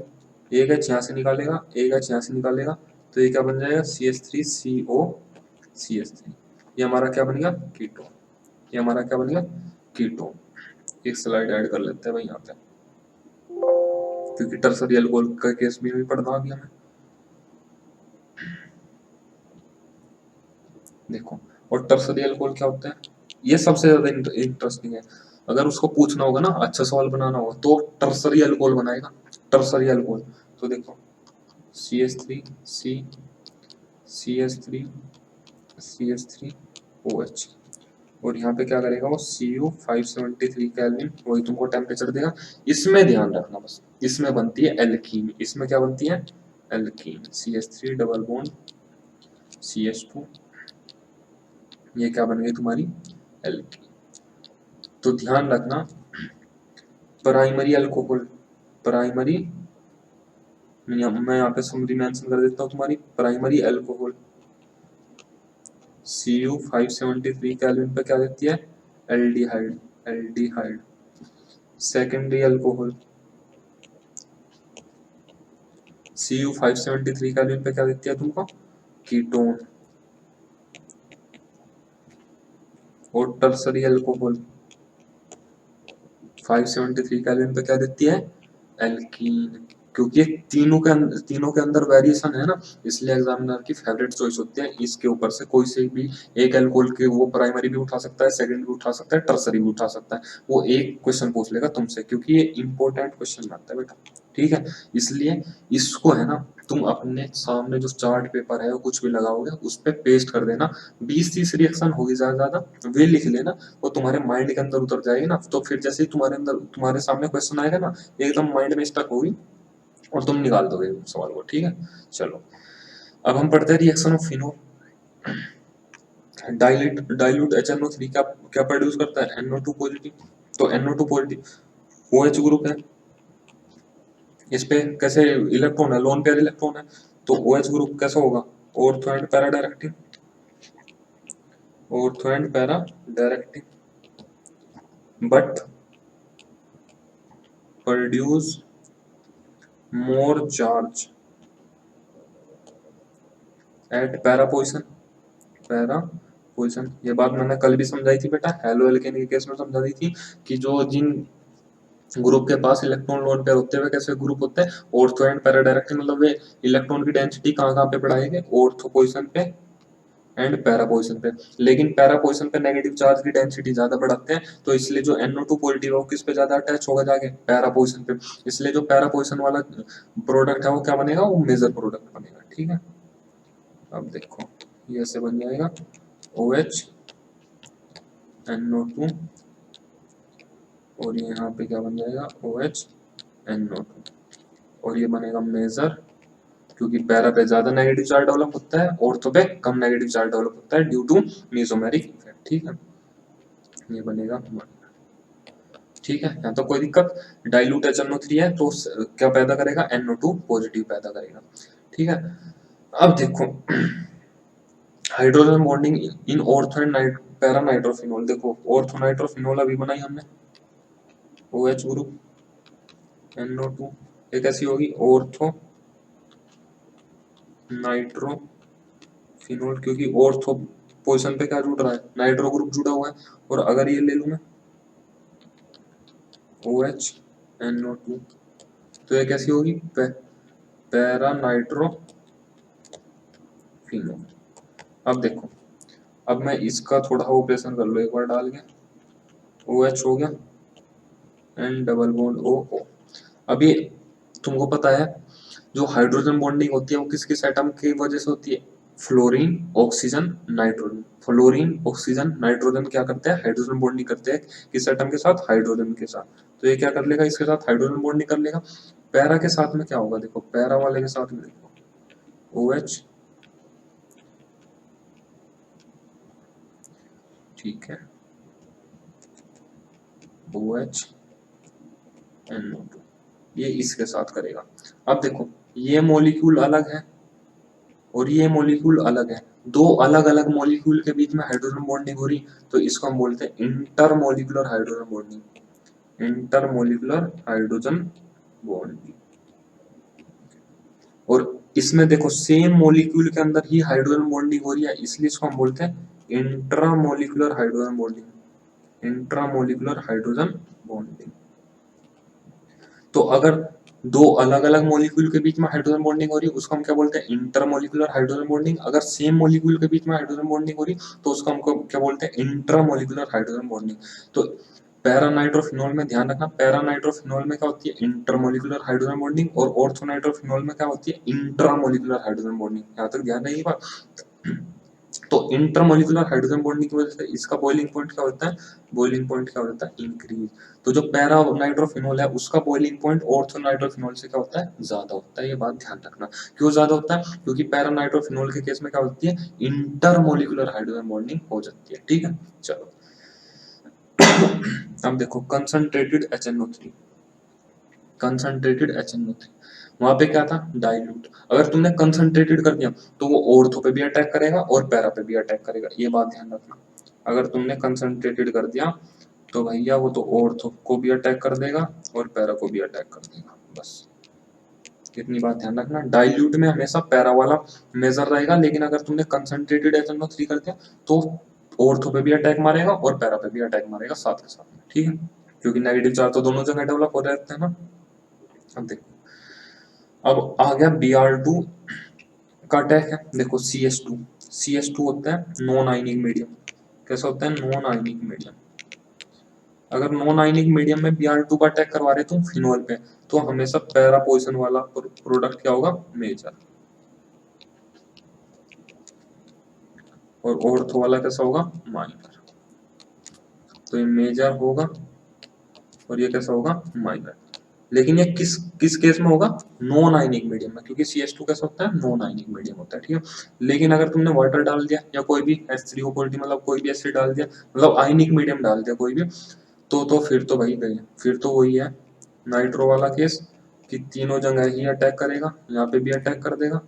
एक H यहाँ से निकालेगा, एक H यहाँ से निकालेगा, तो ये क्या बन जाएगा? CH3CO CH3। ये हमारा क्या बन गया? कीटोन। ये हमारा क्या बन गया? कीटोन। एक स्लाइड ऐड कर लेते हैं भाई यहाँ पे, क्योंकि टर्सरी अल्कोहल का केस भी पढ़ना अभी हमें। देखो, और टर्सरी अल्कोहल क्या होता है? ये सबसे ज्यादा इंटरेस्टिंग है। अगर उसको पूछना होगा ना, अच्छा सवाल बनाना होगा, तो टर्सरी अल्कोहल बनाएगा, टर्सरी अल्कोहल। तो देखो CH3 C CS3 CH3OH, और यहाँ पे क्या करेगा वो Cu 573 केल्विन, वही तुमको टेम्परेचर देगा। इसमें ध्यान रखना बस, इसमें बनती है एल्कीन, इसमें क्या बनती है alkene, CH3 double bond CH2, ये क्या बन गई तुम्हारी एल्कीन। तो ध्यान रखना, प्राइमरी अल्कोहल, प्राइमरी, मैं यहाँ पे समरी मेंशन कर देता हूँ, तुम्हारी प्राइमरी अल्कोहल Cu 573 केल्विन पे क्या देती है aldehyde, aldehyde. Secondary alcohol Cu 573 kelvin पे क्या देती है तुमको कीटोन। और टर्सरी अल्कोहल 573 केल्विन पे क्या देती है एल्कीन। क्योंकि तीनों के अंदर वेरिएशन है ना, इसलिए एग्जामिनर की फेवरेट चॉइस होती है, इसके ऊपर से कोई से भी एक अल्कोहल के वो प्राइमरी भी उठा सकता है, सेकंड भी उठा सकता है, टर्सरी भी उठा सकता है, वो एक क्वेश्चन पूछ लेगा तुमसे, क्योंकि ये इंपॉर्टेंट क्वेश्चन आता है बेटा, ठीक है। इसलिए इसको है ना, तुम अपने सामने जो चार्ट पेपर है, कुछ भी लगाओगे उस पर पेस्ट कर देना, 20-30 रिएक्शन होगी ज्यादा ज्यादा, वे लिख लेना, वो तुम्हारे माइंड के अंदर उतर जाएगी ना, तो फिर जैसे ही तुम्हारे सामने क्वेश्चन आएगा ना, एकदम माइंड में स्टक होगी और तुम निकाल दोगे सवाल को, ठीक है। चलो अब हम पढ़ते हैं reaction of phenol. Dilute HNO3 क्या क्या प्रोड्यूस करता है NO2 पॉजिटिव, तो NO2 पॉजिटिव OH ग्रुप है, इस पे कैसे इलेक्ट्रॉन है, लोन पेयर इलेक्ट्रॉन है, तो OH ग्रुप कैसा होगा ortho and para directive, ortho and para directive, but produce more charge at para position, para position. ये बात मैंने कल भी समझाई थी बेटा, हेलो एल्केन के केस में समझा दी थी, कि जो जिन ग्रुप के पास इलेक्ट्रॉन लोन पेयर होते हैं कैसे ग्रुप होते हैं ऑर्थो एंड पैरा डायरेक्टिव, मतलब वे इलेक्ट्रॉन की डेंसिटी कहाँ कहाँ पे बढ़ाएंगे ऑर्थो पोजिशन पे एंड पैरा पोजिशन पे, लेकिन पैरा पोजिशन पे नेगेटिव चार्ज की डेंसिटी ज्यादा बढ़ाते हैं, तो इसलिए जो NO2 पॉजिटिव है वो किस पे ज्यादा अटैच होगा जाके पैरा पोजिशन पे, इसलिए जो पैरा पोजिशन वाला प्रोडक्ट है वो क्या बनेगा, वो मेजर प्रोडक्ट बनेगा, ठीक है। अब देखो ये ऐसे बन जाएगा OH NO2, और ये यहाँ पे क्या बन जाएगा OH NO2, और ये बनेगा मेजर, क्योंकि पैरा पे ज्यादा नेगेटिव चार्ज डेवलप होता है, ऑर्थो पे कम नेगेटिव चार्ज डेवलप होता है ड्यू टू मेसोमेरिक इफेक्ट, ठीक है। ये बनेगा, ठीक है, यहाँ तो कोई दिक्कत। डाइल्यूट HNO3 है तो क्या पैदा करेगा NO2 पॉजिटिव पैदा करेगा, ठीक है। अब देखो hydrogen bonding in ortho and para nitrophenol, देखो ऑर्थो नाइट्रोफिनॉल अभी बनाई हमने, OH ग्रुप NO2, ये कैसी होगी ऑर्थो नाइट्रोफिनॉल, क्योंकि ऑर्थो पोजिशन पे क्या जुड़ रहा है नाइट्रो ग्रुप जुड़ा हुआ है, और अगर ये ले लूं मैं OH NO2, तो ये कैसी होगी पैरा नाइट्रोफिनॉल। अब देखो, अब मैं इसका थोड़ा ऑपरेशन कर लो एक बार डाल के, OH हो गया एंड डबल बॉन्ड O। अब ये तुमको पता है जो हाइड्रोजन बॉन्डिंग होती है वो किस किस एटम की वजह से होती है, fluorine oxygen nitrogen, fluorine oxygen nitrogen क्या करते हैं हाइड्रोजन बॉन्डिंग करते हैं किस एटम के साथ हाइड्रोजन के साथ, तो ये क्या कर लेगा इसके साथ हाइड्रोजन बॉन्डिंग कर लेगा। पैरा के साथ में क्या होगा, देखो पैरा वाले के साथ में देखो OH, ठीक है OH NO2, ये इसके साथ करेगा। अब देखो ये मॉलिक्यूल अलग है और ये मॉलिक्यूल अलग है, दो अलग अलग मॉलिक्यूल के बीच में हाइड्रोजन बॉन्डिंग हो रही, तो इसको हम बोलते हैं intermolecular hydrogen bonding, intermolecular hydrogen bonding. और इसमें देखो सेम मॉलिक्यूल के अंदर ही हाइड्रोजन बॉन्डिंग हो रही है, इसलिए इसको हम बोलते हैं intramolecular hydrogen bonding, intramolecular hydrogen bonding. तो अगर दो अलग अलग मॉलिक्यूल के बीच में हाइड्रोजन बॉन्डिंग हो रही है उसको हम क्या बोलते हैं, इंटरमोलिकुलर हाइड्रोजन बॉन्डिंग। अगर सेम मॉलिक्यूल के बीच में हाइड्रोजन बॉन्डिंग हो रही तो उसको हमको क्या बोलते हैं, इंट्रामोलिकुलर हाइड्रोजन बॉन्डिंग। तो पैरानाइट्रोफिनॉल में ध्यान रखना, पैरानाइट्रोफिनॉल में क्या होती है, इंटरमोलिकुलर हाइड्रोजन बॉन्डिंग, और ऑर्थोनाइट्रोफिनॉल में क्या होती है, इंट्रामोलिकुलर हाइड्रोजन बॉन्डिंग। यहाँ तक ध्यान रहेगी बात। तो इंटरमोलिकुलर हाइड्रोजन बॉन्डिंग की वजह से इसका बॉइलिंग पॉइंट क्या होता है, बॉइलिंग पॉइंट क्या होता है, इंक्रीज। तो जो पैरा नाइट्रोफिनॉल है उसका बॉइलिंग पॉइंट ऑर्थो नाइट्रोफिनॉल से क्या होता है, ज्यादा होता है। ये बात ध्यान रखना। क्यों ज्यादा होता है, क्योंकि पैरा नाइट्रोफिनॉल के केस में क्या होती है, इंटरमोलिकुलर हाइड्रोजन बॉन्डिंग हो जाती है। ठीक है, चलो। अब देखो कंसंट्रेटेड HNO3, कंसंट्रेटेड HNO3, वहां पे क्या था, डाइल्यूट। अगर तुमने कंसंट्रेटेड कर दिया तो वो ऑर्थो पे भी अटैक करेगा और पैरा पे भी अटैक करेगा, ये बात ध्यान रखना। अगर तुमने कंसंट्रेटेड कर दिया तो भैया वो तो ऑर्थो को भी अटैक कर देगा और पैरा को भी अटैक कर देगा, बस इतनी बात ध्यान रखना। डाइल्यूट में हमेशा पैरा वाला मेजर रहेगा, लेकिन अगर तुमने कंसंट्रेटेड HNO3 कर दिया तो ऑर्थो पे भी अटैक मारेगा और पैरा पे भी अटैक मारेगा साथ के साथ में। ठीक है, क्योंकि नेगेटिव चार्ज तो दोनों जगह डेवलप हो रहते हैं ना। अब देखो, अब आ गया Br2 का अटैक है। देखो सी एस टू होता है नॉन आयनिक मीडियम। कैसा होता है, नॉन आयनिक मीडियम। अगर नॉन आयनिक मीडियम में Br2 का अटैक करवा रहे तुम फिनोल पे, तो हमेशा पैरा पोजिशन वाला प्रोडक्ट क्या होगा, मेजर, और ऑर्थो वाला कैसा होगा, माइनर। तो ये मेजर होगा और ये कैसा होगा, माइनर। लेकिन ये किस किस केस में होगा, नॉन आयनिक मीडियम में, क्योंकि सी एस टू कैसा होता है, नॉन आयनिक मीडियम होता है। ठीक है, लेकिन अगर तुमने वाटर डाल दिया या कोई भी H3O मतलब कोई भी एसिड डाल दिया, मतलब आयनिक मीडियम डाल दिया कोई भी, तो फिर तो भाई गई, फिर तो वही है नाइट्रो वाला केस, कि तीनों जगह ही अटैक करेगा। यहाँ पे भी अटैक कर देगा,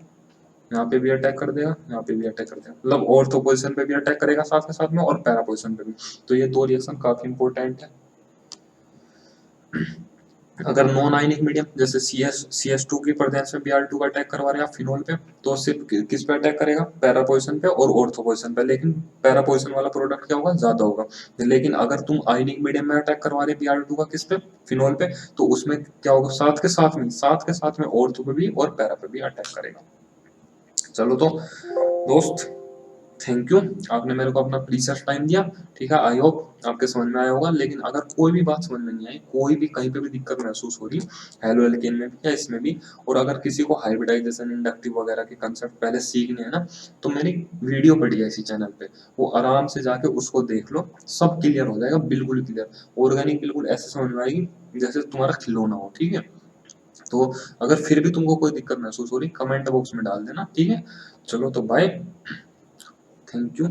यहाँ पे भी अटैक कर देगा, यहाँ पे भी अटैक कर देगा, मतलब ऑर्थो पोजिशन पे भी अटैक करेगा साथ के साथ में, और पैरा पोजिशन पे भी। तो ये दो रिएक्शन काफी इंपॉर्टेंट है। अगर नॉन आयनिक मीडियम जैसे सी एस टू की प्रेजेंस में Br2 का अटैक करवा रहे हैं फिनोल पे, तो सिर्फ किस पे अटैक करेगा, पैरा पोजिशन पे और ऑर्थो पोजिशन पे, लेकिन पैरा पोजिशन वाला प्रोडक्ट क्या होगा, ज्यादा होगा। लेकिन अगर तुम आयनिक मीडियम में अटैक करवा रहे Br2 का किस पे, फिनोल पे, तो उसमें क्या होगा, साथ के साथ में ऑर्थो पे भी और पैरा पे भी अटैक करेगा। चलो तो दोस्त, थैंक यू, आपने मेरे को अपना प्रीशियस टाइम दिया। ठीक है, आई होप आपके समझ में आया होगा। लेकिन अगर कोई भी बात समझ में नहीं आई, कोई भी कहीं पे भी दिक्कत महसूस हो रही, हेलो एल्केन में भी या इसमें भी, और अगर किसी को हाइब्रिडाइजेशन इंडक्टिव वगैरह के कंसेप्ट पहले सीखने हैं ना, तो मेरी वीडियो पड़ी है इसी चैनल पे, वो आराम से जाके उसको देख लो, सब क्लियर हो जाएगा, बिल्कुल क्लियर। ऑर्गेनिक बिल्कुल ऐसे समझ में आएगी जैसे तुम्हारा खिलौना हो। ठीक है, तो अगर फिर भी तुमको कोई दिक्कत महसूस हो रही, कमेंट बॉक्स में डाल देना। ठीक है, चलो तो बाय, थैंक यू।